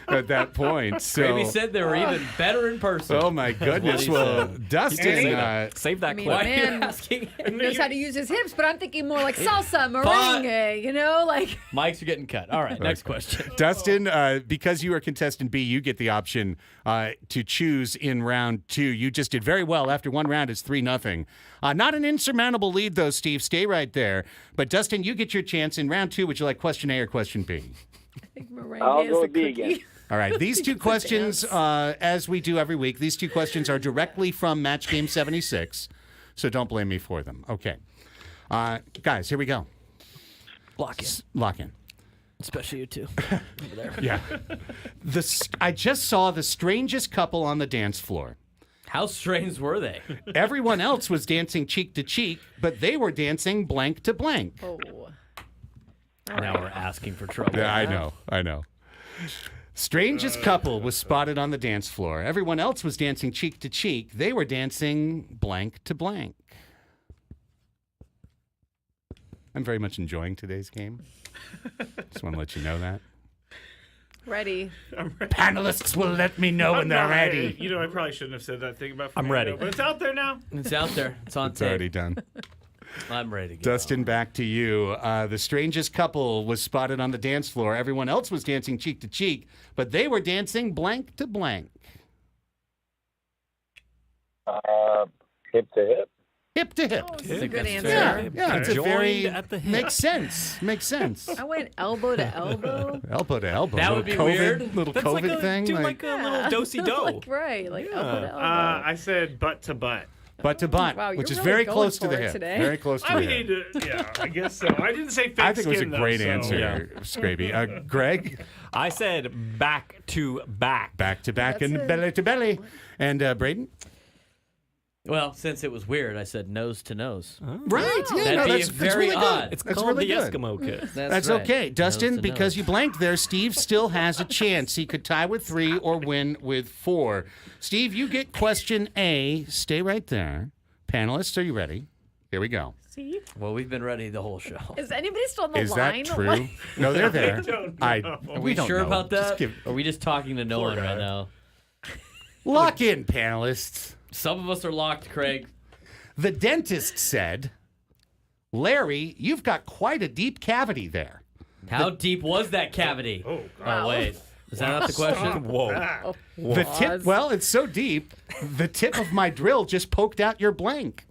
S5: at that point. So,
S7: Maybe said they were even better in person.
S5: oh my goodness.
S7: he
S5: Well,
S7: said.
S5: Dustin,
S13: Save that
S6: I mean,
S13: clip.
S7: Why are you
S6: man
S7: asking?
S6: knows how to use his hips, but I'm thinking more like salsa, merengue, you know, like.
S7: Mics are getting cut. All right, next question.
S5: Dustin, because you are contestant B, you get the option to choose in round 2. You just did very well. After one round, it's 3-0. Not an insurmountable lead, though, Steve. Stay right there. But, Dustin, you get your chance in round 2. Would you like question A or question B?
S6: I think merengue
S12: I'll
S6: is
S12: go
S6: the
S12: with B
S6: cookie.
S12: again.
S5: All right. These 2 questions, as we do every week, these 2 questions are directly from Match Game 76. So don't blame me for them. Okay. Guys, here we go.
S7: Lock in.
S5: Lock in.
S7: Especially you two. Over there.
S5: Yeah. I just saw the strangest couple on the dance floor.
S7: How strange were they?
S5: Everyone else was dancing cheek to cheek, but they were dancing blank to blank.
S6: Oh.
S7: Now we're asking for trouble.
S5: Yeah, I know. Strangest couple was spotted on the dance floor. Everyone else was dancing cheek to cheek. They were dancing blank to blank. I'm very much enjoying today's game. Just want to let you know that.
S6: Ready.
S5: Panelists will let me know when they're ready.
S10: You know, I probably shouldn't have said that thing about
S13: I'm
S10: Fernando,
S13: ready.
S10: but it's out there now.
S7: It's out there. It's on
S5: It's
S7: tape.
S5: already done.
S7: I'm ready to go.
S5: Dustin, back to you. The strangest couple was spotted on the dance floor. Everyone else was dancing cheek to cheek, but they were dancing blank to blank.
S12: Hip to hip.
S5: Hip to hip.
S6: Oh, this is a good
S7: that's
S6: answer.
S7: fair.
S5: Yeah, it's a
S13: Joined
S5: very
S13: at the hip.
S5: makes sense. Makes sense.
S6: I went elbow to elbow.
S5: Elbow to elbow.
S7: That
S5: Little
S7: would be
S5: COVID,
S7: weird.
S5: Little
S13: That's
S5: COVID
S13: like a,
S5: thing.
S13: do
S5: like
S13: like a little do-si-do.
S6: Like, right, like elbow to elbow.
S10: I said butt to butt.
S5: butt to butt,
S6: Wow, you're
S5: which is
S6: really
S5: very
S6: going
S5: close to
S6: for
S5: the
S6: it
S5: hip.
S6: today.
S5: Very close to
S10: I
S5: the
S10: mean,
S5: hip.
S10: yeah, I guess so. I didn't say fake
S5: I think it was a
S10: skin, though,
S5: great
S10: so-
S5: answer, Scraby. Greg?
S13: I said back to back.
S5: Back to back
S6: That's
S5: and
S6: it.
S5: belly to belly. And Braden?
S7: Well, since it was weird, I said nose to nose.
S5: Right. Yeah,
S7: That'd
S5: no,
S7: be
S5: that's
S7: very
S5: really
S7: odd.
S5: good.
S13: It's
S5: That's
S13: called
S5: really
S13: the
S5: good.
S13: Eskimo kiss.
S5: That's
S7: right.
S5: okay. Dustin,
S7: Nose to
S5: because
S7: nose.
S5: you blanked there, Steve still has a chance. He could tie with 3 or win with 4. Steve, you get question A. Stay right there. Panelists, are you ready? Here we go.
S6: Steve?
S7: Well, we've been ready the whole show.
S6: Is anybody still on the
S5: Is
S6: line?
S5: that true?
S6: Like-
S5: No, they're there.
S7: Are we
S5: don't
S7: sure
S5: know.
S7: about
S5: Just
S7: that?
S5: give-
S7: Are we just talking to no
S10: Poor
S7: one
S10: guy.
S7: right now?
S5: Lock in, panelists.
S7: Some of us are locked, Craig.
S5: The dentist said, Larry, you've got quite a deep cavity there.
S7: How deep was that cavity?
S10: Oh,
S7: Oh, wait. Is that not the question?
S13: Whoa.
S5: The tip, well, it's so deep, the tip of my drill just poked out your blank.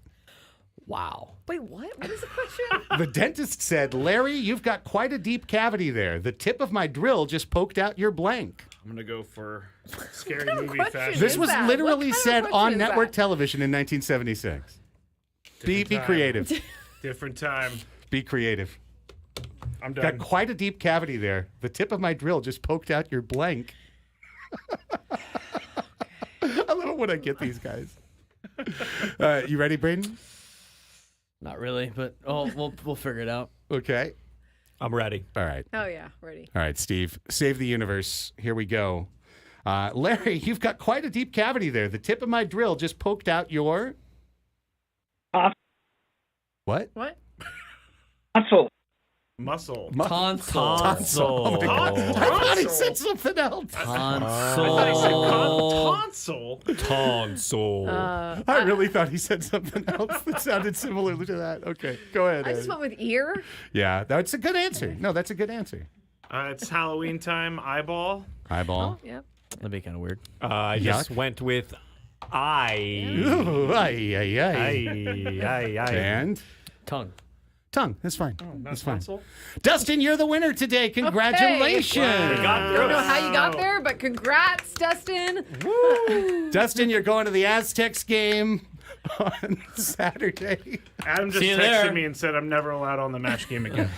S7: Wow.
S6: Wait, what? What is the question?
S5: The dentist said, Larry, you've got quite a deep cavity there. The tip of my drill just poked out your blank.
S10: I'm gonna go for scary
S6: kind of
S10: movie
S6: question
S10: fashion.
S6: is
S5: This was
S6: that? What
S5: literally
S6: kind of
S5: said
S6: question
S5: on
S6: is
S5: network
S6: that?
S5: television in 1976. Be
S10: Different time.
S5: creative.
S10: Different time.
S5: Be creative.
S10: I'm
S5: Got
S10: done.
S5: quite a deep cavity there. The tip of my drill just poked out your blank. I love it when I get these guys. You ready, Braden?
S7: Not really, but we'll figure it out.
S5: Okay.
S13: I'm ready.
S5: All right.
S6: Oh, yeah, ready.
S5: All right, Steve. Save the universe. Here we go. Larry, you've got quite a deep cavity there. The tip of my drill just poked out your... What?
S6: What?
S11: Tonsil.
S10: Muscle.
S7: Tonsil.
S5: Tonsil. Oh my God. I thought he said something else.
S10: Tonsil.
S13: Tonsil.
S5: I really thought he said something else that sounded similar to that. Okay, go ahead.
S6: I just
S5: Ed.
S6: went with ear.
S5: Yeah, that's a good answer. No, that's a good answer.
S10: It's Halloween time. Eyeball.
S5: Eyeball.
S6: Oh, yep.
S7: That'd be kind of weird.
S13: I just went with I.
S5: Ooh, ay, ay, ay.
S13: Ay.
S5: And
S7: Tongue.
S5: That's fine. That's fine.
S10: pencil?
S5: Dustin, you're the winner today. Congratulations.
S10: We got
S6: I don't know how you got there, but congrats, Dustin.
S5: Dustin, you're going to the Aztecs game on Saturday.
S10: Adam just
S7: See you
S10: texted
S7: there.
S10: me and said I'm never allowed on the match game again.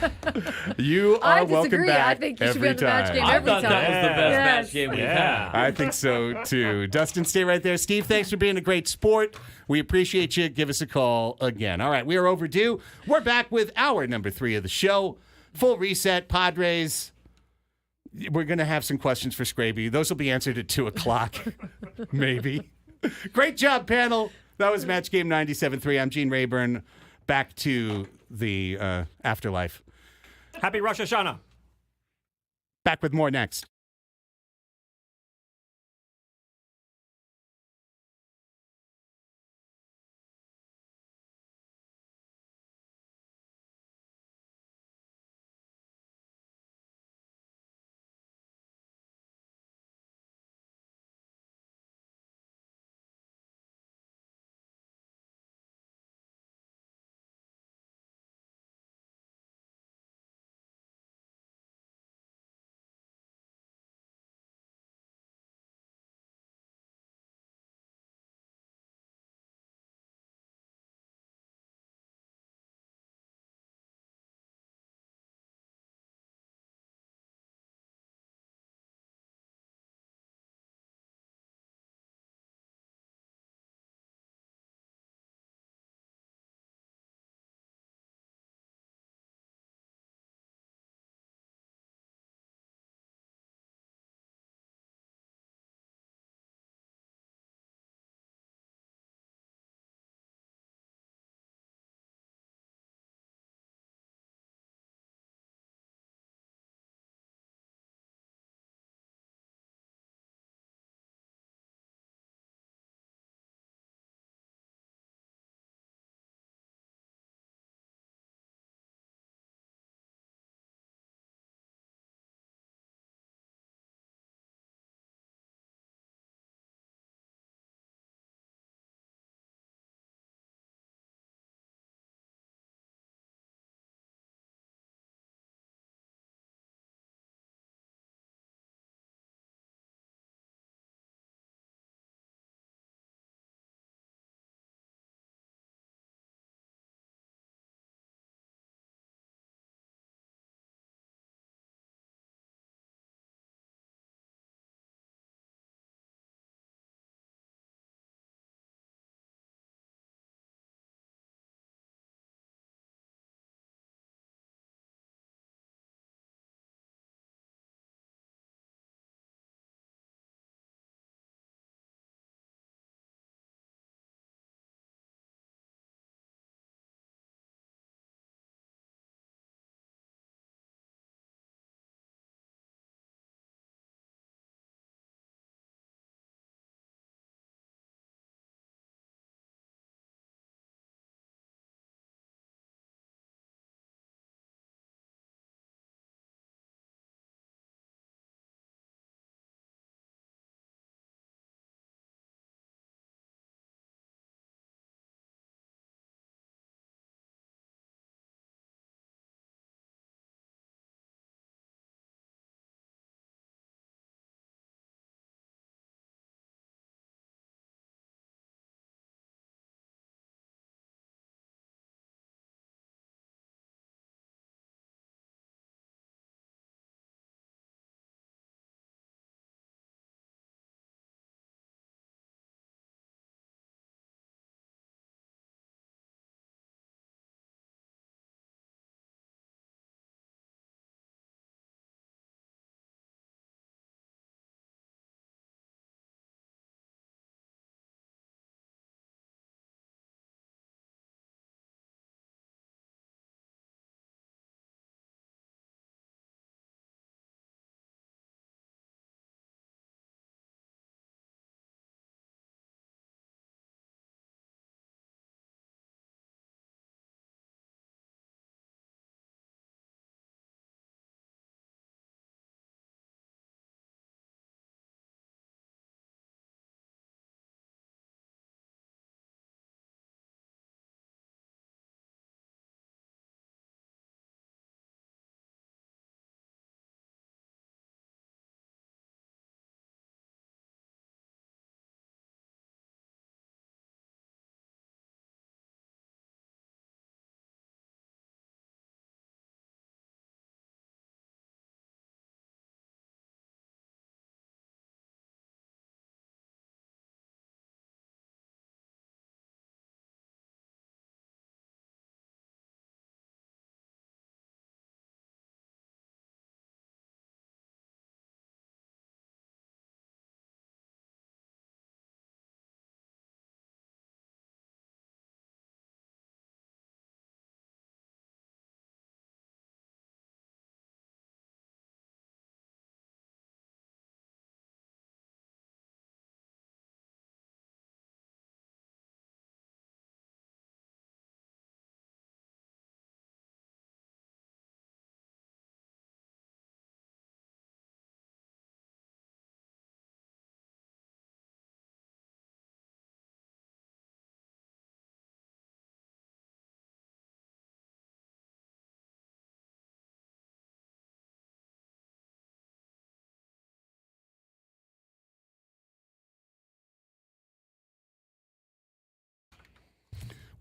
S5: You
S6: I
S5: are welcome
S6: disagree.
S5: back
S6: I think you should be
S5: every
S6: on the match
S5: time.
S6: game
S7: I
S6: every
S7: thought
S6: time.
S7: that was the best
S6: Yes.
S7: match game we've had.
S5: I think so too. Dustin, stay right there. Steve, thanks for being a great sport. We appreciate you. Give us a call again. All right, we are overdue. We're back with hour number 3 of the show. Full reset, Padres. We're going to have some questions for Scraby. Those will be answered at 2 o'clock, maybe. Great job, panel. That was Match Game 97.3. I'm Gene Rayburn. Back to the afterlife.
S13: Happy Rosh Hashanah.
S5: Back with more next.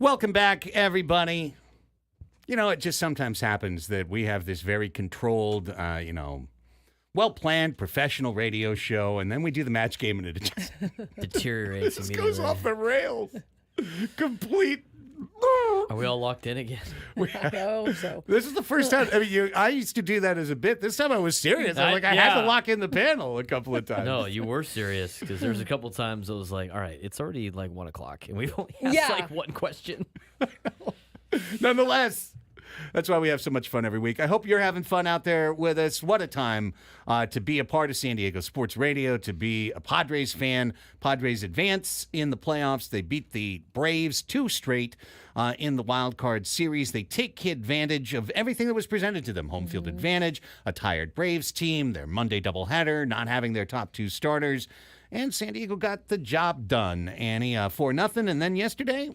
S5: Welcome back, everybody. You know, it just sometimes happens that we have this very controlled, well-planned professional radio show, and then we do the match game, and it just
S7: deteriorates.
S5: It just goes off the rails. Complete.
S7: Are we all locked in again?
S6: I hope so.
S5: This is the first time. I mean, I used to do that as a bit. This time I was serious. I had to lock in the panel a couple of times.
S7: No, you were serious because there's a couple times I was like, all right, it's already like 1 o'clock, and we've only asked like one question.
S5: Nonetheless, that's why we have so much fun every week. I hope you're having fun out there with us. What a time to be a part of San Diego Sports Radio, to be a Padres fan. Padres advance in the playoffs. They beat the Braves 2 straight in the wild card series. They take advantage of everything that was presented to them. Home field advantage, a tired Braves team, their Monday doubleheader, not having their top 2 starters. And San Diego got the job done, Annie, 4-0. And then yesterday, a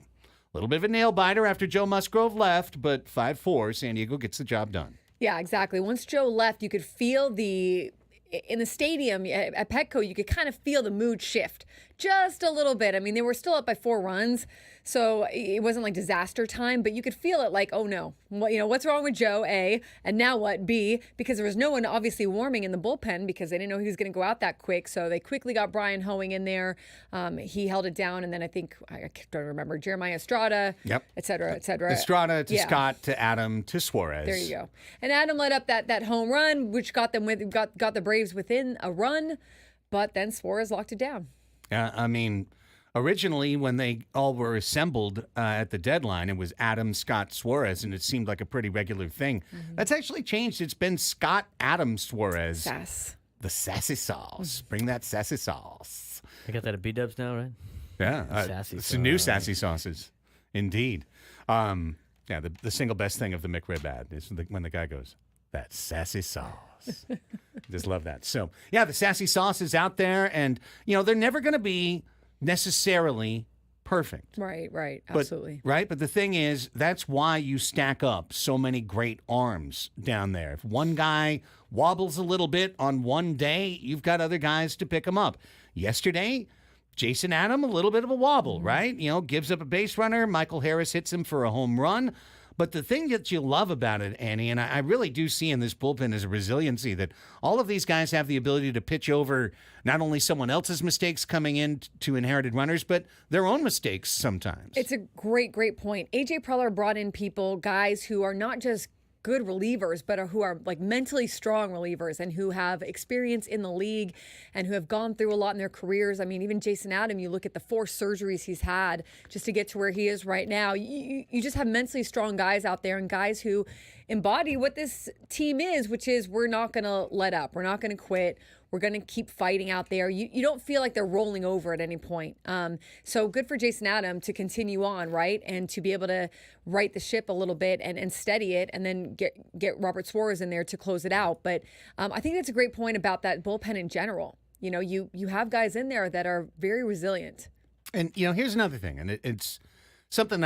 S5: little bit of a nail-biter after Joe Musgrove left, but 5-4, San Diego gets the job done.
S6: Yeah, exactly. Once Joe left, you could feel in the stadium at Petco, you could kind of feel the mood shift just a little bit. I mean, they were still up by 4 runs, so it wasn't like disaster time, but you could feel it like, oh no, what's wrong with Joe, A, and now what, B, because there was no one obviously warming in the bullpen because they didn't know he was going to go out that quick, so they quickly got Brian Hoeing in there. He held it down, and then I think, I don't remember, Jeremiah Estrada, et cetera, et cetera.
S5: Estrada to Scott to Adam to Suarez.
S6: There you go. And Adam let up that home run, which got the Braves within a run, but then Suarez locked it down.
S5: I mean, originally when they all were assembled at the deadline, it was Adam, Scott, Suarez, and it seemed like a pretty regular thing. Mm-hmm. That's actually changed. It's been Scott, Adam, Suarez.
S6: Sass.
S5: The sassy sauce. Bring that sassy sauce.
S7: I got that at B-Dubs now, right?
S5: Yeah.
S7: Sassy
S5: it's new sassy sauces. Indeed. The single best thing of the McRib ad is when the guy goes, that sassy sauce. Just love that. So, yeah, the sassy sauce is out there, and, they're never going to be necessarily perfect.
S6: Right. Absolutely.
S5: But the thing is, that's why you stack up so many great arms down there. If one guy wobbles a little bit on one day, you've got other guys to pick him up. Yesterday, Jason Adam, a little bit of a wobble, right? Gives up a base runner. Michael Harris hits him for a home run. But the thing that you love about it, Annie, and I really do see in this bullpen is a resiliency that all of these guys have the ability to pitch over not only someone else's mistakes coming in to inherited runners, but their own mistakes sometimes.
S6: It's a great point. A.J. Preller brought in guys who are not just good relievers, but who are like mentally strong relievers and who have experience in the league and who have gone through a lot in their careers. I mean, even Jason Adam, you look at the 4 surgeries he's had just to get to where he is right now. You just have mentally strong guys out there and guys who embody what this team is, which is we're not going to let up. We're not going to quit. We're going to keep fighting out there. You don't feel like they're rolling over at any point. So good for Jason Adam to continue on, right? And to be able to right the ship a little bit and steady it and then get Robert Suarez in there to close it out. But I think that's a great point about that bullpen in general. You have guys in there that are very resilient.
S5: And, here's another thing, and it's something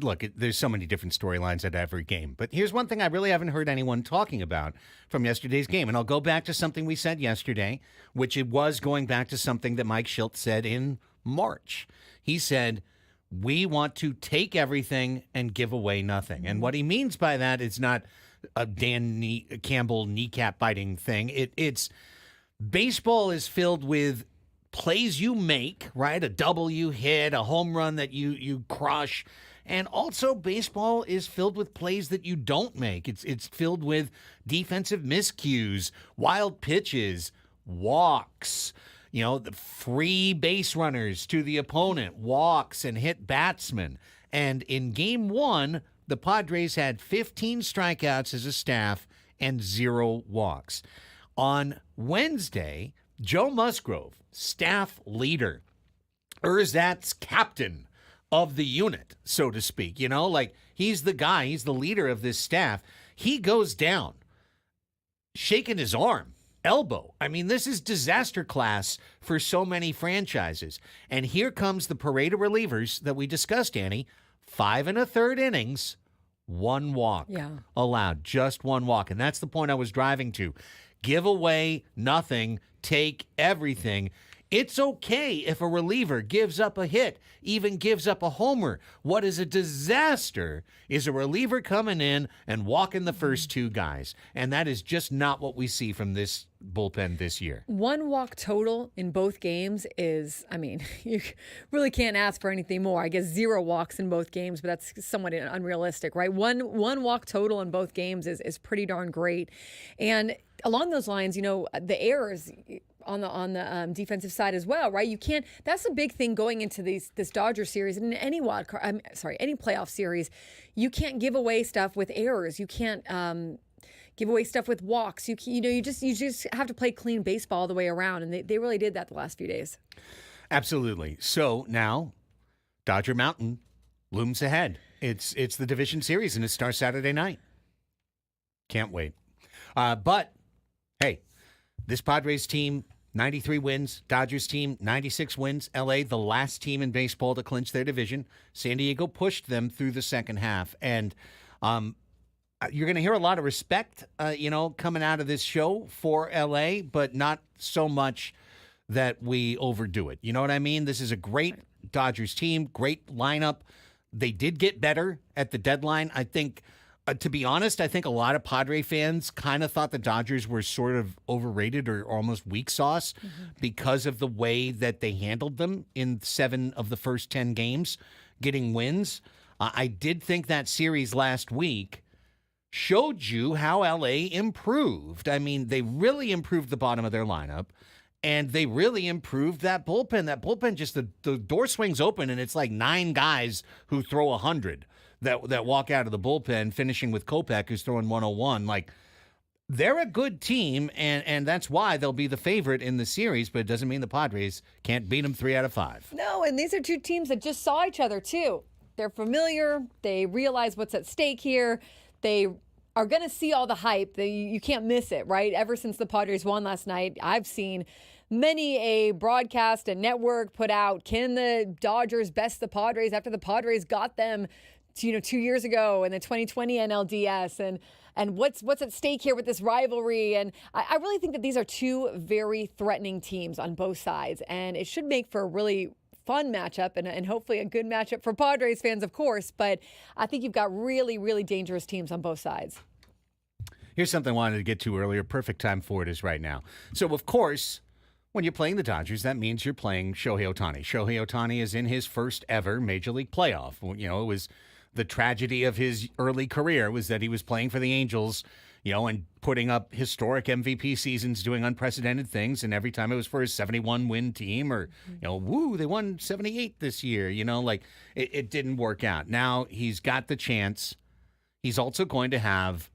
S5: look, there's so many different storylines at every game. But here's one thing I really haven't heard anyone talking about from yesterday's game. And I'll go back to something we said yesterday, which it was going back to something that Mike Schilt said in March. He said, we want to take everything and give away nothing. And what he means by that is not a Dan Campbell kneecap biting thing. It's baseball is filled with plays you make, right? A double you hit, a home run that you crush. And also baseball is filled with plays that you don't make. It's filled with defensive miscues, wild pitches, walks, the free base runners to the opponent, walks and hit batsmen. And in game 1, the Padres had 15 strikeouts as a staff and 0 walks. On Wednesday, Joe Musgrove, staff leader, Erzat's captain of the unit, so to speak. He's the guy, he's the leader of this staff. He goes down, shaking his arm, elbow. I mean, this is disaster class for so many franchises. And here comes the parade of relievers that we discussed, Annie. 5 1/3 innings, 1 walk allowed, just 1 walk. And that's the point I was driving to. Give away nothing, take everything. It's okay if a reliever gives up a hit, even gives up a homer. What is a disaster is a reliever coming in and walking the first two guys. And that is just not what we see from this bullpen this year.
S6: 1 walk total in both games is, I mean, you really can't ask for anything more. I guess 0 walks in both games, but that's somewhat unrealistic, right? One walk total in both games is pretty darn great. And along those lines, the errors on the defensive side as well, right? You can't. That's a big thing going into this Dodgers series and any any playoff series. You can't give away stuff with errors. You can't give away stuff with walks. You just have to play clean baseball all the way around, and they really did that the last few days.
S5: Absolutely. So now, Dodger Mountain looms ahead. It's the division series, and it starts Saturday night. Can't wait. But hey, this Padres team, 93 wins. Dodgers team, 96 wins. L.A., the last team in baseball to clinch their division. San Diego pushed them through the second half. And you're going to hear a lot of respect, coming out of this show for L.A., but not so much that we overdo it. You know what I mean? This is a great Dodgers team, great lineup. They did get better at the deadline. I think, to be honest, I think a lot of Padre fans kind of thought the Dodgers were sort of overrated or almost weak sauce because of the way that they handled them in 7 of the first 10 games, getting wins. I did think that series last week showed you how LA improved. I mean, they really improved the bottom of their lineup, and they really improved that bullpen. That bullpen, just the door swings open, and it's like 9 guys who throw 100 that walk out of the bullpen, finishing with Kopech, who's throwing 101. Like, they're a good team, and that's why they'll be the favorite in the series, but it doesn't mean the Padres can't beat them 3 out of 5.
S6: No, and these are two teams that just saw each other, too. They're familiar. They realize what's at stake here. They are going to see all the hype. You can't miss it, right? Ever since the Padres won last night, I've seen many a broadcast and network put out, can the Dodgers best the Padres after the Padres got them 2 years ago in the 2020 NLDS, and what's at stake here with this rivalry? And I really think that these are two very threatening teams on both sides, and it should make for a really fun matchup and hopefully a good matchup for Padres fans, of course. But I think you've got really, really dangerous teams on both sides.
S5: Here's something I wanted to get to earlier. Perfect time for it is right now. So, of course, when you're playing the Dodgers, that means you're playing Shohei Ohtani. Shohei Ohtani is in his first ever Major League playoff. It was the tragedy of his early career was that he was playing for the Angels, and putting up historic MVP seasons, doing unprecedented things. And every time it was for his 71-win team or, they won 78 this year, it didn't work out. Now he's got the chance. He's also going to have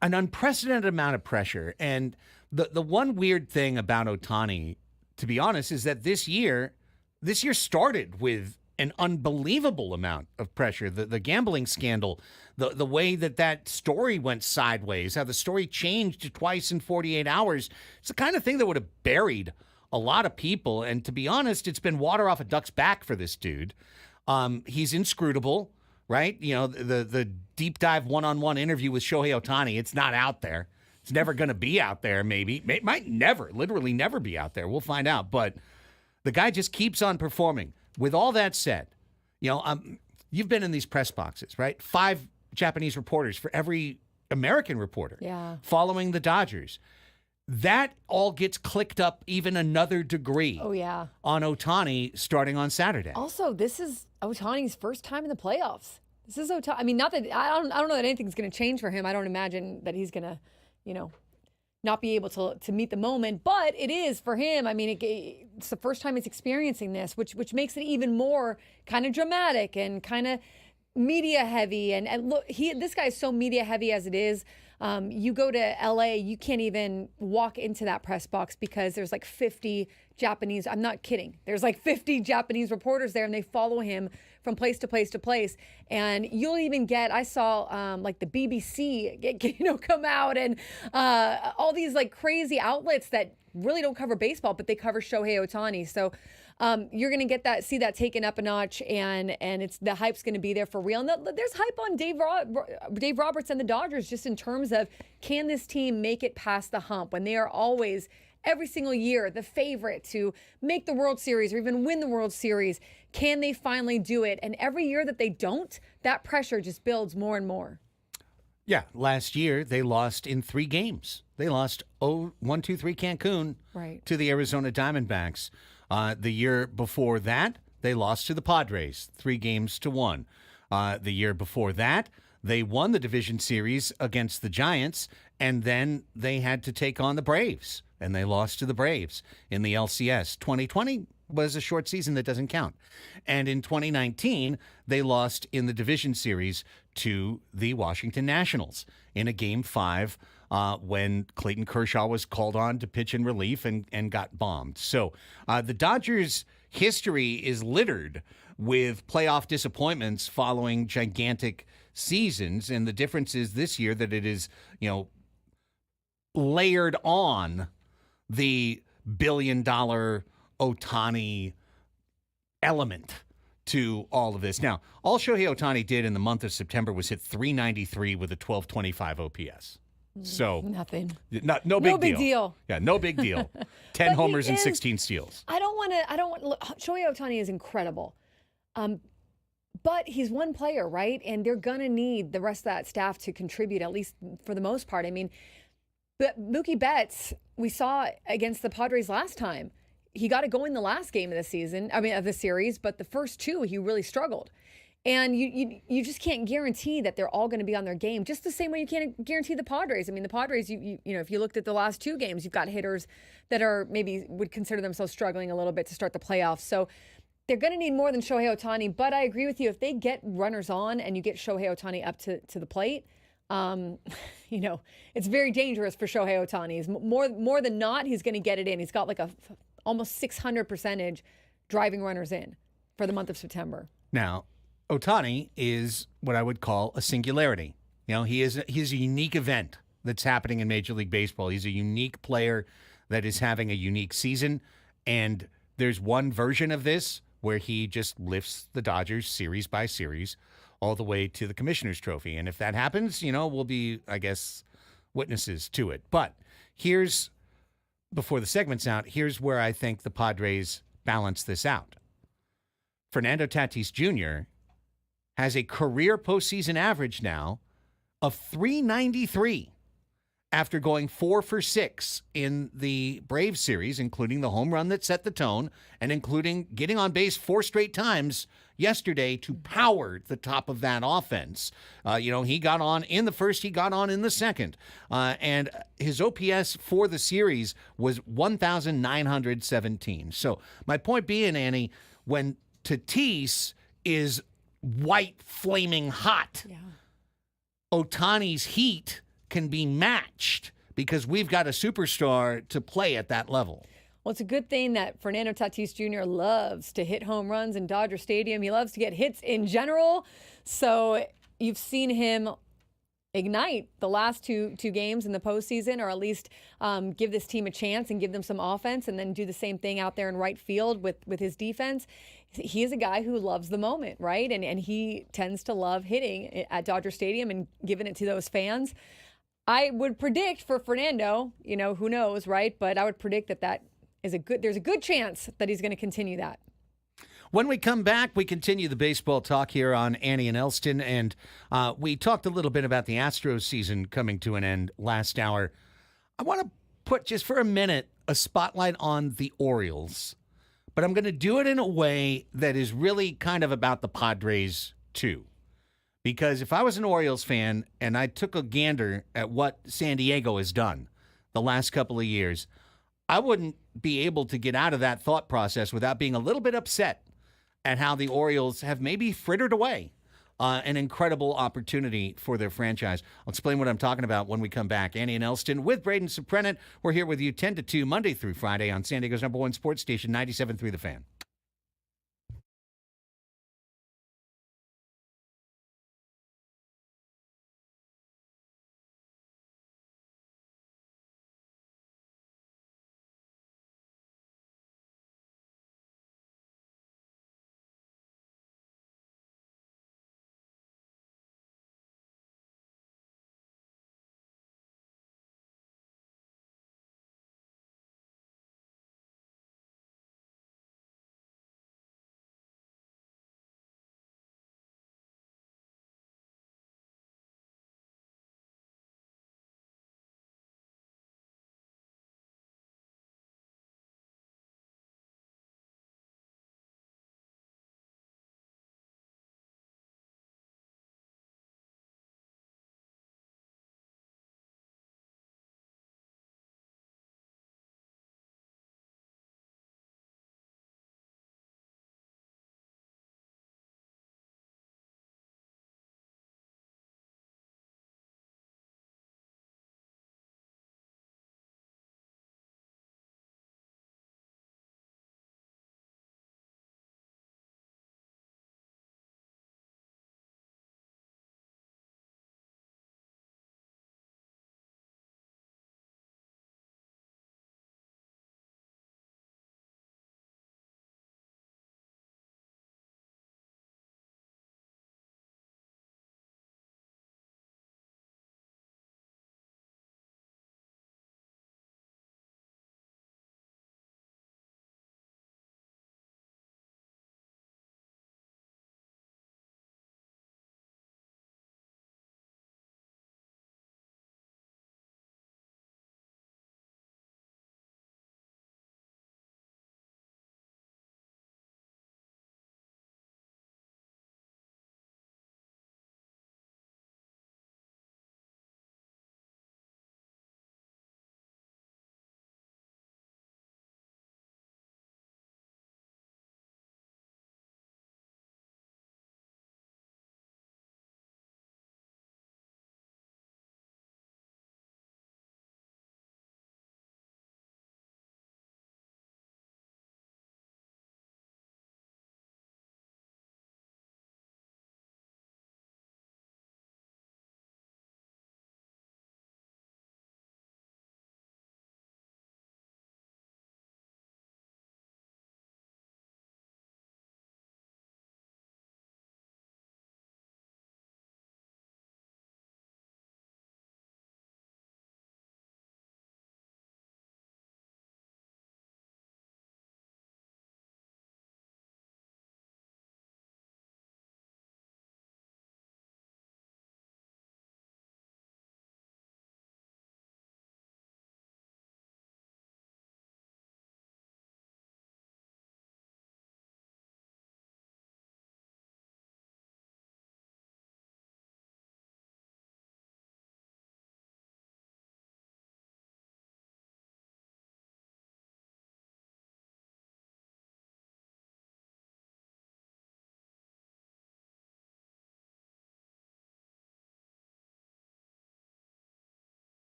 S5: an unprecedented amount of pressure. And the one weird thing about Ohtani, to be honest, is that this year started with an unbelievable amount of pressure. The gambling scandal, the way that story went sideways, how the story changed twice in 48 hours. It's the kind of thing that would have buried a lot of people. And to be honest, it's been water off a duck's back for this dude. He's inscrutable, right? The deep dive one-on-one interview with Shohei Ohtani, it's not out there. It's never going to be out there, maybe. It might literally never be out there. We'll find out. But the guy just keeps on performing. With all that said, you've been in these press boxes, right? 5 Japanese reporters for every American reporter following the Dodgers. That all gets clicked up even another degree on Ohtani starting on Saturday.
S6: Also, this is Ohtani's first time in the playoffs. This is Ohtani. I mean, not that I don't know that anything's going to change for him. I don't imagine that he's going to, not be able to meet the moment, but it is for him. I mean, it's the first time he's experiencing this, which makes it even more kind of dramatic and kind of media heavy. And look, this guy is so media heavy as it is. You go to LA, you can't even walk into that press box because there's like 50 Japanese. I'm not kidding. There's like 50 Japanese reporters there, and they follow him from place to place to place. And you'll even get, I saw like the BBC come out, and all these like crazy outlets that really don't cover baseball, but they cover Shohei Ohtani. So you're going to see that taken up a notch, and the hype's going to be there for real. And there's hype on Dave Roberts and the Dodgers just in terms of, can this team make it past the hump when they are always every single year the favorite to make the World Series or even win the World Series. Can they finally do it? And every year that they don't, that pressure just builds more and more.
S5: Yeah, last year they lost in 3 games. They lost 1-2-3 Cancun to the Arizona Diamondbacks. The year before that, they lost to the Padres 3-1. The year before that, they won the division series against the Giants, and then they had to take on the Braves, and they lost to the Braves in the LCS. 2020 was a short season that doesn't count. And in 2019, they lost in the division series to the Washington Nationals in a Game 5 when Clayton Kershaw was called on to pitch in relief and got bombed. So the Dodgers' history is littered with playoff disappointments following gigantic seasons. And the difference is this year that it is, layered on the billion-dollar Ohtani element to all of this. Now, all Shohei Ohtani did in the month of September was hit .393 with a 1225 OPS. So
S6: nothing.
S5: No big deal. Yeah, no big deal. 10 homers and 16 steals.
S6: Shohei Ohtani is incredible. But he's one player, right? And they're going to need the rest of that staff to contribute, at least for the most part. I mean, but Mookie Betts, we saw against the Padres last time. He got it going the last game of the series, but the first 2, he really struggled. And you just can't guarantee that they're all going to be on their game, just the same way you can't guarantee the Padres. I mean, the Padres, if you looked at the last 2 games, you've got hitters that are maybe would consider themselves struggling a little bit to start the playoffs. So they're going to need more than Shohei Ohtani. But I agree with you. If they get runners on and you get Shohei Ohtani up to the plate, it's very dangerous for Shohei Ohtani. He's more than not, he's going to get it in. He's got like a almost 600% driving runners in for the month of September.
S5: Now, Ohtani is what I would call a singularity. He's a unique event that's happening in Major League Baseball. He's a unique player that is having a unique season, and there's one version of this where he just lifts the Dodgers series by series all the way to the Commissioner's Trophy. And if that happens, we'll be, I guess, witnesses to it. But before the segment's out, here's where I think the Padres balance this out. Fernando Tatis Jr. has a career postseason average now of .393 after going 4 for 6 in the Braves series, including the home run that set the tone and including getting on base 4 straight times yesterday to power the top of that offense. He got on in the first, he got on in the second. And his OPS for the series was 1,917. So my point being, Annie, when Tatis is white flaming hot, Ohtani's heat can be matched because we've got a superstar to play at that level.
S6: Well, it's a good thing that Fernando Tatis Jr. loves to hit home runs in Dodger Stadium. He loves to get hits in general. So you've seen him ignite the last two games in the postseason, or at least give this team a chance and give them some offense, and then do the same thing out there in right field with his defense. He is a guy who loves the moment, right? And he tends to love hitting at Dodger Stadium and giving it to those fans. I would predict for Fernando, who knows, right? But I would predict that there's a good chance that he's going to continue that.
S5: When we come back, we continue the baseball talk here on Annie and Elsten, and we talked a little bit about the Astros season coming to an end last hour. I want to put just for a minute a spotlight on the Orioles, but I'm going to do it in a way that is really kind of about the Padres too. Because if I was an Orioles fan and I took a gander at what San Diego has done the last couple of years, I wouldn't be able to get out of that thought process without being a little bit upset at how the Orioles have maybe frittered away an incredible opportunity for their franchise. I'll explain what I'm talking about when we come back. Annie and Elsten with Braden Soprenet. We're here with you 10 to 2, Monday through Friday on San Diego's #1 sports station, 97.3 The Fan.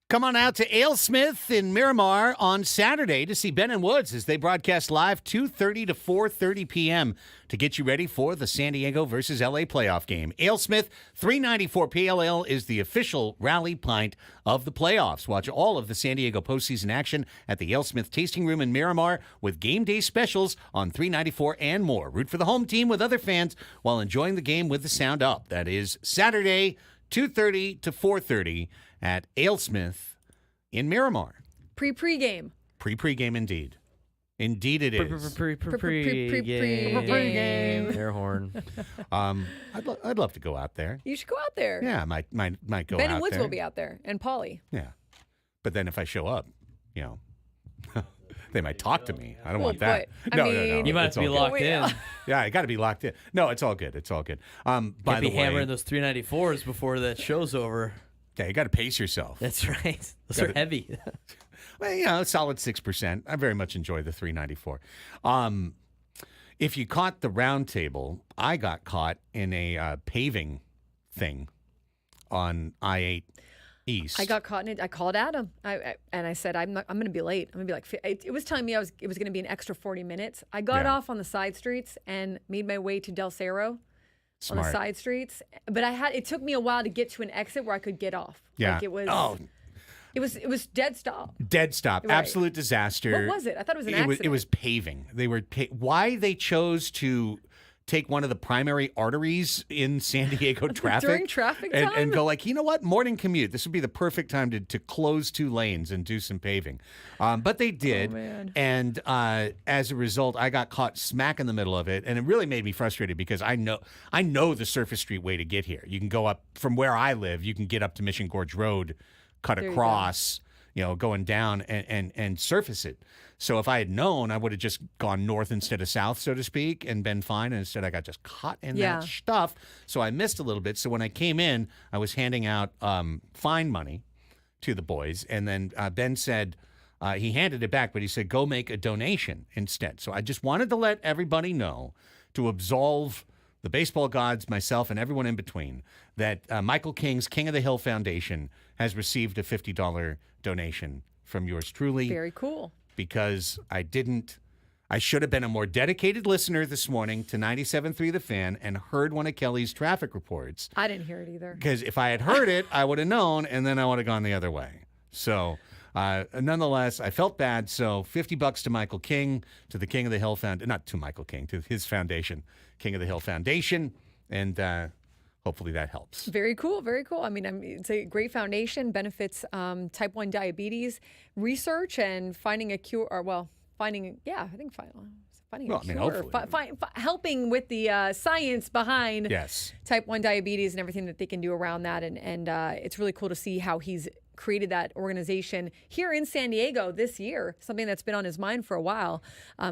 S5: Come on out to Alesmith in Miramar on Saturday to see Ben and Woods as they broadcast live 2:30 to 4:30 p.m. to get you ready for the San Diego versus LA playoff game. Alesmith 394 PLL is the official rally pint of the playoffs. Watch all of the San Diego postseason action at the Alesmith Tasting Room in Miramar with game day specials on 394 and more. Root for the home team with other fans while enjoying the game with the sound up. That is Saturday, 2:30 to 4:30 at Alesmith in Miramar.
S6: Pre-game.
S5: Pre-game indeed. Indeed it is.
S7: Pre-game. Air horn.
S5: I'd love to go out there.
S6: You should go out there.
S5: Yeah, I might go out there.
S6: Ben and Woods will be out there, and Paulie.
S5: Yeah. But then if I show up, they might talk to me. I don't want that. No.
S7: You might have to be locked in.
S5: Yeah, I got to be locked in. No, it's all good. It's all good. By the way,
S7: hammering those 394s before that show's over.
S5: Yeah, you got to pace yourself.
S7: That's right. Those are heavy.
S5: Well, solid 6%. I very much enjoy the 394. If you caught the round table, I got caught in a paving thing on I-8 East.
S6: I got caught in it. I called Adam, and I said, I'm going to be late. I'm going to be like, it was telling me it was going to be an extra 40 minutes. I got off on the side streets and made my way to Del Cerro.
S5: Smart.
S6: On the side streets, but it took me a while to get to an exit where I could get off.
S5: Yeah.
S6: Like it was dead stop.
S5: Dead stop.
S6: Right.
S5: Absolute disaster.
S6: What was it? I thought it was an accident.
S5: It was paving. They were why they chose to take one of the primary arteries in San Diego traffic
S6: during traffic time
S5: and go like, you know what, morning commute. This would be the perfect time to close 2 lanes and do some paving. But they did, and as a result, I got caught smack in the middle of it, and it really made me frustrated because I know the surface street way to get here. You can go up from where I live. You can get up to Mission Gorge Road, cut across, going down and surface it. So if I had known, I would have just gone north instead of south, so to speak, and been fine. And instead, I got just caught in that stuff. So I missed a little bit. So when I came in, I was handing out fine money to the boys. And then Ben said, he handed it back, but he said, go make a donation instead. So I just wanted to let everybody know to absolve the baseball gods, myself, and everyone in between, that Michael King's King of the Hill Foundation has received a $50 donation from yours truly.
S6: Very cool.
S5: Because I should have been a more dedicated listener this morning to 97.3 The Fan and heard one of Kelly's traffic reports.
S6: I didn't hear it either.
S5: Because if I had heard it, I would have known, and then I would have gone the other way. So, nonetheless, I felt bad. So, $50 to Michael King, to the King of the Hill Foundation, not to Michael King, to his foundation, King of the Hill Foundation, and hopefully that helps.
S6: Very cool. Very cool. I mean, it's a great foundation, benefits type 1 diabetes research and finding a cure, finding a cure, helping with the science behind type 1 diabetes and everything that they can do around that. And it's really cool to see how he's created that organization here in San Diego this year, something that's been on his mind for a while.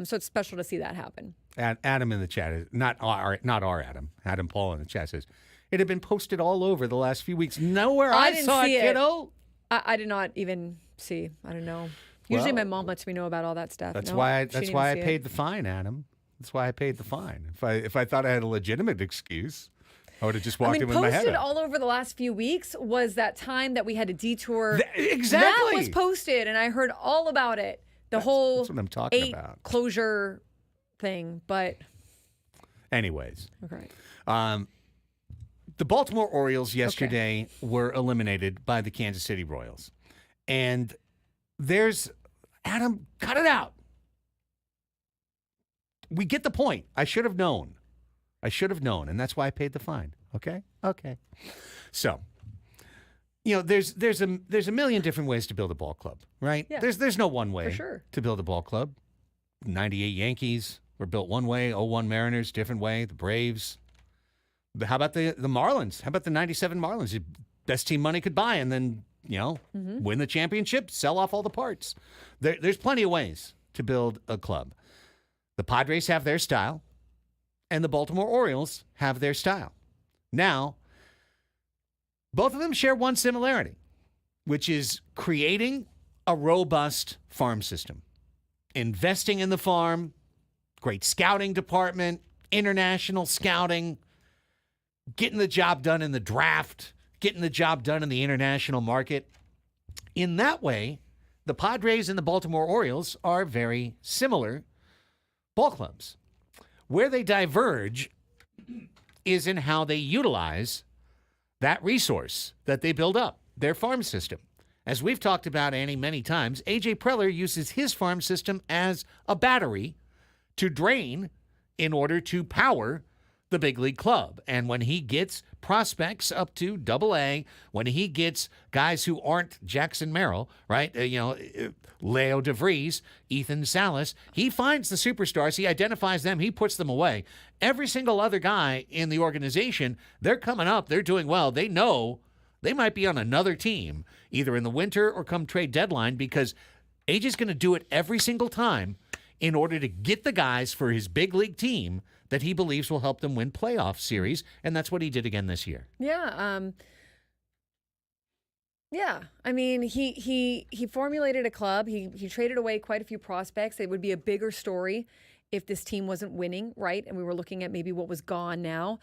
S6: So it's special to see that happen.
S5: Adam in the chat, is not our Adam. Adam Paul in the chat says, it had been posted all over the last few weeks. Nowhere I saw it, kiddo.
S6: I did not even see. I don't know. Usually my mom lets me know about all that stuff.
S5: That's why I paid the fine, Adam. That's why I paid the fine. If I thought I had a legitimate excuse, I would have just walked in with my head up.
S6: Posted all over the last few weeks was that time that we had a detour.
S5: Exactly.
S6: That was posted, and I heard all about it. That's what I'm talking about. Closure thing, but
S5: anyways.
S6: Okay.
S5: The Baltimore Orioles yesterday were eliminated by the Kansas City Royals. And Adam, cut it out. We get the point. I should have known. And that's why I paid the fine. Okay? Okay. So, there's a million different ways to build a ball club, right?
S6: Yeah.
S5: There's no one way
S6: for sure
S5: to build a ball club. 98 Yankees were built one way, 01 Mariners, different way, the Braves. How about the Marlins? How about the 97 Marlins? The best team money could buy, and then, win the championship, sell off all the parts. There's plenty of ways to build a club. The Padres have their style, and the Baltimore Orioles have their style. Now, both of them share one similarity, which is creating a robust farm system, investing in the farm, great scouting department, international scouting, getting the job done in the draft, getting the job done in the international market. in that way, the Padres and the Baltimore Orioles are very similar ball clubs. Where they diverge is in how they utilize that resource that they build up, their farm system. As we've talked about, Annie, many times, A.J. Preller uses his farm system as a battery to drain in order to power the big league club. And when he gets prospects up to Double-A, when he gets guys who aren't Jackson Merrill, right? Leo DeVries, Ethan Salas, he finds the superstars, he identifies them, he puts them away. Every single other guy in the organization, they're coming up, they're doing well. They know they might be on another team, either in the winter or come trade deadline, because AJ's going to do it every single time in order to get the guys for his big league team that he believes will help them win playoff series, and that's what he did again this year.
S6: Yeah. I mean, he formulated a club. He traded away quite a few prospects. It would be a bigger story if this team wasn't winning, right? And we were looking at maybe what was gone now.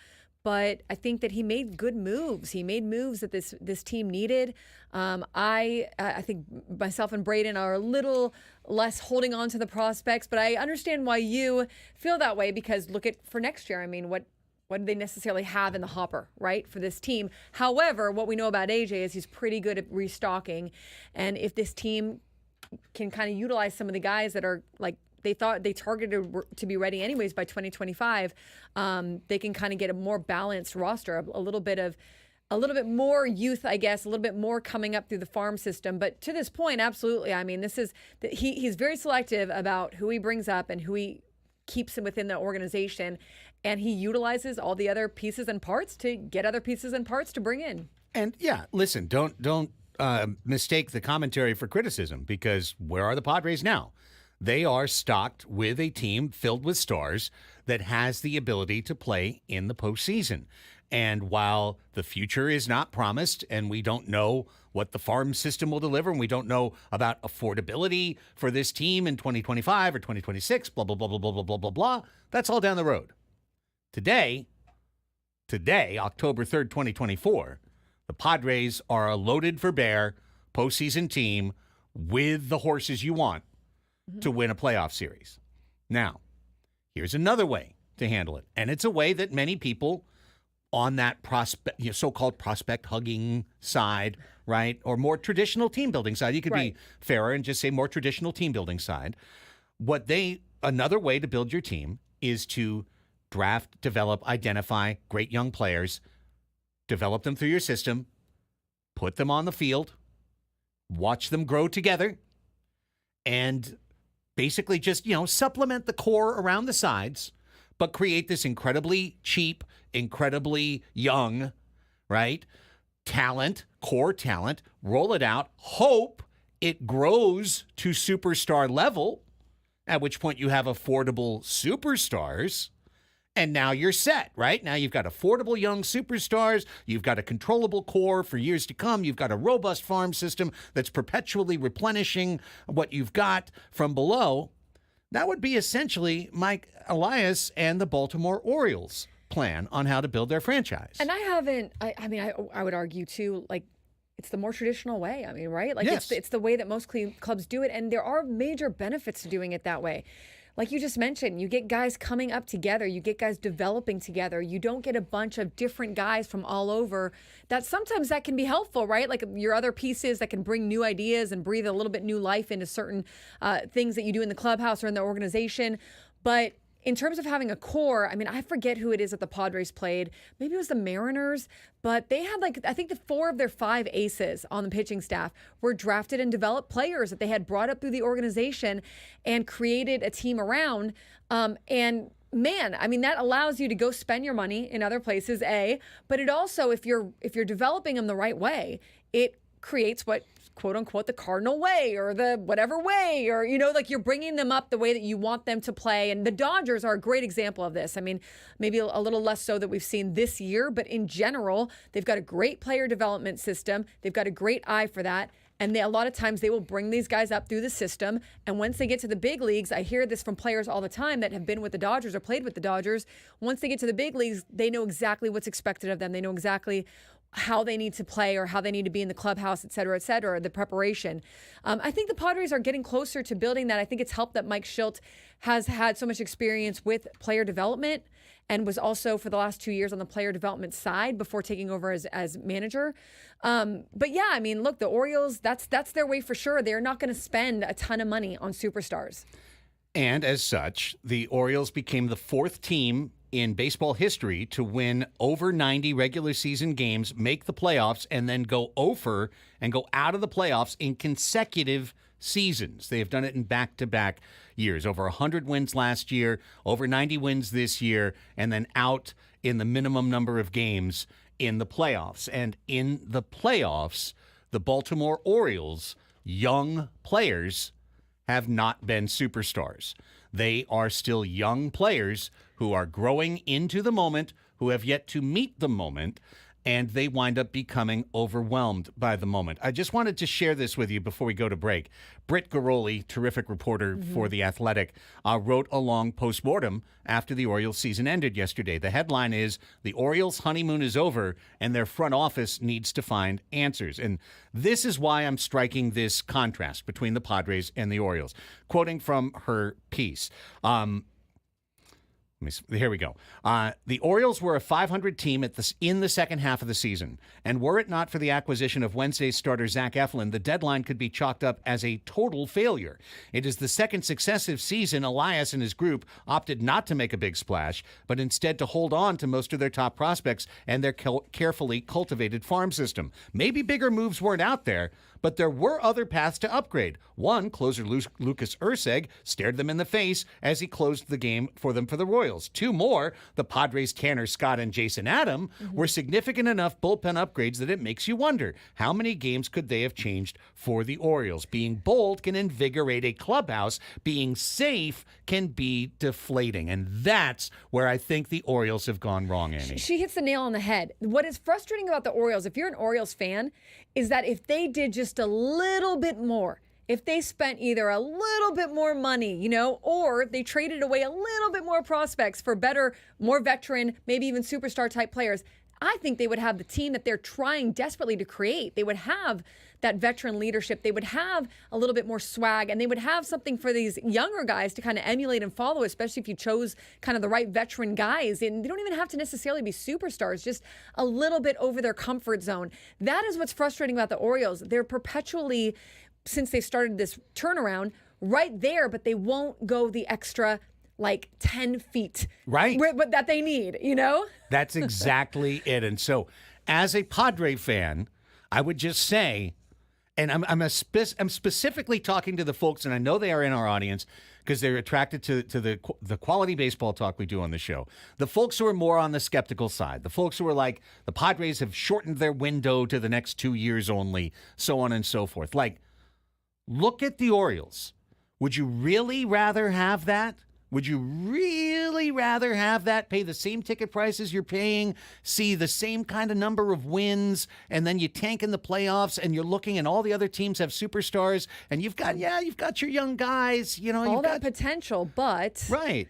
S6: But I think that he made good moves. He made moves that this team needed. I think myself and Braden are a little less holding on to the prospects, but I understand why you feel that way, because look at for next year. I mean, what do they necessarily have in the hopper, right, for this team? However, what we know about AJ is he's pretty good at restocking. And if this team can kind of utilize some of the guys that are like, they thought they targeted to be ready anyways by 2025. They can kind of get a more balanced roster, a little bit more youth, I guess, a little bit more coming up through the farm system. But to this point, absolutely. I mean, he's very selective about who he brings up and who he keeps within the organization, and he utilizes all the other pieces and parts to get other pieces and parts to bring in.
S5: And yeah, listen, don't mistake the commentary for criticism, because where are the Padres now? They are stocked with a team filled with stars that has the ability to play in the postseason. And while the future is not promised and we don't know what the farm system will deliver, and we don't know about affordability for this team in 2025 or 2026, blah, blah, blah, blah, blah, blah, blah, blah, blah, that's all down the road. Today, October 3rd, 2024, the Padres are a loaded for bear postseason team with the horses you want to win a playoff series. Now, here's another way to handle it. And it's a way that many people on that so-called prospect hugging side, right, or more traditional team building side, you could be fairer and just say more traditional team building side. Another way to build your team is to draft, develop, identify great young players, develop them through your system, put them on the field, watch them grow together, and basically just, supplement the core around the sides, but create this incredibly cheap, incredibly young, right, core talent, roll it out, hope it grows to superstar level, at which point you have affordable superstars, and now you're set, right? Now you've got affordable young superstars, you've got a controllable core for years to come, you've got a robust farm system that's perpetually replenishing what you've got from below. That would be essentially Mike Elias and the Baltimore Orioles' plan on how to build their franchise.
S6: And I would argue too, like, it's the more traditional way. I mean, right? Like,
S5: yes.
S6: It's the way that most clubs do it, and there are major benefits to doing it that way. Like you just mentioned, you get guys coming up together, you get guys developing together. You don't get a bunch of different guys from all over. Sometimes that can be helpful, right? Like your other pieces that can bring new ideas and breathe a little bit new life into certain things that you do in the clubhouse or in the organization. But in terms of having a core, I mean, I forget who it is that the Padres played. Maybe it was the Mariners, but they had I think 4 of their 5 aces on the pitching staff were drafted and developed players that they had brought up through the organization and created a team around. And man, I mean, that allows you to go spend your money in other places, but it also, if you're developing them the right way, it creates what, quote unquote, the Cardinal way or the whatever way, or, like you're bringing them up the way that you want them to play. And the Dodgers are a great example of this. I mean, maybe a little less so that we've seen this year, but in general, they've got a great player development system. They've got a great eye for that. And a lot of times they will bring these guys up through the system. And once they get to the big leagues, I hear this from players all the time that have been with the Dodgers or played with the Dodgers. Once they get to the big leagues, they know exactly what's expected of them. They know exactly how they need to play or how they need to be in the clubhouse, et cetera, the preparation. I think the Padres are getting closer to building that. I think it's helped that Mike Schilt has had so much experience with player development and was also for the last 2 years on the player development side before taking over as manager. But yeah, I mean, look, the Orioles, that's their way for sure. They're not going to spend a ton of money on superstars.
S5: And as such, the Orioles became the fourth team in baseball history to win over 90 regular season games, make the playoffs, and then go over and go out of the playoffs in consecutive seasons. They have done it in back-to-back years. Over 100 wins last year, over 90 wins this year, and then out in the minimum number of games in the playoffs. And in the playoffs, the Baltimore Orioles, young players, have not been superstars. They are still young players who are growing into the moment, who have yet to meet the moment, and they wind up becoming overwhelmed by the moment. I just wanted to share this with you before we go to break. Britt Garoli, terrific reporter for The Athletic, wrote a long postmortem after the Orioles season ended yesterday. The headline is, "The Orioles' honeymoon is over, and their front office needs to find answers." And this is why I'm striking this contrast between the Padres and the Orioles. Quoting from her piece, here we go. The Orioles were a 500 team in the second half of the season, and were it not for the acquisition of Wednesday's starter Zach Eflin, the deadline could be chalked up as a total failure. It is the second successive season Elias and his group opted not to make a big splash, but instead to hold on to most of their top prospects and their carefully cultivated farm system. Maybe bigger moves weren't out there, but there were other paths to upgrade. One, closer Lucas Erceg stared them in the face as he closed the game for them for the Royals. Two more, the Padres' Tanner Scott and Jason Adam, were significant enough bullpen upgrades that it makes you wonder, how many games could they have changed for the Orioles? Being bold can invigorate a clubhouse. Being safe can be deflating. And that's where I think the Orioles have gone wrong, Annie.
S6: She hits the nail on the head. What is frustrating about the Orioles, if you're an Orioles fan, is that if they did just a little bit more, if they spent either a little bit more money, or they traded away a little bit more prospects for better, more veteran, maybe even superstar type players, I think they would have the team that they're trying desperately to create. They would have that veteran leadership. They would have a little bit more swag, and they would have something for these younger guys to kind of emulate and follow, especially if you chose kind of the right veteran guys. And they don't even have to necessarily be superstars, just a little bit over their comfort zone. That is what's frustrating about the Orioles. They're perpetually, since they started this turnaround, right there, but they won't go the extra 10 feet.
S5: Right.
S6: But that they need,
S5: That's exactly it. And so as a Padre fan, I would just say, and I'm specifically talking to the folks, and I know they are in our audience because they're attracted to the quality baseball talk we do on the show. The folks who are more on the skeptical side, the folks who are like, the Padres have shortened their window to the next 2 years only, so on and so forth. Look at the Orioles. Would you really rather have that? Would you really rather have that, pay the same ticket prices you're paying, see the same kind of number of wins, and then you tank in the playoffs, and you're looking and all the other teams have superstars, and you've got your young guys,
S6: all that potential, but
S5: right,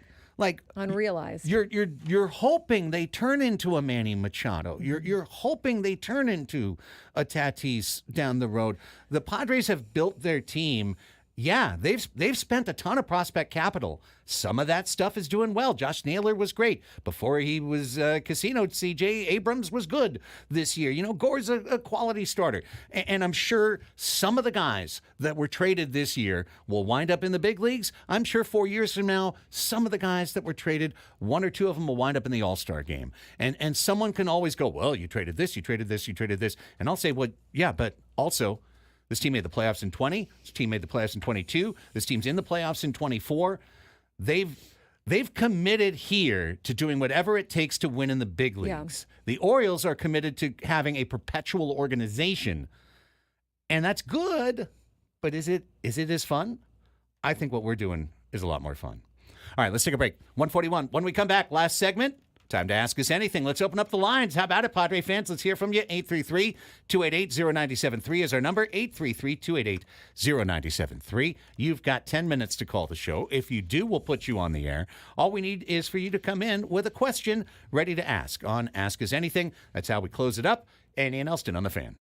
S6: unrealized.
S5: You're hoping they turn into a Manny Machado. You're hoping they turn into a Tatis down the road. The Padres have built their team. Yeah, they've spent a ton of prospect capital. Some of that stuff is doing well. Josh Naylor was great. Before he was casinoed, C.J. Abrams was good this year. Gore's a quality starter. And I'm sure some of the guys that were traded this year will wind up in the big leagues. I'm sure 4 years from now, some of the guys that were traded, one or two of them will wind up in the All-Star game. And someone can always go, well, you traded this, you traded this, you traded this. And I'll say, well, yeah, but also, this team made the playoffs in 20. This team made the playoffs in 22. This team's in the playoffs in 24. They've committed here to doing whatever it takes to win in the big leagues. Yeah. The Orioles are committed to having a perpetual organization, and that's good. But is it as fun? I think what we're doing is a lot more fun. All right, let's take a break. 1:41. When we come back, last segment. Time to ask us anything. Let's open up the lines. How about it, Padre fans? Let's hear from you. 833-288-0973 is our number. 833-288-0973. You've got 10 minutes to call the show. If you do, we'll put you on the air. All we need is for you to come in with a question ready to ask on Ask Us Anything. That's how we close it up. Andy and Elsten on the Fan.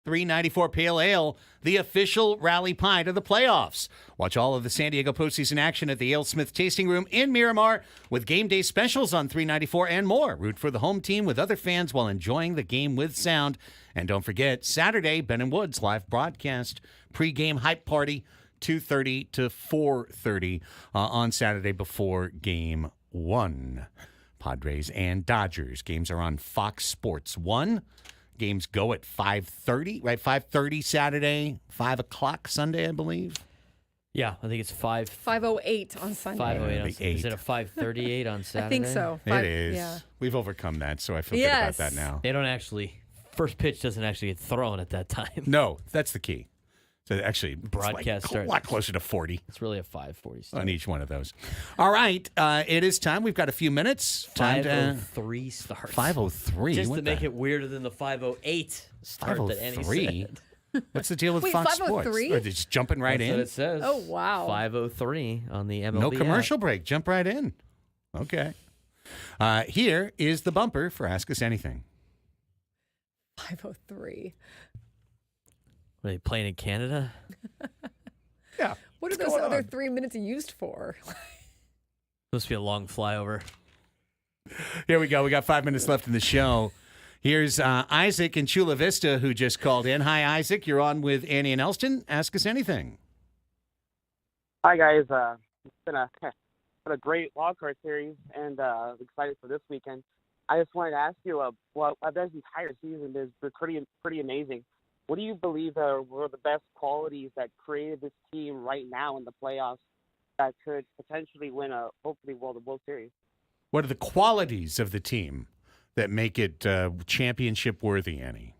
S5: 394 Pale Ale, the official rally pint of the playoffs. Watch all of the San Diego postseason action at the Ale Smith Tasting Room in Miramar with game day specials on 394 and more. Root for the home team with other fans while enjoying the game with sound. And don't forget, Saturday, Ben & Woods live broadcast, pregame hype party, 2:30 to 4:30 on Saturday before Game 1. Padres and Dodgers. Games are on Fox Sports 1. Games go at 5:30, right? 5:30 Saturday, 5 o'clock Sunday, I believe.
S7: Yeah, I think it's
S6: 5:08 on Sunday.
S7: 5:08 on Sunday. Is it a 5:38 on Saturday?
S6: I think so.
S5: It is.
S6: Yeah.
S5: We've overcome that, so I feel good about that now.
S7: They don't actually, first pitch doesn't actually get thrown at that time.
S5: No, that's the key. So actually,
S7: broadcast
S5: a lot closer to 40.
S7: It's really a 5:40 start.
S5: On each one of those. All right, it is time. We've got a few minutes.
S7: 5:03 start.
S5: 5:03.
S7: Just to make it weirder than the 5:08 start that Annie said.
S5: What's the deal with
S6: Wait,
S5: Fox Sports?
S6: 5:03?
S5: Or they're just jumping right
S7: That's
S5: in?
S7: what it says.
S6: Oh, wow.
S7: 5:03 on the MLB
S5: No commercial
S7: app.
S5: break. Jump right in. Okay. Here is the bumper for Ask Us Anything.
S6: 5:03.
S7: Are they playing in Canada?
S5: Yeah.
S6: What are those other 3 minutes used for?
S7: Supposed to be a long flyover.
S5: Here we go. We got 5 minutes left in the show. Here's Isaac in Chula Vista who just called in. Hi, Isaac. You're on with Annie and Elsten. Ask Us Anything.
S14: Hi, guys. It's been a great wildcard series, and excited for this weekend. I just wanted to ask you, this entire season has been pretty amazing. What do you believe were the best qualities that created this team right now in the playoffs that could potentially win hopefully the World Series?
S5: What are the qualities of the team that make it championship worthy, Annie?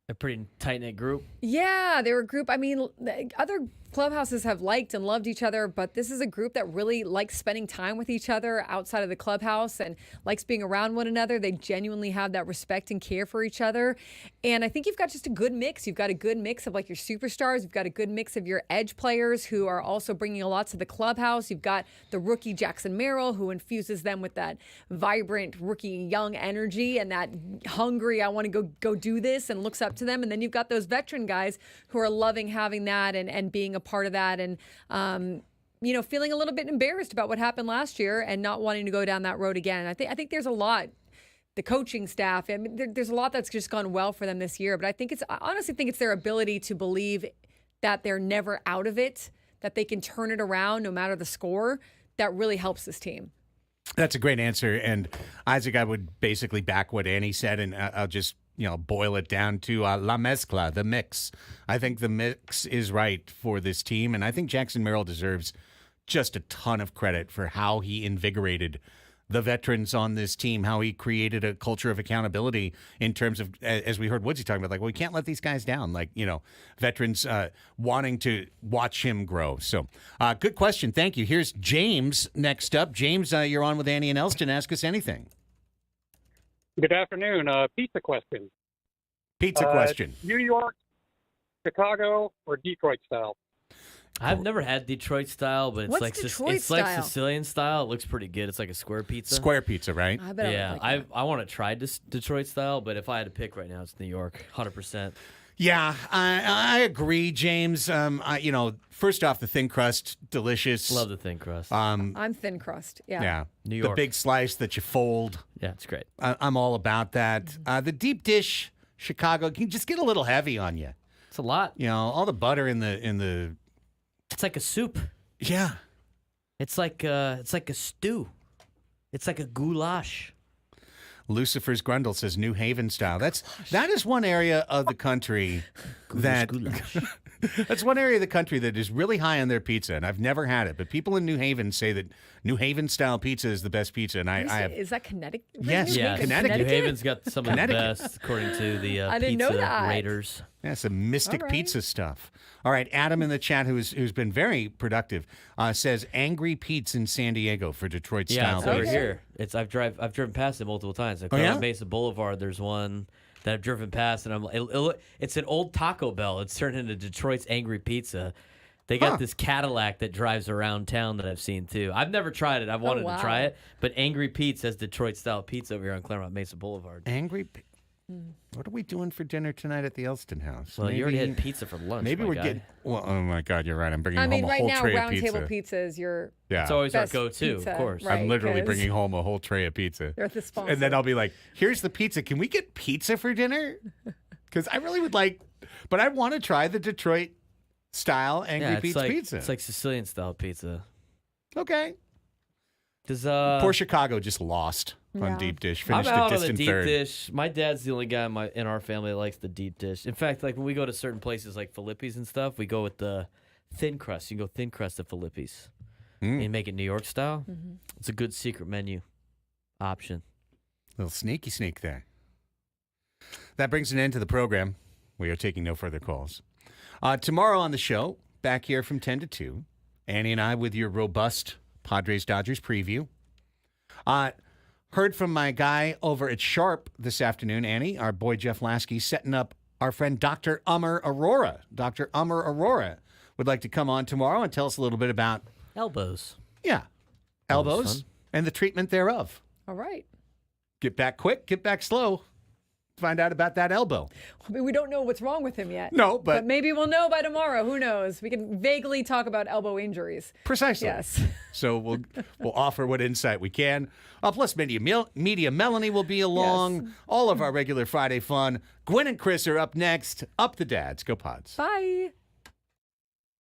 S7: A pretty tight-knit group.
S6: Yeah, they were a group. I mean, other clubhouses have liked and loved each other, but this is a group that really likes spending time with each other outside of the clubhouse and likes being around one another. They genuinely have that respect and care for each other. And I think you've got just a good mix. You've got a good mix of like your superstars. You've got a good mix of your edge players who are also bringing a lot to the clubhouse. You've got the rookie Jackson Merrill who infuses them with that vibrant rookie young energy and that hungry, I want to go do this, and looks up to them. And then you've got those veteran guys who are loving having that and being a part of that, and feeling a little bit embarrassed about what happened last year and not wanting to go down that road again. I think there's a lot. The coaching staff, I mean, there's a lot that's just gone well for them this year. But I honestly think it's their ability to believe that they're never out of it, that they can turn it around no matter the score, that really helps this team.
S5: That's a great answer. And Isaac, I would basically back what Annie said, and I'll just boil it down to la mezcla, the mix. I think the mix is right for this team, and I think Jackson Merrill deserves just a ton of credit for how he invigorated the veterans on this team, how he created a culture of accountability in terms of, as we heard Woodsy talking about, like, well, we can't let these guys down, like, veterans wanting to watch him grow. So good question. Thank you. Here's James next up. James, you're on with Annie and Elsten. Ask us anything.
S15: Good afternoon. Pizza question.
S5: Pizza question.
S15: New York, Chicago, or Detroit style?
S7: I've never had Detroit style, but it's
S6: What's
S7: like
S6: Detroit
S7: it's like
S6: style?
S7: Sicilian style. It looks pretty good. It's like a square pizza.
S5: Square pizza, right?
S6: I bet
S7: Yeah,
S6: I would like
S7: I want to try this Detroit style, but if I had to pick right now, it's New York, 100%.
S5: Yeah, I agree, James. First off, the thin crust, delicious.
S7: Love the thin crust.
S6: I'm thin crust. Yeah.
S5: Yeah,
S7: New
S5: the
S7: York.
S5: big slice that you fold.
S7: Yeah, it's great.
S5: I'm all about that. The deep dish, Chicago, can just get a little heavy on you.
S7: It's a lot.
S5: All the butter in the.
S7: It's like a soup.
S5: Yeah.
S7: It's like a stew. It's like a goulash.
S5: Lucifer's Grundle says New Haven style. That is one area of the country that that's one area of the country that is really high on their pizza, and I've never had it. But people in New Haven say that New Haven style pizza is the best pizza, and I have.
S6: Is that Connecticut?
S5: Yes,
S7: Yeah,
S5: Connecticut.
S7: New Haven's got some of the
S5: Connecticut.
S7: best, according to the
S6: I didn't know
S7: pizza
S6: that.
S7: Raiders.
S5: Yeah, some mystic
S6: All right.
S5: pizza stuff. All right, Adam in the chat, who's been very productive, says Angry Pete's in San Diego for Detroit
S7: Yeah,
S5: style
S7: it's over
S5: pizza.
S7: here. I've driven past it multiple times. Like
S5: yeah?
S7: on Mesa Boulevard, there's one that I've driven past, and it's an old Taco Bell. It's turned into Detroit's Angry Pizza. They got this Cadillac that drives around town that I've seen too. I've never tried it. I've wanted to try it, but Angry Pete's has Detroit style pizza over here on Claremont Mesa Boulevard.
S5: Angry. What are we doing for dinner tonight at the Elsten house?
S7: Well, you already had pizza for lunch.
S5: Maybe we're getting. Well, oh my God, you're right. I'm bringing home a
S6: right
S5: whole
S6: now,
S5: tray of
S6: round
S5: pizza.
S6: table pizza is your
S5: Yeah,
S7: it's always our
S6: best
S7: go-to,
S6: pizza,
S7: of course.
S6: right,
S5: I'm literally
S6: 'cause
S5: bringing home a whole tray of pizza.
S6: They're the sponsor.
S5: And then I'll be like, here's the pizza. Can we get pizza for dinner? Because I really would like, but I want to try the Detroit style Angry Pete's pizza.
S7: It's like Sicilian style pizza.
S5: Okay.
S7: Does
S5: Poor Chicago just lost on deep dish. Finished
S7: I'm out
S5: a
S7: on the
S5: distant
S7: deep
S5: third.
S7: dish. My dad's the only guy in our family that likes the deep dish. In fact, like when we go to certain places like Filippi's and stuff, we go with the thin crust. You can go thin crust at Filippi's and make it New York style. It's a good secret menu option.
S5: Little sneaky sneak there. That brings an end to the program. We are taking no further calls. Tomorrow on the show, back here from 10 to 2, Annie and I with your robust Padres-Dodgers preview. Heard from my guy over at Sharp this afternoon, Annie, our boy Jeff Lasky, setting up our friend Dr. Umar Aurora. Dr. Umar Aurora would like to come on tomorrow and tell us a little bit about
S7: elbows.
S5: Yeah, elbows and the treatment thereof.
S6: All right.
S5: Get back quick, get back slow. Find out about that elbow.
S6: I mean, we don't know what's wrong with him yet.
S5: No, but
S6: maybe we'll know by tomorrow. Who knows? We can vaguely talk about elbow injuries.
S5: Precisely.
S6: Yes.
S5: So we'll offer what insight we can. Plus, Media Melanie will be along.
S6: Yes.
S5: All of our regular Friday fun. Gwen and Chris are up next. Up the dads. Go Pods.
S6: Bye.